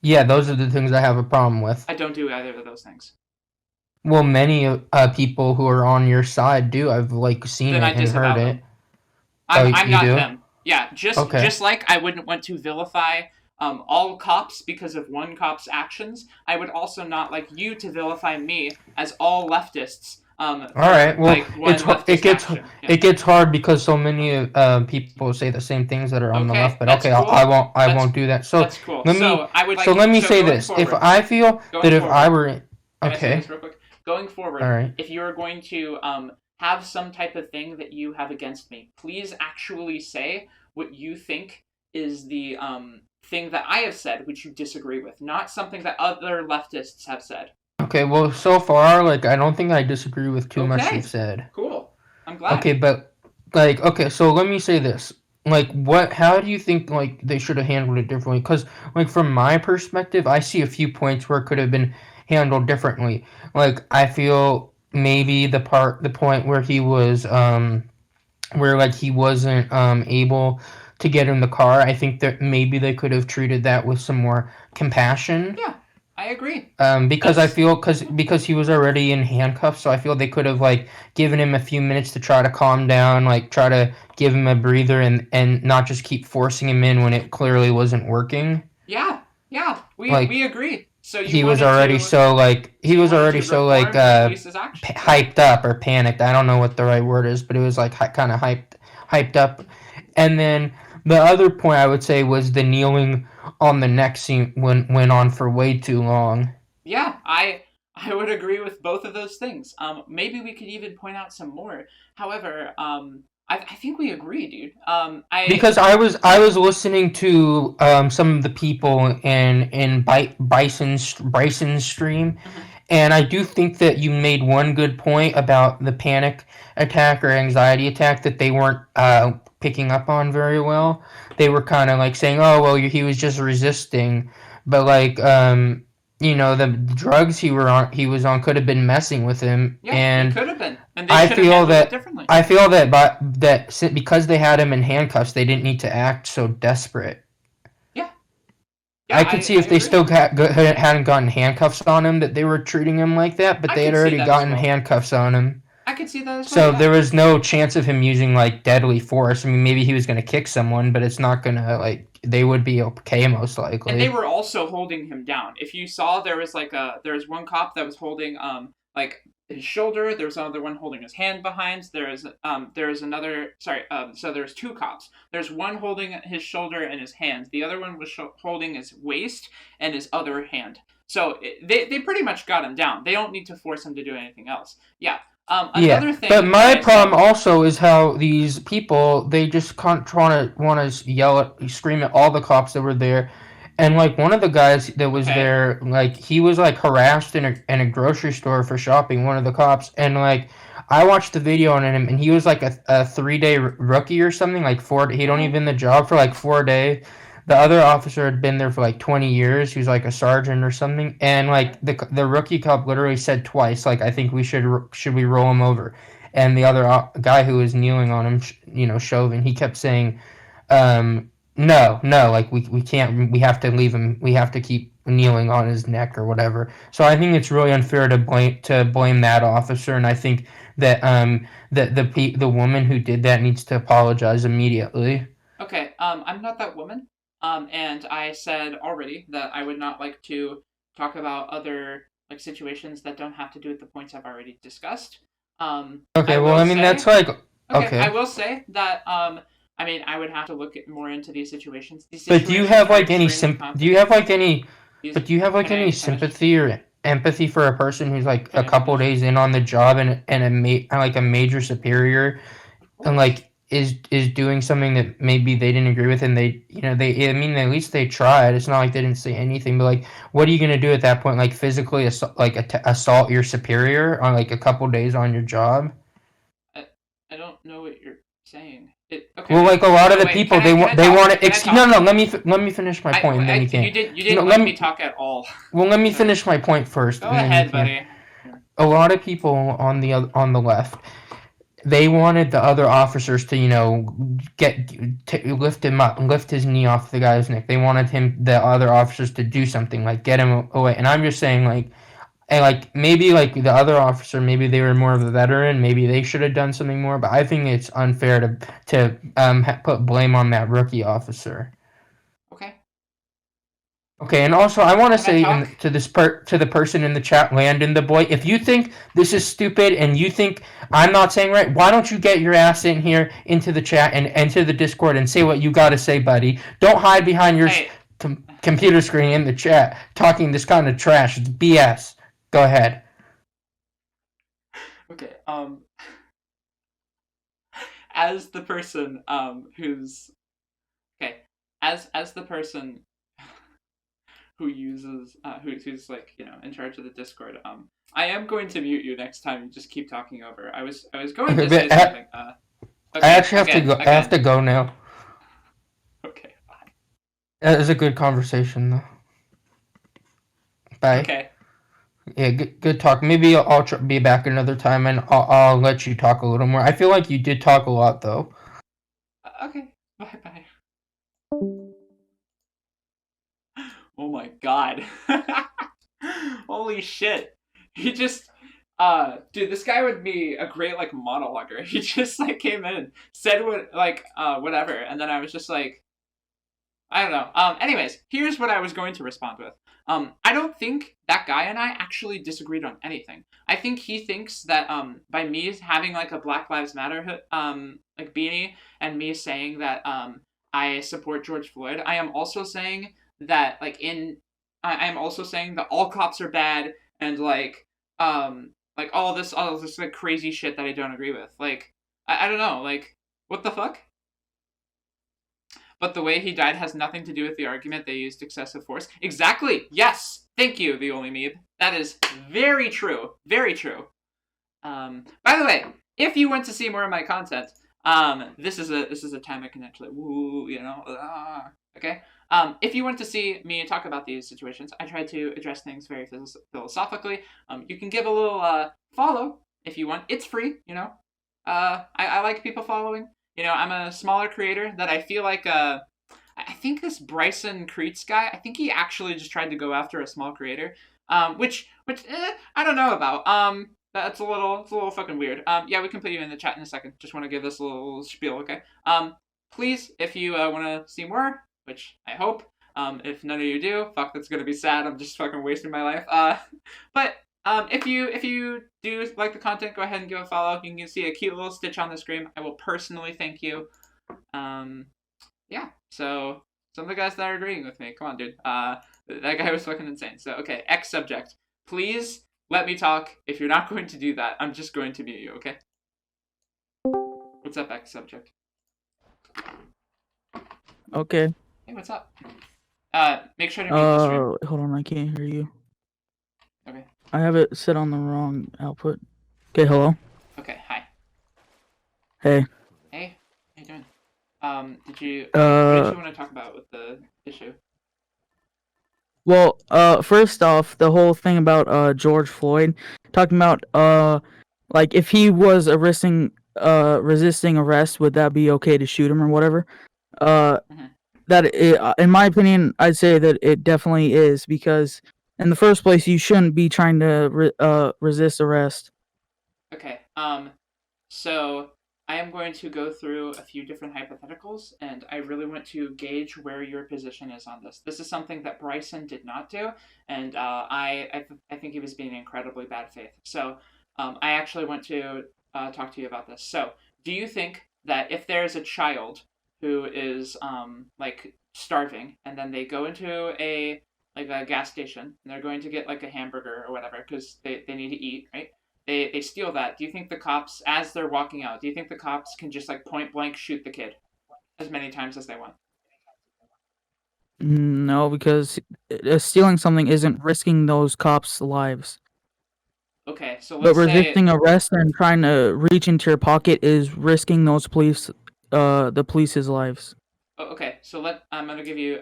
Yeah, those are the things I have a problem with. I don't do either of those things. Well, many people who are on your side do. I've seen it and heard it. I'm not them. Yeah, just like I wouldn't want to vilify all cops because of one cop's actions, I would also not like you to vilify me as all leftists. All right. Well, it gets hard because so many people say the same things that are on the left. But okay, cool. I won't do that. So that's cool. Let me say this. Forward, if I feel that if I were okay, real quick. Going forward, all right. If you are going to have some type of thing that you have against me, please actually say what you think is the thing that I have said, which you disagree with, not something that other leftists have said. Okay, well, so far, I don't think I disagree with too much you've said. Cool. I'm glad. Okay, but, so let me say this. How do you think, they should have handled it differently? Because, from my perspective, I see a few points where it could have been handled differently. I feel maybe the point where he was, he wasn't, able to get in the car, I think that maybe they could have treated that with some more compassion. Yeah. I agree. Because I feel because he was already in handcuffs, so I feel they could have given him a few minutes to try to calm down, try to give him a breather, and not just keep forcing him in when it clearly wasn't working. Yeah, we agree. So he was already so hyped up or panicked. I don't know what the right word is, but it was kind of hyped up. And then the other point I would say was the kneeling on the neck scene went on for way too long. Yeah, I would agree with both of those things. Maybe we could even point out some more. However, I think we agree, dude. Because I was listening to some of the people in Bryson's stream, mm-hmm. And I do think that you made one good point about the panic attack or anxiety attack that they weren't picking up on very well. They were kind of saying, oh, well, he was just resisting. But the drugs he was on could have been messing with him. Yeah, and it could have been. And they should have handled it differently. I feel that because they had him in handcuffs, they didn't need to act so desperate. Yeah, I could see if they still hadn't gotten handcuffs on him that they were treating him like that, but they had already gotten handcuffs on him. I could see that as So well. Yeah. there was no chance of him using like deadly force. I mean, maybe he was going to kick someone, but it's not going to like they would be okay most likely. And they were also holding him down. If you saw, there was one cop that was holding like his shoulder. There was another one holding his hand behind. There's another. Sorry. So there's two cops. There's one holding his shoulder and his hand. The other one was holding his waist and his other hand. So they pretty much got him down. They don't need to force him to do anything else. Yeah. Another thing. But my problem also is how these people, they just want to scream at all the cops that were there. And like one of the guys that was there, like he was like harassed in a grocery store for shopping, one of the cops. And like I watched the video on him and he was like a 3-day rookie or something, like he'd only been in the job for like 4 days. The other officer had been there for like 20 years. He was like a sergeant or something. And like the rookie cop literally said twice, like, I think we should we roll him over? And the other guy who was kneeling on him, Chauvin, he kept saying, no, like we can't, we have to leave him. We have to keep kneeling on his neck or whatever. So I think it's really unfair to blame that officer. And I think that the woman who did that needs to apologize immediately. Okay, I'm not that woman. And I said already that I would not like to talk about other like situations that don't have to do with the points I've already discussed. Okay, well, I mean, that's like okay. I will say that I mean, I would have to look more into these situations. But do you have like any any sympathy or empathy for a person who's like a couple days in on the job and a major superior and like is doing something that maybe they didn't agree with, and at least they tried. It's not like they didn't say anything, but like, what are you gonna do at that point? Like physically assault your superior on like a couple days on your job? I don't know what you're saying. Well, like a lot of the people, they want to. No, let me finish my point, and then you can. You didn't let me talk at all. Well, let me finish my point first. Go ahead, buddy. A lot of people on the left, they wanted the other officers to, lift his knee off the guy's neck. They wanted the other officers to do something, like get him away. And I'm just saying, maybe the other officer, maybe they were more of a veteran, maybe they should have done something more. But I think it's unfair to put blame on that rookie officer. Okay, and also I want to say to the person in the chat, Landon the boy, if you think this is stupid and you think I'm not saying right, why don't you get your ass in here into the chat and into the Discord and say what you got to say, buddy? Don't hide behind your computer screen in the chat talking this kind of trash. It's BS. Go ahead. Okay. As the person who's as the person who uses who's like in charge of the Discord, I am going to mute you next time. You just keep talking over. I was going to say something. I actually have to go. I have to go now. Okay, bye. That was a good conversation, though. Bye. Okay. Yeah, good talk. Maybe I'll be back another time, and I'll let you talk a little more. I feel like you did talk a lot, though. Okay. Bye. Oh my god. Holy shit. He just dude, this guy would be a great monologuer. He just came in, said whatever, and then I was just like, I don't know. Anyways, here's what I was going to respond with. I don't think that guy and I actually disagreed on anything. I think he thinks that by me having a Black Lives Matter beanie and me saying that I support George Floyd, I am also saying that I'm also saying that all cops are bad and all this crazy shit that I don't agree with. I don't know, what the fuck? But the way he died has nothing to do with the argument they used excessive force. Exactly. Yes. Thank you, the only Meeb. That is very true. Very true. By the way, if you want to see more of my content, this is a time I can actually okay. If you want to see me talk about these situations, I try to address things very philosophically. You can give a little follow if you want. It's free, I like people following. I'm a smaller creator that I feel like I think this Bryson Creets guy, I think he actually just tried to go after a small creator, which I don't know about. That's a little fucking weird. Yeah, we can put you in the chat in a second. Just want to give this a little spiel, okay? Please, if you want to see more, which I hope, if none of you do, fuck, that's gonna be sad. I'm just fucking wasting my life. But if you do like the content, go ahead and give a follow. You can see a cute little stitch on the screen. I will personally thank you. Yeah. So some of the guys that are agreeing with me, come on, dude. That guy was fucking insane. So okay, X subject. Please let me talk. If you're not going to do that, I'm just going to mute you. Okay. What's up, X subject? Okay. Hey, what's up? Make sure to mute the stream. Hold on, I can't hear you. Okay. I have it set on the wrong output. Okay, hello. Okay, hi. Hey. Hey, how you doing? What did you want to talk about with the issue? Well, first off, the whole thing about George Floyd, talking about like if he was resisting arrest, would that be okay to shoot him or whatever? In my opinion, I'd say that it definitely is, because in the first place, you shouldn't be trying to resist arrest. Okay. So I am going to go through a few different hypotheticals, and I really want to gauge where your position is on this. This is something that Bryson did not do, and I think he was being incredibly bad faith. So I actually want to talk to you about this. So do you think that if there's a child who is like starving, and then they go into a gas station, and they're going to get like a hamburger or whatever because they need to eat, right? They steal that. Do you think the cops, as they're walking out, do you think the cops can just like point blank shoot the kid as many times as they want? No, because stealing something isn't risking those cops' lives. Okay, so let's say... But resisting arrest and trying to reach into your pocket is risking those the police's lives. Okay, so I'm gonna give you.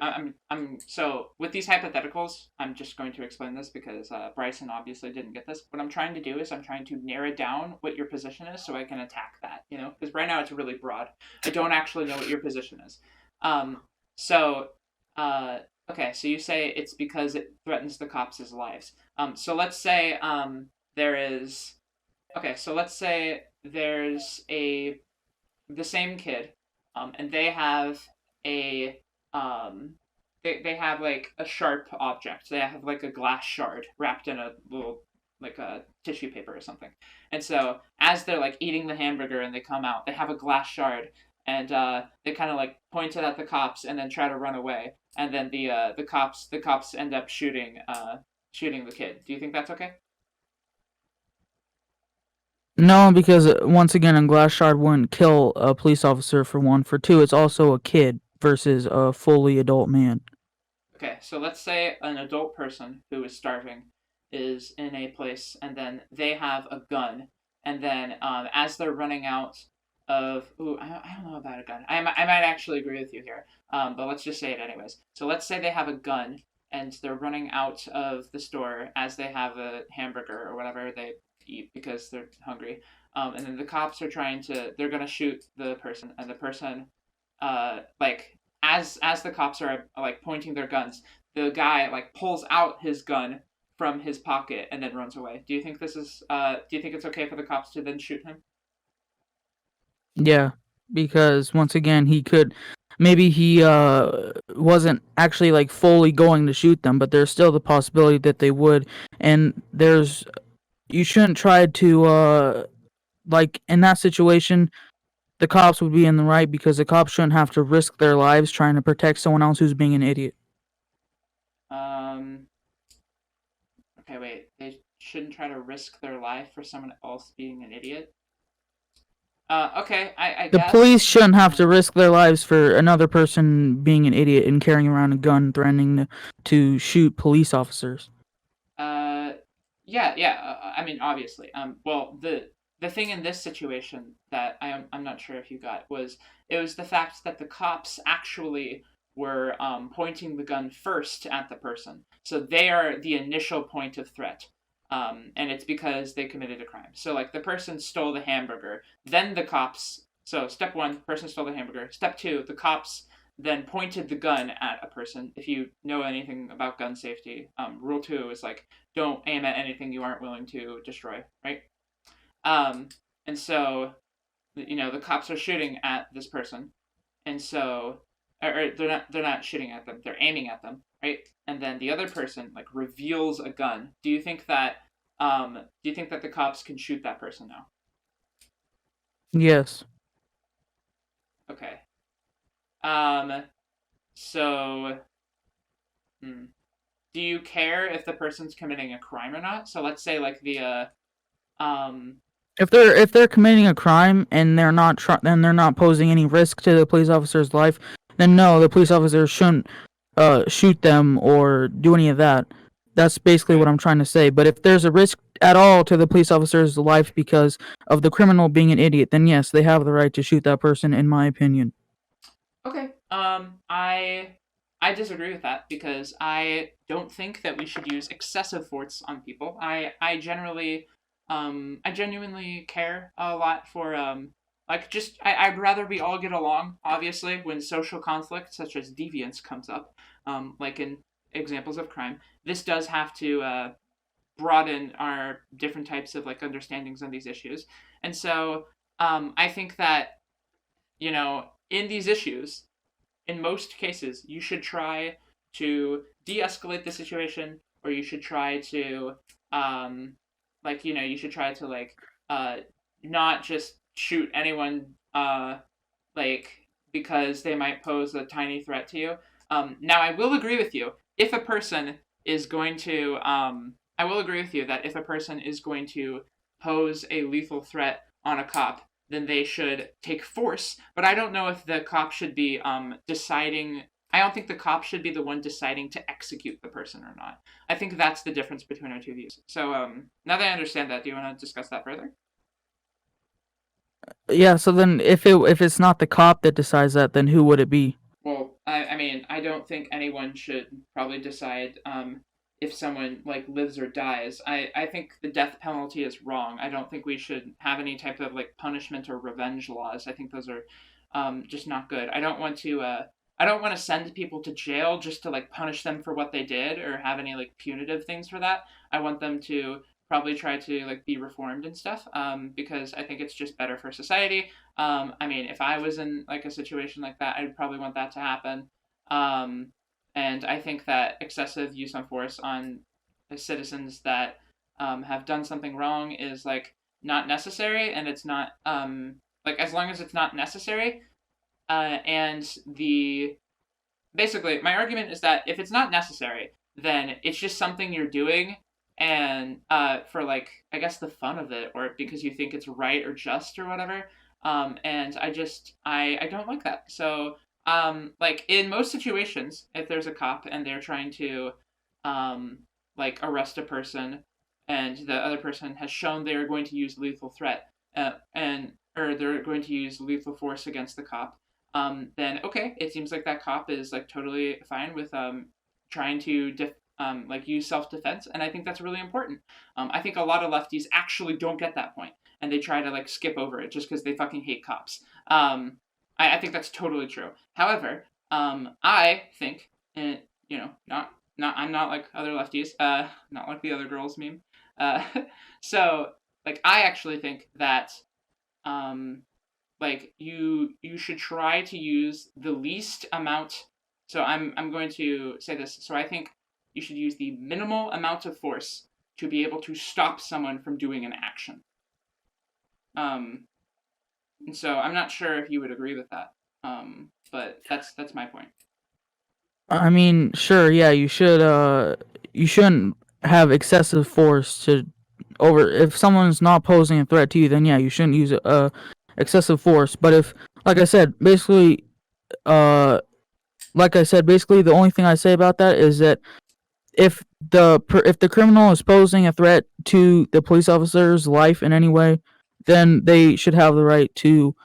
So with these hypotheticals, I'm just going to explain this because Bryson obviously didn't get this. What I'm trying to do is I'm trying to narrow down what your position is so I can attack that. You know, because right now it's really broad. I don't actually know what your position is. Okay, so you say it's because it threatens the cops' lives. So let's say there is. Okay, so let's say there's the same kid, and they have they have like a sharp object. They have like a glass shard wrapped in a little like a tissue paper or something. And so as they're like eating the hamburger and they come out, they have a glass shard, and they kind of like point it at the cops and then try to run away. And then the cops end up shooting the kid. Do you think that's okay? No, because once again, a glass shard wouldn't kill a police officer, for one. For two, it's also a kid versus a fully adult man. Okay, so let's say an adult person who is starving is in a place, and then they have a gun, and then as they're running out of... I don't know about a gun. I might actually agree with you here, but let's just say it anyways. So let's say they have a gun, and they're running out of the store as they have a hamburger or whatever they eat because they're hungry, and then the cops are they're gonna shoot the person, and the person like as the cops are like pointing their guns, the guy like pulls out his gun from his pocket and then runs away. Do you think this is do you think it's okay for the cops to then shoot him? Yeah, because once again, he wasn't actually like fully going to shoot them, but there's still the possibility that they would. And you shouldn't try to like in that situation, the cops would be in the right, because the cops shouldn't have to risk their lives trying to protect someone else who's being an idiot. Okay, wait. They shouldn't try to risk their life for someone else being an idiot? Okay, I guess... The police shouldn't have to risk their lives for another person being an idiot and carrying around a gun threatening to shoot police officers. Yeah. I mean, obviously. Well, the thing in this situation that I'm not sure if you got was the fact that the cops actually were pointing the gun first at the person, so they are the initial point of threat, and it's because they committed a crime. So like the person stole the hamburger, then the cops. So step one, person stole the hamburger. Step two, the cops then pointed the gun at a person. If you know anything about gun safety, rule 2 is like, don't aim at anything you aren't willing to destroy, right? And so, the cops are shooting at this person, and so, or they're not shooting at them, they're aiming at them, right? And then the other person like reveals a gun. Do you think that the cops can shoot that person now? Yes. Okay. So, do you care if the person's committing a crime or not? So let's say like if they're committing a crime and they're not posing any risk to the police officer's life, then no, the police officer shouldn't shoot them or do any of that. That's basically what I'm trying to say. But if there's a risk at all to the police officer's life because of the criminal being an idiot, then yes, they have the right to shoot that person, in my opinion. Okay. I disagree with that because I don't think that we should use excessive force on people. I genuinely care a lot for I'd rather we all get along. Obviously, when social conflict such as deviance comes up, like in examples of crime, this does have to broaden our different types of like understandings on these issues. And so I think that in these issues, in most cases, you should try to de-escalate the situation, or you should try to you should try to not just shoot anyone because they might pose a tiny threat to you. Now I will agree with you if a person is going to pose a lethal threat on a cop, then they should take force. But I don't know if the cop should be deciding. I don't think the cop should be the one deciding to execute the person or not. I think that's the difference between our two views. So now that I understand that, do you want to discuss that further? Yeah. So then, if it's not the cop that decides that, then who would it be? Well, I mean, I don't think anyone should probably decide if someone lives or dies. I think the death penalty is wrong. I don't think we should have any type of punishment or revenge laws. I think those are just not good. I don't want to send people to jail just to punish them for what they did or have any punitive things for that. I want them to probably try to be reformed and stuff because I think it's just better for society. I mean, if I was in a situation like that, I'd probably want that to happen. And I think that excessive use of force on citizens that have done something wrong is not necessary, and it's not as long as it's not necessary. Basically my argument is that if it's not necessary, then it's just something you're doing and for I guess the fun of it, or because you think it's right or just or whatever. And I don't like that. So in most situations, if there's a cop and they're trying to arrest a person and the other person has shown they're going to use lethal threat or they're going to use lethal force against the cop, then okay, it seems like that cop is totally fine with trying to use self-defense, and I think that's really important. I think a lot of lefties actually don't get that point, and they try to skip over it just because they fucking hate cops. I think that's totally true. However, I think, I'm not like other lefties, not like the other girls meme. So I actually think that you should try to use the least amount. So I'm going to say this. So I think you should use the minimal amount of force to be able to stop someone from doing an action. And so I'm not sure if you would agree with that. But that's my point. I mean, sure, yeah, you shouldn't have excessive force if someone's not posing a threat to you, then yeah, you shouldn't use excessive force. But if, like I said, basically, the only thing I say about that is that if the criminal is posing a threat to the police officer's life in any way, then they should have the right to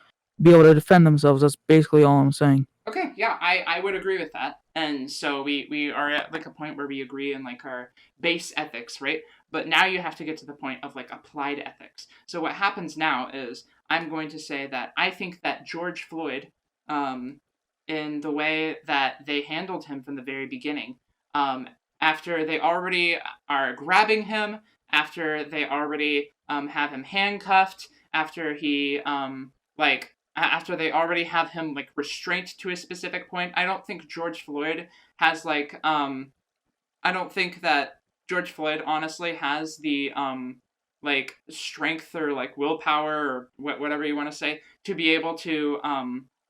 be able to defend themselves. That's basically all I'm saying. Okay, yeah, I would agree with that. And so we are at a point where we agree in our base ethics, right? But now you have to get to the point of applied ethics. So what happens now is I'm going to say that I think that George Floyd, in the way that they handled him from the very beginning, after they already are grabbing him, after they already have him handcuffed after he after they already have him like restrained to a specific point. I don't think George Floyd has I don't think that George Floyd honestly has the like strength or like willpower or whatever you want to say to be able to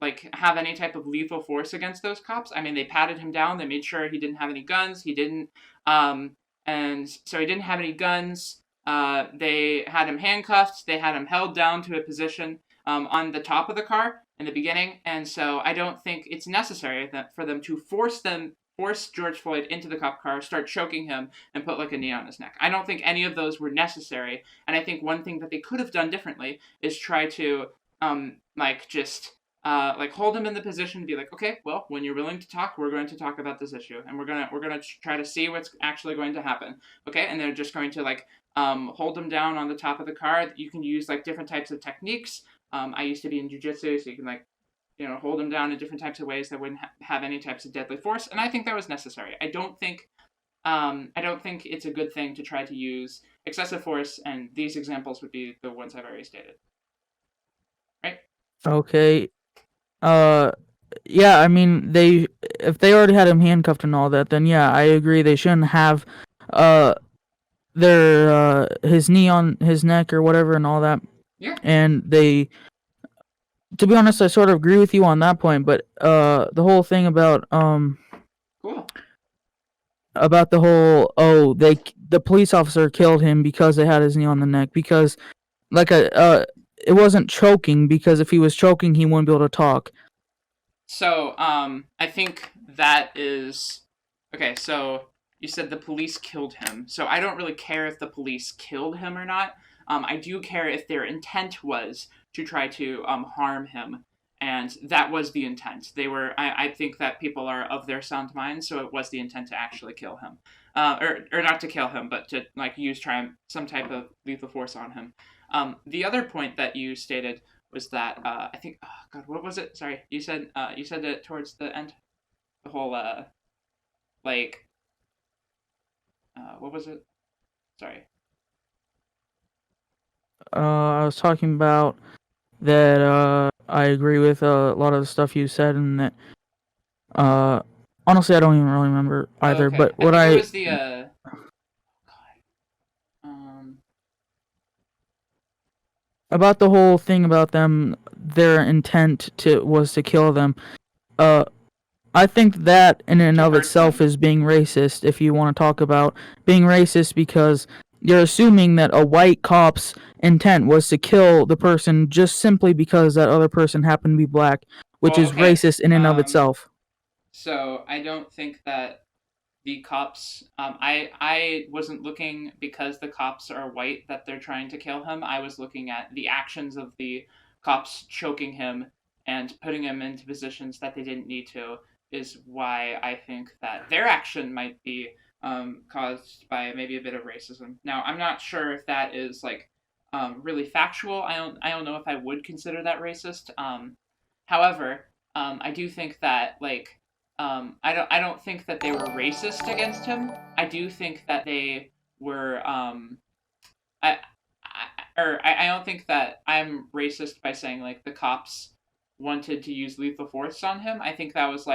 like have any type of lethal force against those cops. I mean, they patted him down. They made sure he didn't have any guns. He didn't, and so he didn't have any guns. They had him handcuffed. They had him held down to a position on the top of the car in the beginning. And so I don't think it's necessary for them to force George Floyd into the cop car, start choking him, and put like a knee on his neck. I don't think any of those were necessary. And I think one thing that they could have done differently is try to hold him in the position to be like, okay, well, when you're willing to talk, we're going to talk about this issue, and we're gonna try to see what's actually going to happen. Okay, and they're just going to hold him down on the top of the car. You can use like different types of techniques. I used to be in jiu-jitsu, so you can hold him down in different types of ways that wouldn't have any types of deadly force, and I think that was necessary. I don't think it's a good thing to try to use excessive force, and these examples would be the ones I've already stated. Right? Okay. Yeah, I mean, if they already had him handcuffed and all that, then yeah, I agree they shouldn't have his knee on his neck or whatever and all that. Yeah. And to be honest, I sort of agree with you on that point, but the whole thing about cool. About the whole the police officer killed him because they had his knee on the neck, because it wasn't choking, because if he was choking he wouldn't be able to talk. So I think that is okay. So you said the police killed him. So I don't really care if the police killed him or not. I do care if their intent was to try to harm him, and that was the intent. I think that people are of their sound mind, so it was the intent to actually kill him, or not to kill him, but to use some type of lethal force on him. The other point that you stated was that I think, oh God, what was it? Sorry, you said it towards the end. The whole what was it? Sorry. I was talking about that I agree with a lot of the stuff you said, and that honestly I don't even really remember either. Okay. But what it was the about the whole thing about their intent was to kill them. I think that in and of itself is being racist, if you want to talk about being racist, because you're assuming that a white cop's intent was to kill the person just simply because that other person happened to be black, which is racist in and of itself. So I don't think that the cops, I wasn't looking because the cops are white that they're trying to kill him. I was looking at the actions of the cops choking him and putting him into positions that they didn't need to, is why I think that their action might be caused by maybe a bit of racism. Now, I'm not sure if that is really factual. I don't know if I would consider that racist. However, I do think that I don't think that they were racist against him. I do think that they were I don't think that I'm racist by saying the cops wanted to use lethal force on him. I think that was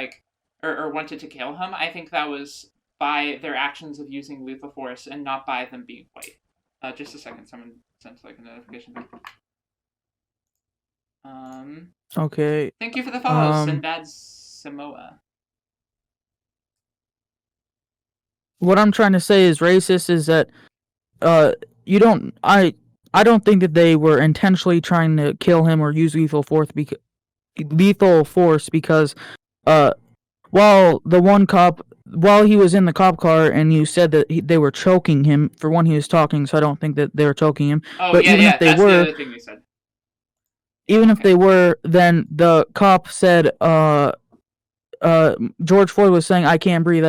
or wanted to kill him. I think that was by their actions of using lethal force and not by them being white. Just a second, someone sent a notification. Okay. Thank you for the follow, Sinbad Samoa. What I'm trying to say is racist is that I don't think that they were intentionally trying to kill him or use lethal force because while he was in the cop car and you said that they were choking him, for one, he was talking, so I don't think that they were choking him. Oh, but yeah, even if they that's were, the other thing they said. Even if they were, then the cop said, George Floyd was saying, I can't breathe,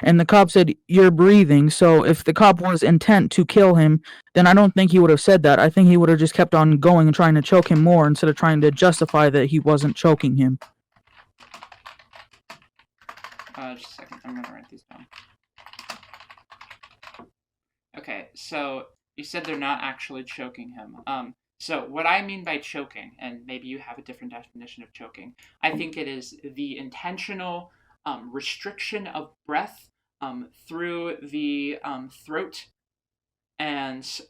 and the cop said, you're breathing. So if the cop was intent to kill him, then I don't think he would have said that. I think he would have just kept on going and trying to choke him more instead of trying to justify that he wasn't choking him. Just a second, I'm gonna write these down. Okay, so You said they're not actually choking him. So what I mean by choking, and maybe you have a different definition of choking, I think it is the intentional restriction of breath through the throat, and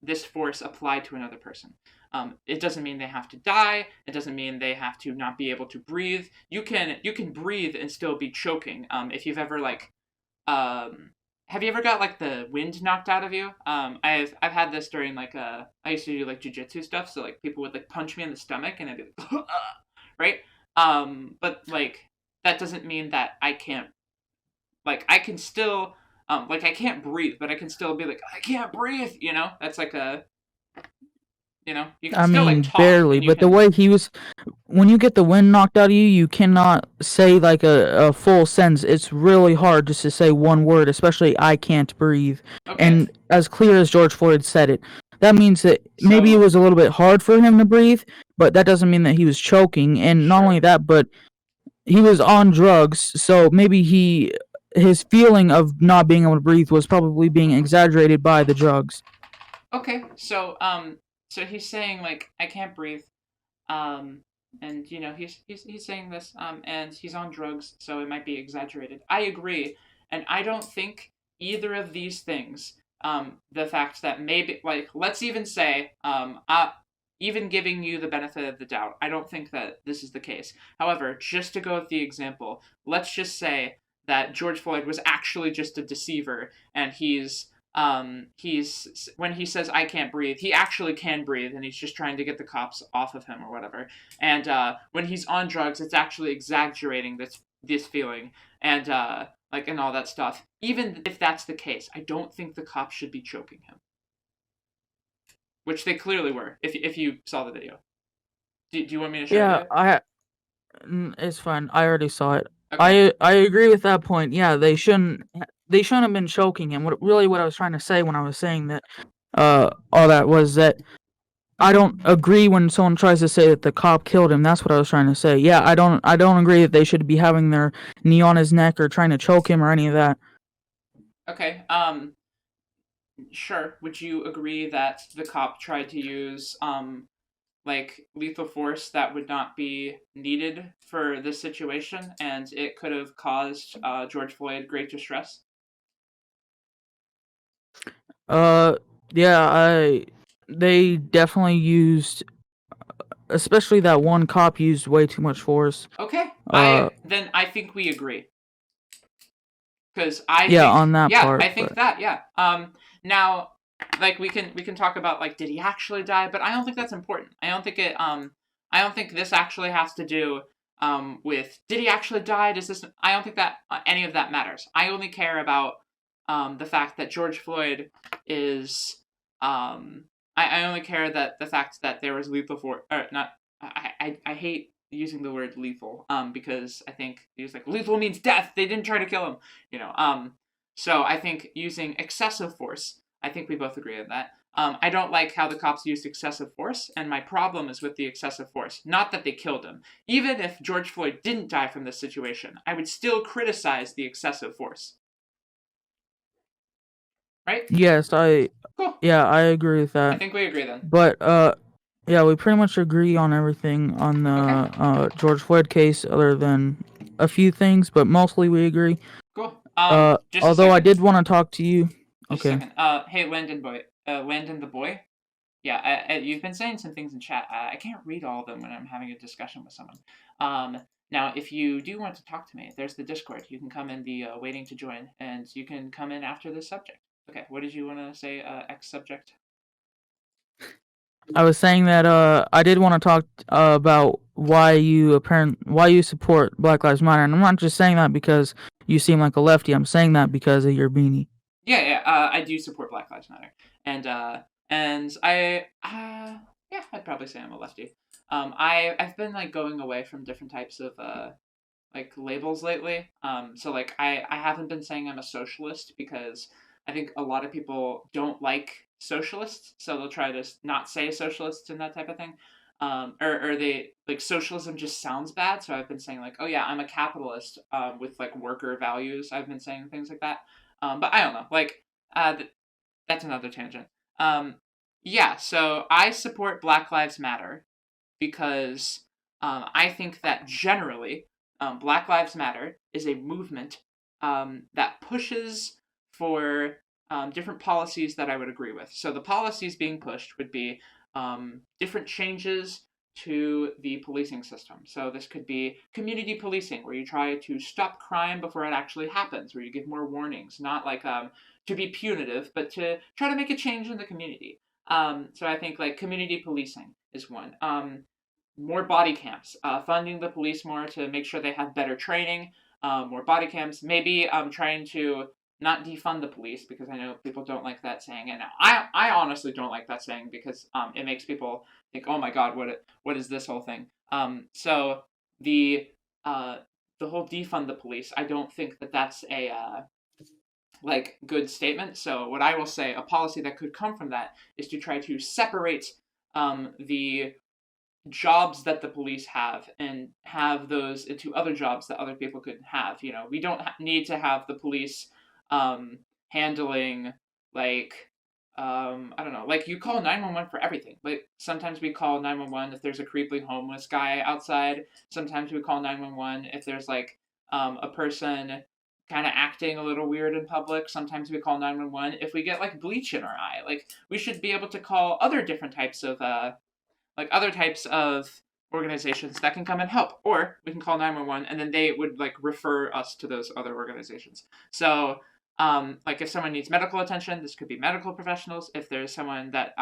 this force applied to another person. It doesn't mean they have to die. It doesn't mean they have to not be able to breathe. You can breathe and still be choking. If you've ever have you ever got like the wind knocked out of you? I've had this during I used to do like jujitsu stuff, so like people would like punch me in the stomach and I'd be like, right? But like that doesn't mean that I can't, I can still, I can't breathe, but I can still be like, I can't breathe, you know? That's like you can I still mean, talk. barely, but the way he was, when you get the wind knocked out of you, you cannot say like a full sentence. It's really hard just to say one word, especially I can't breathe. Okay. And as clear as George Floyd said it, that means that maybe it was a little bit hard for him to breathe, but that doesn't mean that he was choking. And not only that, but he was on drugs, so maybe his feeling of not being able to breathe was probably being exaggerated by the drugs. Okay, so he's saying like I can't breathe, and he's saying this, and he's on drugs, so it might be exaggerated. I agree, and I don't think either of these things, the fact that maybe let's even say, even giving you the benefit of the doubt, I don't think that this is the case. However, just to go with the example, let's just say that George Floyd was actually just a deceiver, and he's when he says I can't breathe, he actually can breathe, and he's just trying to get the cops off of him or whatever. And when he's on drugs, it's actually exaggerating this feeling, and and all that stuff. Even if that's the case, I don't think the cops should be choking him, which they clearly were. If you saw the video, do you want me to show you? Yeah, it's fine. I already saw it. Okay. I agree with that point. Yeah, they shouldn't have been choking him. What I was trying to say when I was saying that all that was that I don't agree when someone tries to say that the cop killed him. That's what I was trying to say. Yeah, I don't agree that they should be having their knee on his neck or trying to choke him or any of that. Okay. Sure. Would you agree that the cop tried to use lethal force that would not be needed for this situation, and it could have caused George Floyd great distress? Yeah, they definitely used, especially that one cop used way too much force. Okay, I think we agree. Because on that part. I think that, yeah. Now, we can talk about did he actually die? But I don't think that's important. I don't think it. I don't think this actually has to do with did he actually die? I don't think that any of that matters. I only care about the fact that George Floyd is. I only care that the fact that there was lethal force. Or not. I hate using the word lethal because I think he was lethal means death. They didn't try to kill him. So I think using excessive force. I think we both agree on that. I don't like how the cops used excessive force, and my problem is with the excessive force. Not that they killed him. Even if George Floyd didn't die from this situation, I would still criticize the excessive force. Right? Yes, Cool. Yeah, I agree with that. I think we agree then. But yeah, we pretty much agree on everything on the George Floyd case, other than a few things, but mostly we agree. Cool. Although I did want to talk to you. Just a second. Hey, Landon the boy. Yeah, you've been saying some things in chat. I can't read all of them when I'm having a discussion with someone. Now, if you do want to talk to me, there's the Discord. You can come in the waiting to join, and you can come in after this subject. Okay, what did you want to say, X subject? I was saying that I did want to talk about why you support Black Lives Matter, and I'm not just saying that because you seem like a lefty. I'm saying that because of your beanie. Yeah, I do support Black Lives Matter, and I'd probably say I'm a lefty. I've been going away from different types of labels lately. So I haven't been saying I'm a socialist because I think a lot of people don't like socialists, so they'll try to not say socialists and that type of thing. Or they socialism just sounds bad, so I've been saying oh yeah, I'm a capitalist with worker values. I've been saying things like that. But I don't know, that's another tangent. Yeah, so I support Black Lives Matter because I think that generally Black Lives Matter is a movement that pushes for different policies that I would agree with. So the policies being pushed would be different changes to the policing system. So this could be community policing, where you try to stop crime before it actually happens, where you give more warnings, not like to be punitive, but to try to make a change in the community. So I think like community policing is one. More body cams, funding the police more to make sure they have better training, more body cams, maybe trying to not defund the police, because I know people don't like that saying, and I honestly don't like that saying because it makes people think, oh my god, what is this whole thing? So the whole defund the police, I don't think that that's a like good statement. So what I will say, a policy that could come from that is to try to separate the jobs that the police have and have those into other jobs that other people could have. You know, we don't need to have the police handling like I don't know, like you call 911 for everything. Like sometimes we call 911 if there's a creepily homeless guy outside. Sometimes we call 911 if there's like a person kind of acting a little weird in public. Sometimes we call 911 if we get like bleach in our eye. Like we should be able to call other different types of organizations that can come and help, or we can call 911 and then they would like refer us to those other organizations. So like if someone needs medical attention, this could be medical professionals. If there's someone that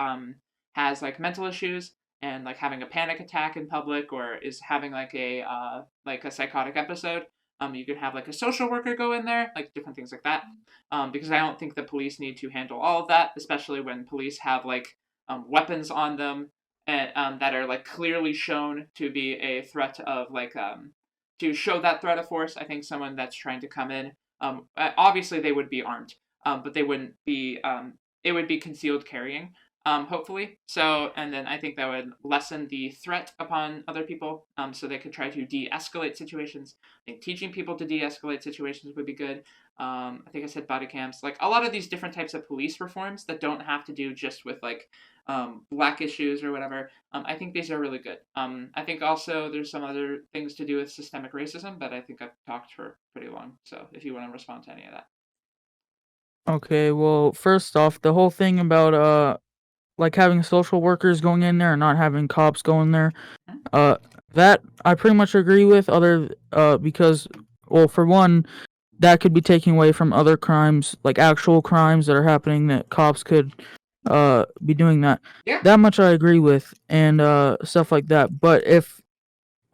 has like mental issues and like having a panic attack in public, or is having like a psychotic episode, you could have like a social worker go in there, like different things like that. Because I don't think the police need to handle all of that, especially when police have like weapons on them and that are like clearly shown to be a threat of like to show that threat of force. I think someone that's trying to come in, obviously they would be armed, but they wouldn't be. It would be concealed carrying, hopefully. So, and then I think that would lessen the threat upon other people, so they could try to de-escalate situations. I think teaching people to de-escalate situations would be good. I think I said body cams. Like a lot of these different types of police reforms that don't have to do just with like black issues or whatever. I think these are really good. I think also there's some other things to do with systemic racism, but I think I've talked for pretty long. So if you want to respond to any of that. Okay, well, first off, the whole thing about like having social workers going in there and not having cops going there, that I pretty much agree with. Because, well, for one, that could be taken away from other crimes, like actual crimes that are happening, that cops could be doing that. Yeah. That much I agree with, and stuff like that. But if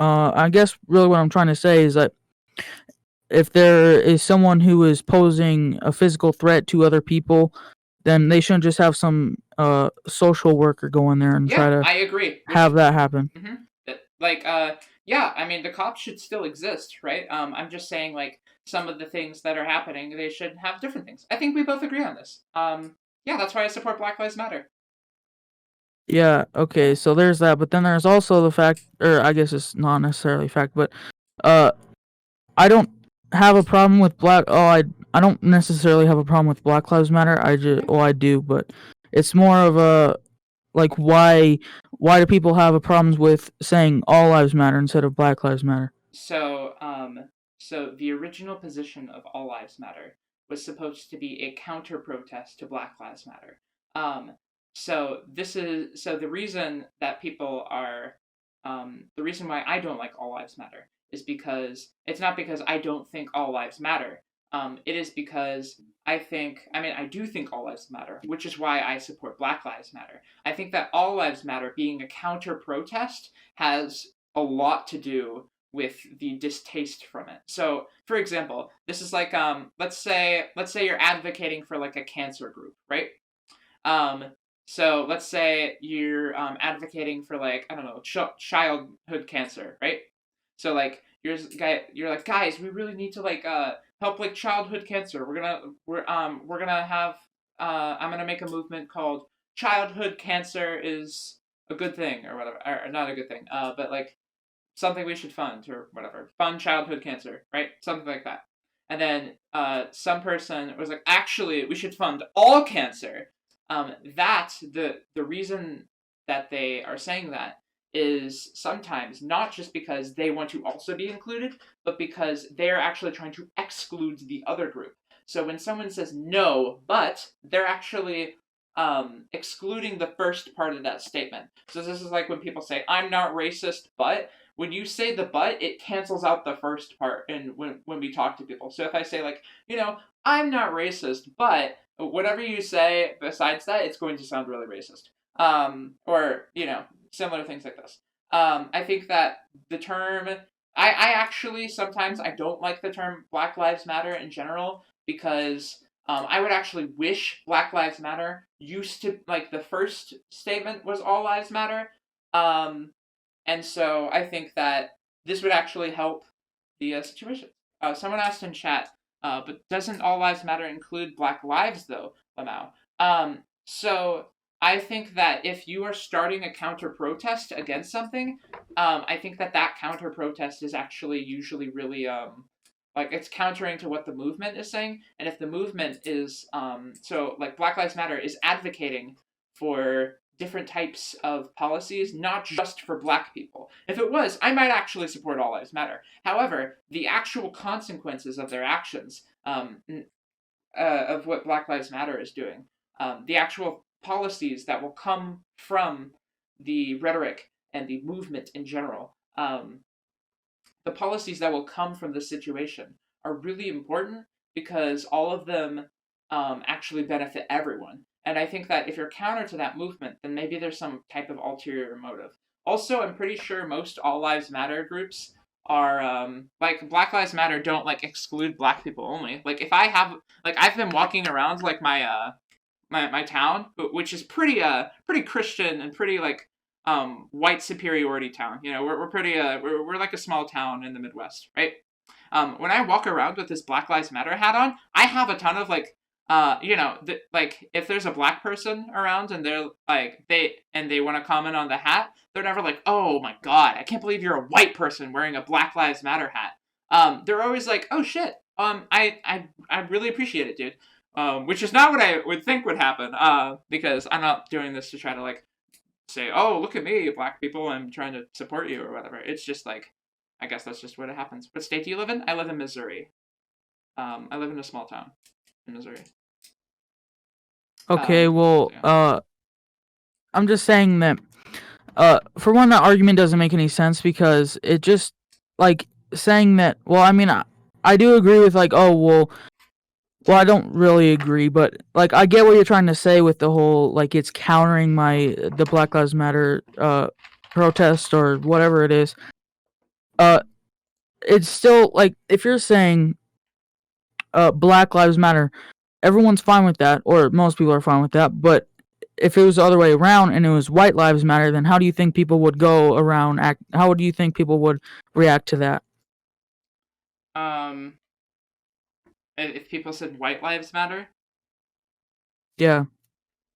I guess really what I'm trying to say is that if there is someone who is posing a physical threat to other people, then they shouldn't just have some social worker go in there and try to I agree. have that happen. Mm-hmm. Yeah, I mean, the cops should still exist, right? I'm just saying, like, some of the things that are happening, they should have different things. I think we both agree on this. Yeah, that's why I support Black Lives Matter. Yeah, okay, so there's that, but then there's also the fact, or I guess it's not necessarily a fact, but I don't have a problem with I don't necessarily have a problem with Black Lives Matter. I do, but it's more of a like why do people have a problems with saying all lives matter instead of Black Lives Matter? So the original position of All Lives Matter was supposed to be a counter protest to Black Lives Matter. So the reason that people are the reason why I don't like All Lives Matter is because it's not because I don't think all lives matter. It is because I do think all lives matter, which is why I support Black Lives Matter. I think that All Lives Matter being a counter protest has a lot to do with the distaste from it. So, for example, this is like let's say you're advocating for like a cancer group, right? So let's say you're advocating for like, I don't know, childhood cancer, right? So like you're like, guys, we really need to like help like childhood cancer. We're gonna have I'm gonna make a movement called Childhood Cancer is a Good Thing, or whatever, or not a good thing, but like something we should fund or whatever. Fund childhood cancer, right? Something like that. And then some person was like, actually, we should fund all cancer. that the reason that they are saying that is sometimes not just because they want to also be included, but because they're actually trying to exclude the other group. So when someone says no, but, they're actually excluding the first part of that statement. So this is like when people say, I'm not racist, but, when you say the but, it cancels out the first part and when we talk to people. So if I say like, I'm not racist, but whatever you say besides that, it's going to sound really racist. Or, similar things like this. I think that the term, I actually, sometimes I don't like the term Black Lives Matter in general, because I would actually wish Black Lives Matter used to, like, the first statement was All Lives Matter. And so I think that this would actually help the situation. Someone asked in chat, but doesn't All Lives Matter include Black Lives, though, Lamau? So I think that if you are starting a counter-protest against something, I think that counter-protest is actually usually really, it's countering to what the movement is saying. And if the movement is, Black Lives Matter is advocating for different types of policies, not just for Black people. If it was, I might actually support All Lives Matter. However, the actual consequences of their actions, of what Black Lives Matter is doing, the actual policies that will come from the rhetoric and the movement in general, the policies that will come from this situation are really important because all of them actually benefit everyone. And I think that if you're counter to that movement, then maybe there's some type of ulterior motive. Also, I'm pretty sure most All Lives Matter groups are, Black Lives Matter don't, exclude Black people only. If I have, I've been walking around, my, my town, which is pretty Christian and pretty, white superiority town. We're pretty, we're like a small town in the Midwest, right? When I walk around with this Black Lives Matter hat on, I have a ton of, if there's a Black person around and they're they want to comment on the hat, they're never like, oh my God, I can't believe you're a white person wearing a Black Lives Matter hat. They're always like, oh shit, I really appreciate it, dude. Which is not what I would think would happen, because I'm not doing this to try to say, oh, look at me, Black people, I'm trying to support you or whatever. It's just I guess that's just what it happens. What state do you live in? I live in Missouri. I live in a small town in Missouri. Okay, yeah. I'm just saying that, for one, that argument doesn't make any sense because it just, saying that, I do agree with, well, I don't really agree, but, I get what you're trying to say with the whole, it's countering the Black Lives Matter, protest or whatever it is. It's still, if you're saying, Black Lives Matter, everyone's fine with that, or most people are fine with that, but if it was the other way around and it was White Lives Matter, then how do you think people would how do you think people would react to that? If people said White Lives Matter? Yeah.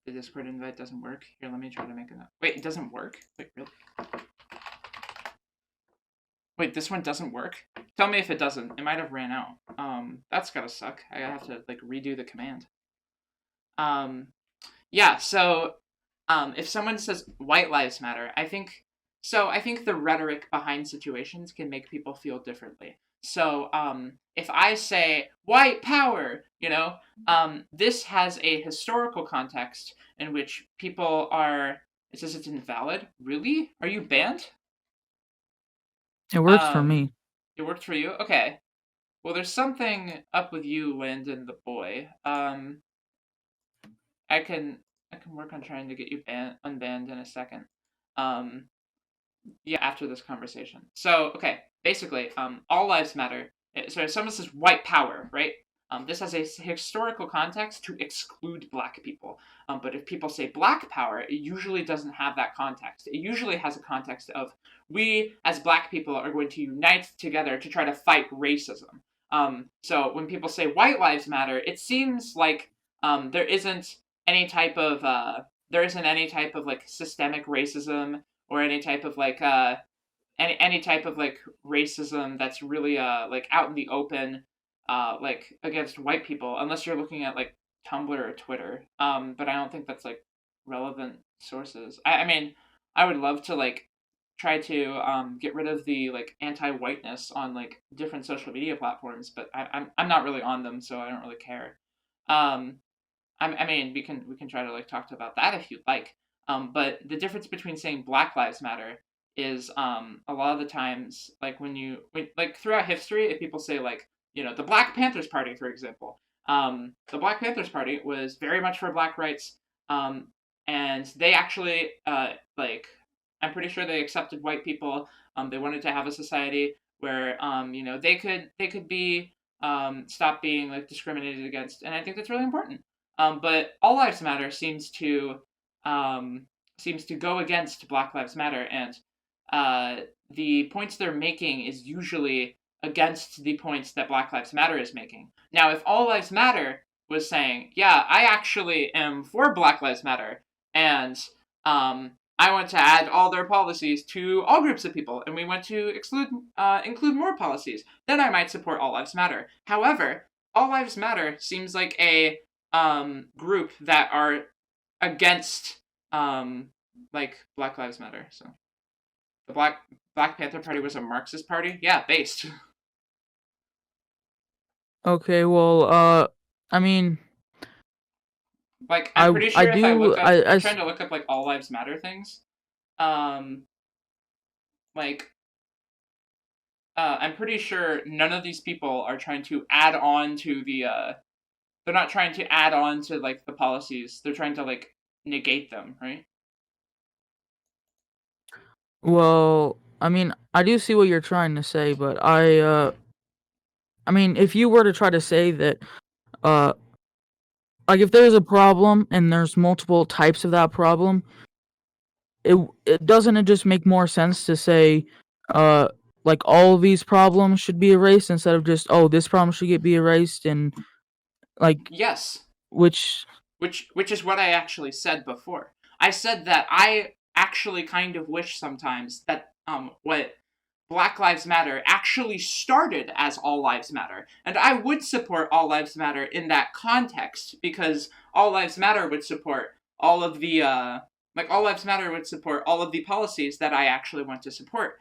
The Discord invite doesn't work. Here, let me try to make it up. Wait, it doesn't work? Wait, really? Wait, this one doesn't work? Tell me if it doesn't. It might have ran out. That's gotta suck. I have to, redo the command. Yeah, so, if someone says White Lives Matter, I think the rhetoric behind situations can make people feel differently. So, if I say white power, this has a historical context in which people are. It says it's invalid. Really? Are you banned? It works for me. It worked for you? Okay. Well, there's something up with you, Landon the boy. I can work on trying to get you unbanned in a second. Yeah, after this conversation. So, okay, basically, All Lives Matter. So if someone says white power, right? This has a historical context to exclude Black people. But if people say Black power, it usually doesn't have that context. It usually has a context of we, as Black people, are going to unite together to try to fight racism. So when people say White Lives Matter, it seems like there isn't any type of systemic racism or any type of any type of racism that's really out in the open against white people, unless you're looking at Tumblr or Twitter. But I don't think that's like relevant sources. I mean, I would love to like try to get rid of the like anti-whiteness on like different social media platforms, but I'm not really on them, so I don't really care. Um, I mean, we can try to like talk about that if you'd like. But the difference between saying Black Lives Matter is a lot of the times like like throughout history, if people say like the Black Panthers Party, for example, the Black Panthers Party was very much for Black rights, and they actually like I'm pretty sure they accepted white people. They wanted to have a society where they could be stop being like discriminated against, and I think that's really important. But All Lives Matter seems to go against Black Lives Matter, and the points they're making is usually against the points that Black Lives Matter is making. Now, if All Lives Matter was saying, yeah, I actually am for Black Lives Matter, and I want to add all their policies to all groups of people, and we want to include more policies, then I might support All Lives Matter. However, All Lives Matter seems like a group that are against like Black Lives Matter. So the Black Panther Party was a Marxist party? Yeah, based. Okay, well, I mean, like I'm pretty sure I if I do look up, I I'm trying to look up like All Lives Matter things. Like I'm pretty sure none of these people are trying to add on to the they're not trying to add on to like the policies. They're trying to like negate them, right? well, I mean, I do see what you're trying to say, but I mean, if you were to try to say that like if there's a problem and there's multiple types of that problem, it doesn't it just make more sense to say like all of these problems should be erased instead of just this problem should be erased, and like Yes. which Which is what I actually said before. I said that I actually kind of wish sometimes that what Black Lives Matter actually started as All Lives Matter, and I would support All Lives Matter in that context because All Lives Matter would support all of the All Lives Matter would support all of the policies that I actually want to support.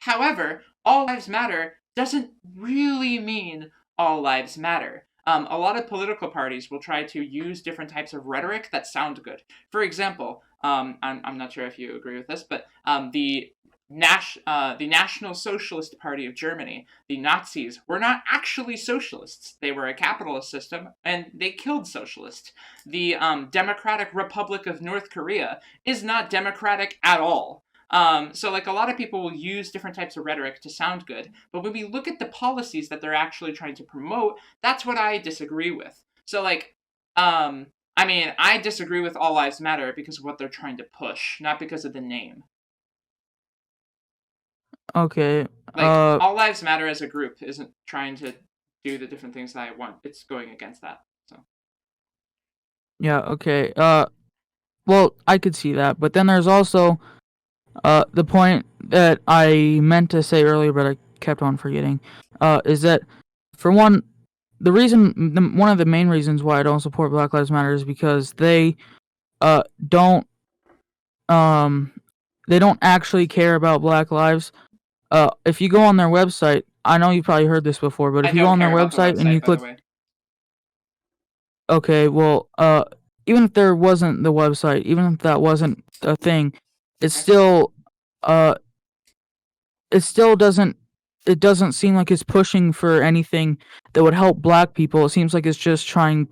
However, All Lives Matter doesn't really mean All Lives Matter. A lot of political parties will try to use different types of rhetoric that sound good. For example, I'm not sure if you agree with this, but the National Socialist Party of Germany, the Nazis, were not actually socialists. They were a capitalist system, and they killed socialists. The Democratic Republic of North Korea is not democratic at all. So like a lot of people will use different types of rhetoric to sound good, but when we look at the policies that they're actually trying to promote, that's what I disagree with. So like, I mean, I disagree with All Lives Matter because of what they're trying to push, not because of the name. okay. Like, All Lives Matter as a group isn't trying to do the different things that I want. It's going against that. So. Yeah, okay. Well, I could see that, but then there's also the point that I meant to say earlier, but I kept on forgetting, is that for one, one of the main reasons why I don't support Black Lives Matter is because they don't actually care about Black lives. If you go on their website, I know you probably heard this before, but if you go on their website and you click, okay, well, even if there wasn't the website, even if that wasn't a thing, it still doesn't seem like it's pushing for anything that would help Black people. It seems like it's just trying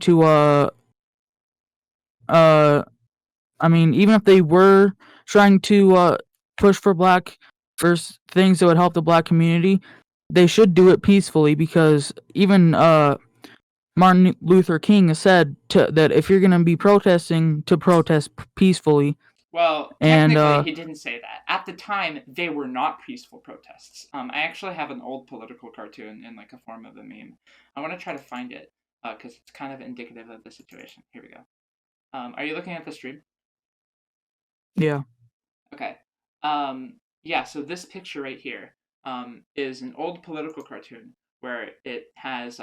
to I mean, even if they were trying to push for things that would help the Black community, they should do it peacefully, because even Martin Luther King said that if you're going to be protesting, to protest peacefully. Well, technically, he didn't say that. At the time, they were not peaceful protests. I actually have an old political cartoon in like a form of a meme. I want to try to find it because it's kind of indicative of the situation. Here we go. Are you looking at the stream? Yeah. Okay. Yeah, so this picture right here is an old political cartoon where it has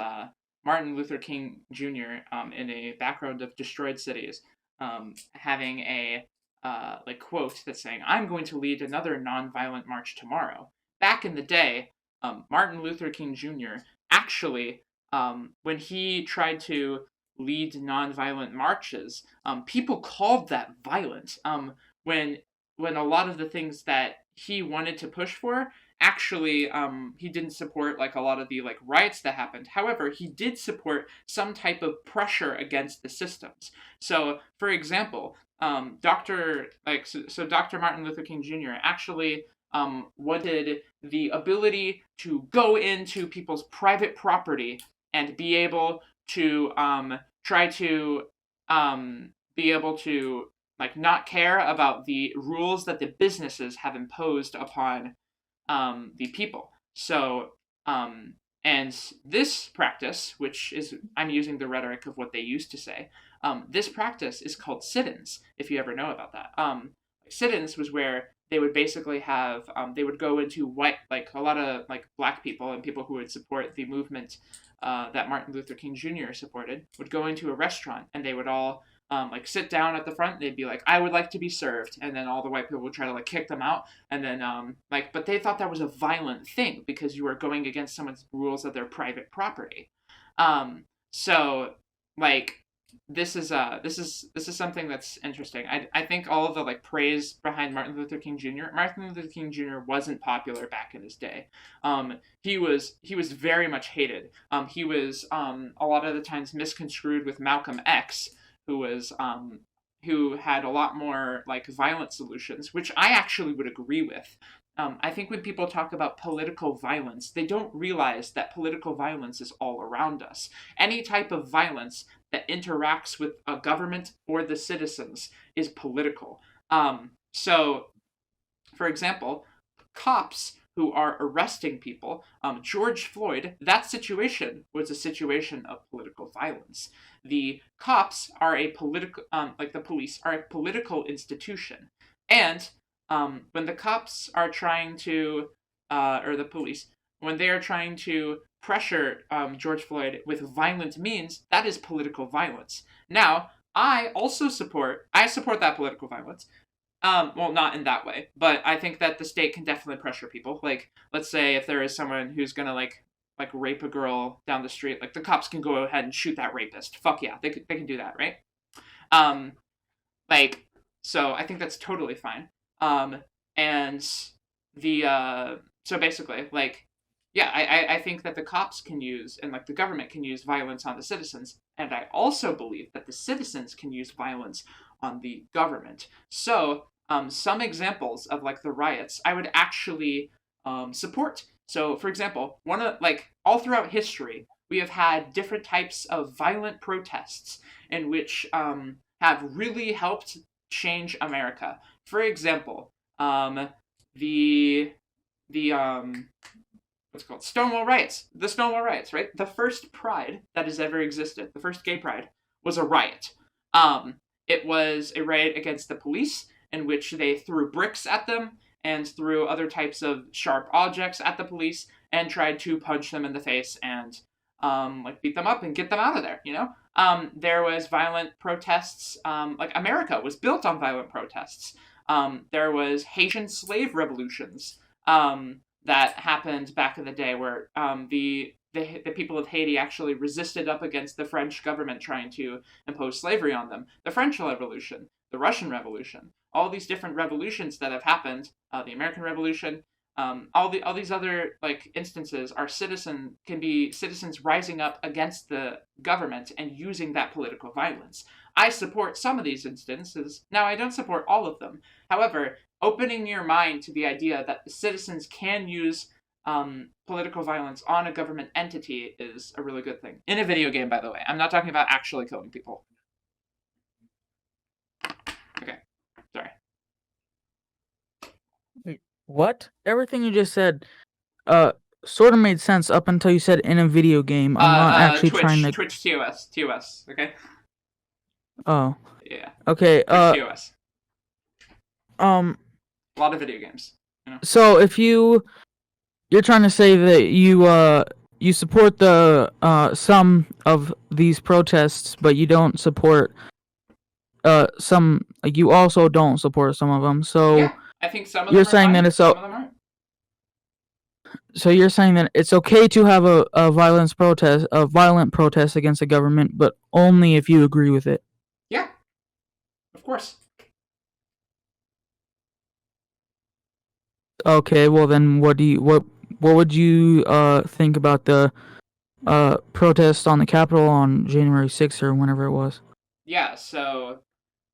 Martin Luther King Jr. In a background of destroyed cities, having a like quote that's saying, "I'm going to lead another nonviolent march tomorrow." Back in the day, Martin Luther King Jr. actually, when he tried to lead nonviolent marches, people called that violent. When a lot of the things that he wanted to push for, actually, he didn't support like a lot of the like riots that happened. However, he did support some type of pressure against the systems. So, for example, Dr. Martin Luther King Jr. actually wanted the ability to go into people's private property and be able to try to be able to like not care about the rules that the businesses have imposed upon the people. So, and this practice, which is, I'm using the rhetoric of what they used to say, this practice is called sit-ins, if you ever know about that. Sit-ins was where they would basically have, they would go into white, like a lot of like black people and people who would support the movement that Martin Luther King Jr. supported, would go into a restaurant and they would all like sit down at the front. They'd be like, "I would like to be served," and then all the white people would try to like kick them out. And then but they thought that was a violent thing because you were going against someone's rules of their private property. So like this is something that's interesting. I think all of the like praise behind Martin Luther King Jr. Martin Luther King Jr. wasn't popular back in his day. He was very much hated. He was a lot of the times misconstrued with Malcolm X, who was who had a lot more like violent solutions, which I actually would agree with. I think when people talk about political violence, they don't realize that political violence is all around us. Any type of violence that interacts with a government or the citizens is political. So, for example, cops who are arresting people, George Floyd, that situation was a situation of political violence. The cops are a political, like the police, are a political institution. And when the cops are trying to, or the police, when they are trying to pressure George Floyd with violent means, that is political violence. Now, I support that political violence. Well, not in that way, but I think that the state can definitely pressure people. Like, let's say if there is someone who's gonna like rape a girl down the street, like the cops can go ahead and shoot that rapist. Fuck yeah, they can do that, right? So I think that's totally fine. And the so basically, like, yeah, I think that the cops can use and like the government can use violence on the citizens, and I also believe that the citizens can use violence on the government. So some examples of like the riots I would actually support. So for example, one of like all throughout history, we have had different types of violent protests in which have really helped change America. For example, the what's it called? Stonewall riots. The Stonewall riots, right? The first pride that has ever existed, the first gay pride, was a riot. It was a riot against the police in which they threw bricks at them and threw other types of sharp objects at the police and tried to punch them in the face and like beat them up and get them out of there, you know? There was violent protests, like America was built on violent protests. There was Haitian slave revolutions that happened back in the day where the people of Haiti actually resisted up against the French government trying to impose slavery on them. The French Revolution, the Russian Revolution, all these different revolutions that have happened, the American Revolution, all these other like instances are citizens rising up against the government and using that political violence. I support some of these instances. Now, I don't support all of them. However, opening your mind to the idea that the citizens can use political violence on a government entity is a really good thing. In a video game, by the way. I'm not talking about actually killing people. Okay, sorry. Wait, what? Everything you just said sort of made sense up until you said in a video game. I'm not actually trying to... Twitch TOS, okay? Oh. Yeah. Okay, Twitch TOS. A lot of video games. You know? So if you're trying to say that you support the some of these protests, but you don't support some. You also don't support some of them. So Yeah, I think some of you're them are saying fine, that it's some of them aren't. so you're saying that it's okay to have a violent protest against the government, but only if you agree with it. Yeah, of course. Okay, well then, what would you think about the protest on the Capitol on January 6th or whenever it was? Yeah, so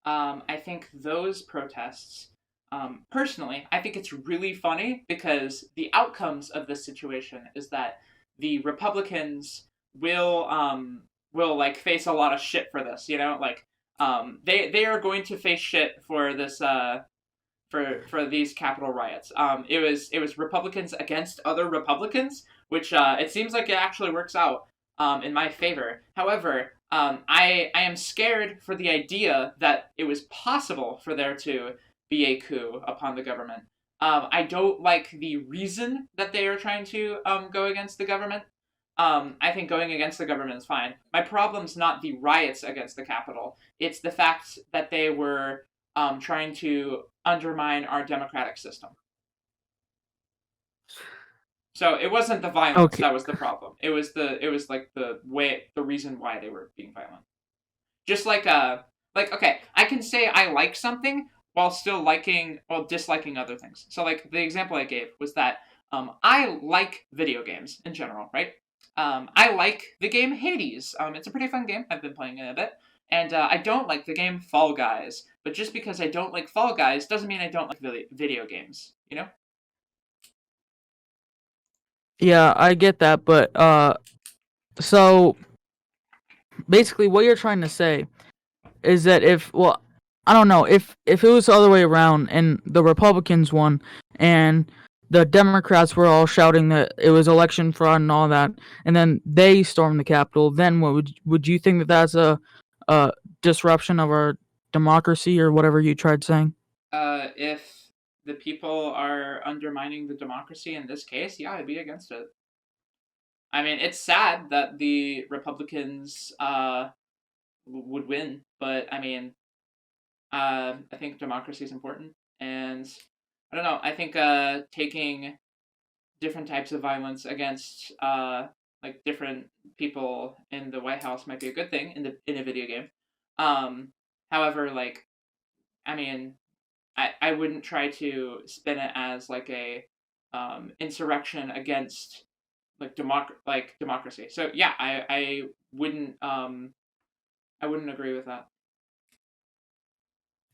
I think those protests, personally, I think it's really funny because the outcomes of this situation is that the Republicans will like face a lot of shit for this. You know, like they are going to face shit for this for these Capitol riots. It was Republicans against other Republicans, which it seems like it actually works out in my favor. However, I am scared for the idea that it was possible for there to be a coup upon the government. I don't like the reason that they are trying to go against the government. I think going against the government is fine. My problem's not the riots against the Capitol. It's the fact that they were trying to undermine our democratic system. So it wasn't the violence that was the problem. It was like the reason why they were being violent. Just like okay, I can say I like something while still disliking other things. So like the example I gave was that I like video games in general, right? I like the game Hades. It's a pretty fun game. I've been playing it a bit. And I don't like the game Fall Guys. But just because I don't like Fall Guys doesn't mean I don't like video games, you know? Yeah, I get that, but so basically what you're trying to say is that I don't know, if it was the other way around and the Republicans won and the Democrats were all shouting that it was election fraud and all that, and then they stormed the Capitol, then what would you think that that's a disruption of our democracy or whatever you tried saying? If the people are undermining the democracy in this case, yeah, I'd be against it. I mean, it's sad that the Republicans would win, but I mean, I think democracy is important, and I don't know. I think taking different types of violence against like different people in the White House might be a good thing in a video game. However, like, I mean, I wouldn't try to spin it as like a insurrection against like democracy. So yeah, I wouldn't agree with that.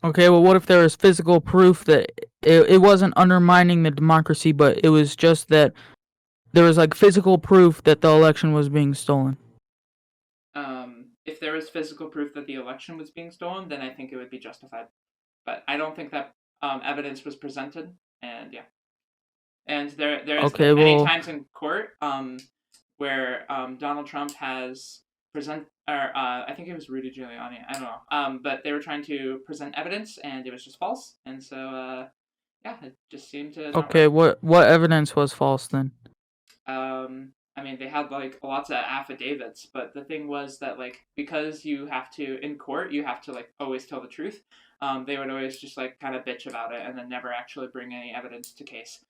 Okay, well, what if there was physical proof that it wasn't undermining the democracy, but it was just that there was like physical proof that the election was being stolen? If there was physical proof that the election was being stolen, then I think it would be justified. But I don't think that evidence was presented, and yeah. And there's many times in court where Donald Trump has I think it was Rudy Giuliani, I don't know, but they were trying to present evidence and it was just false, and so yeah, it just seemed to okay work. What evidence was false then? I mean, they had like lots of affidavits, but the thing was that like because you have to in court you have to like always tell the truth, they would always just like kind of bitch about it and then never actually bring any evidence to case.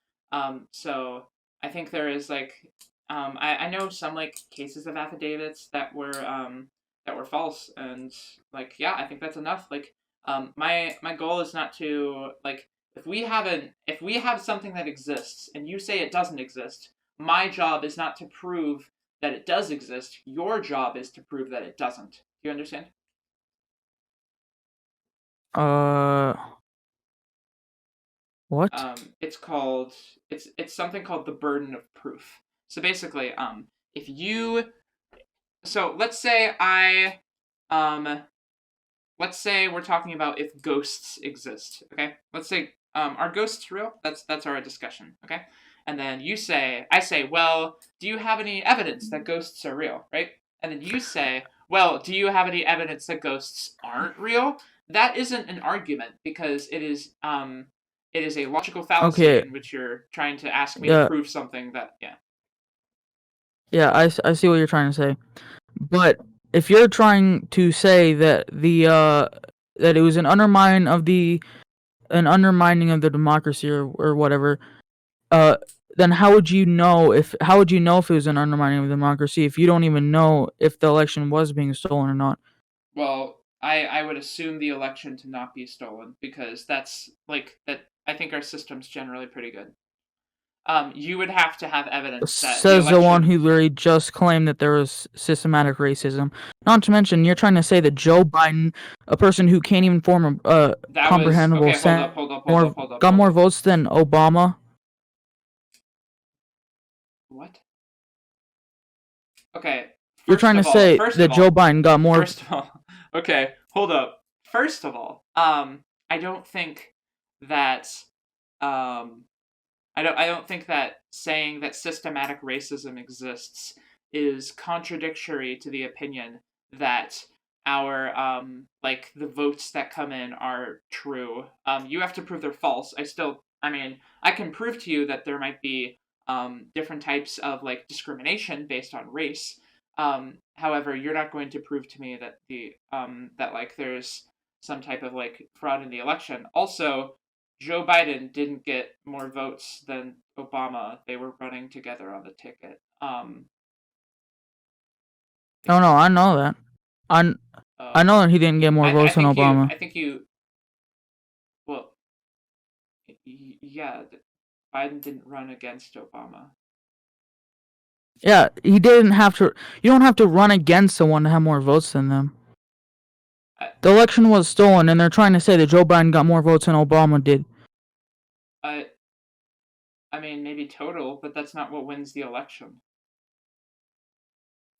So I think there is like I know some like cases of affidavits that were false, and like yeah, I think that's enough. Like my goal is not to like if we have something that exists and you say it doesn't exist, my job is not to prove that it does exist. Your job is to prove that it doesn't. Do you understand? What? It's something called the burden of proof. So basically, let's say we're talking about if ghosts exist, okay? Let's say are ghosts real? That's our discussion, okay? And then I say, well, do you have any evidence that ghosts are real, right? And then you say, well, do you have any evidence that ghosts aren't real? That isn't an argument because it is a logical fallacy in which you're trying to ask me to prove something that, yeah. Yeah, I see what you're trying to say. But if you're trying to say that that it was an undermining of the democracy or whatever, then how would you know if it was an undermining of democracy if you don't even know if the election was being stolen or not? Well, I would assume the election to not be stolen because that's like that. I think our system's generally pretty good. You would have to have evidence that Says the one who literally just claimed that there was systematic racism. Not to mention, you're trying to say that Joe Biden, a person who can't even form a comprehensible sentence, got more votes than Obama. What? Okay. You're trying to say that Joe Biden got more. First of all, okay, hold up. First of all, I don't think that, I don't think that saying that systematic racism exists is contradictory to the opinion that our like the votes that come in are true. You have to prove they're false. I can prove to you that there might be different types of like discrimination based on race. However, you're not going to prove to me that that like there's some type of like fraud in the election. Also, Joe Biden didn't get more votes than Obama. They were running together on the ticket. No, I know that. I know that he didn't get more votes than Obama. I think you. Well, yeah, Biden didn't run against Obama. Yeah, he didn't have to. You don't have to run against someone to have more votes than them. The election was stolen, and they're trying to say that Joe Biden got more votes than Obama did. I mean, maybe total, but that's not what wins the election.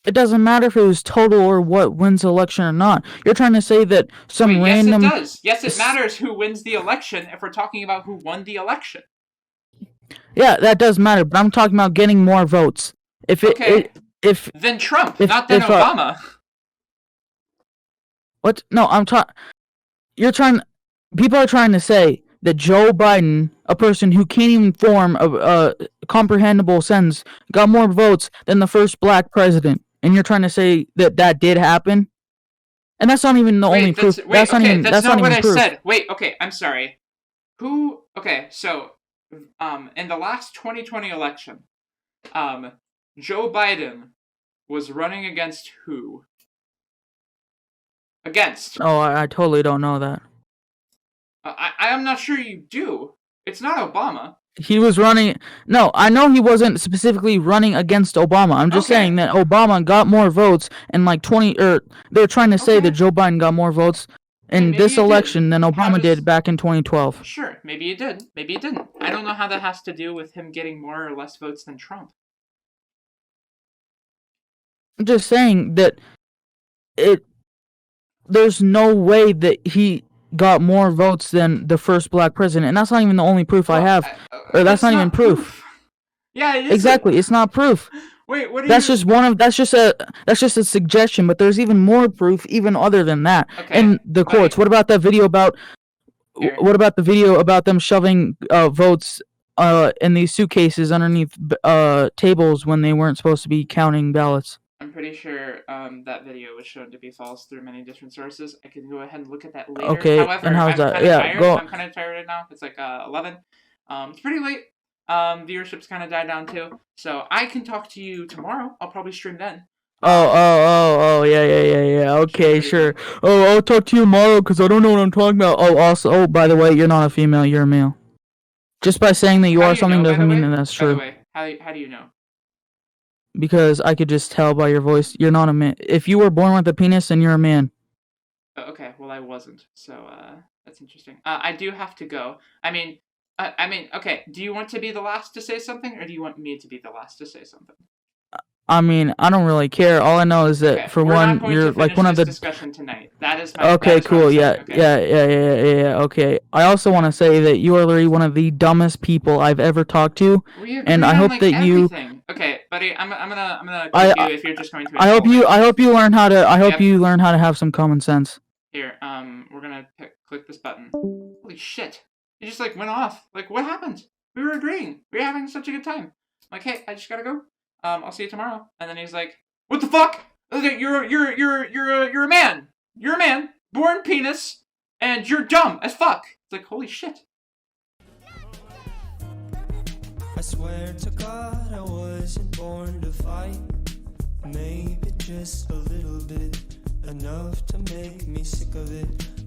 It doesn't matter if it was total or what wins the election or not. You're trying to say that some random... Yes, it does. Yes, it matters who wins the election if we're talking about who won the election. Yeah, that does matter, but I'm talking about getting more votes. Then Trump, not then Obama. What? No, people are trying to say that Joe Biden, a person who can't even form a comprehensible sentence, got more votes than the first black president. And you're trying to say that that did happen? And that's not even the only proof. That's not even what I proof. said. Wait, okay, I'm sorry. So, in the last 2020 election, Joe Biden was running against who? Oh, I totally don't know that. I am not sure you do. It's not Obama. He was running... No, I know he wasn't specifically running against Obama. I'm just saying that Obama got more votes in like 20... they're trying to say that Joe Biden got more votes in this election than Obama did back in 2012. Sure, maybe you did. Maybe you didn't. I don't know how that has to do with him getting more or less votes than Trump. I'm just saying that there's no way that he got more votes than the first black president, and that's not even the only proof I have. Or that's not even proof. Yeah, it is. Exactly, it's not proof. Wait, what? That's just a suggestion, but there's even more proof, even other than that, in the courts. What about that video about? What about the video about them shoving votes in these suitcases underneath tables when they weren't supposed to be counting ballots? I'm pretty sure that video was shown to be false through many different sources. I can go ahead and look at that later. Okay, however, and how's that? I'm kind of tired right now. It's like 11. It's pretty late. Viewership's kind of died down too. So I can talk to you tomorrow. I'll probably stream then. Yeah. Okay, sure. Oh, I'll talk to you tomorrow because I don't know what I'm talking about. Oh, by the way, you're not a female. You're a male. Just by saying that you are something doesn't mean that that's true. By the way, how do you know? Because I could just tell by your voice. You're not a man. If you were born with a penis, then you're a man. Okay, well I wasn't. So that's interesting. I do have to go. I mean, okay. Do you want to be the last to say something, or do you want me to be the last to say something? I mean, I don't really care. All I know is that for one, you're like one of the discussion tonight. That is my. Okay, cool. Yeah. Okay. I also want to say that you are literally one of the dumbest people I've ever talked to, and I hope that you. Okay, buddy. I'm gonna quit you if you're just going to. I hope you learn how to. I hope you learn how to have some common sense. Here, we're gonna click this button. Holy shit! It just like went off. Like, what happened? We were agreeing. We were having such a good time. Like, hey, I just gotta go. I'll see you tomorrow. And then he's like, what the fuck? You're a man. You're a man, born penis, and you're dumb as fuck. It's like, holy shit. I swear to God I wasn't born to fight. Maybe just a little bit, enough to make me sick of it.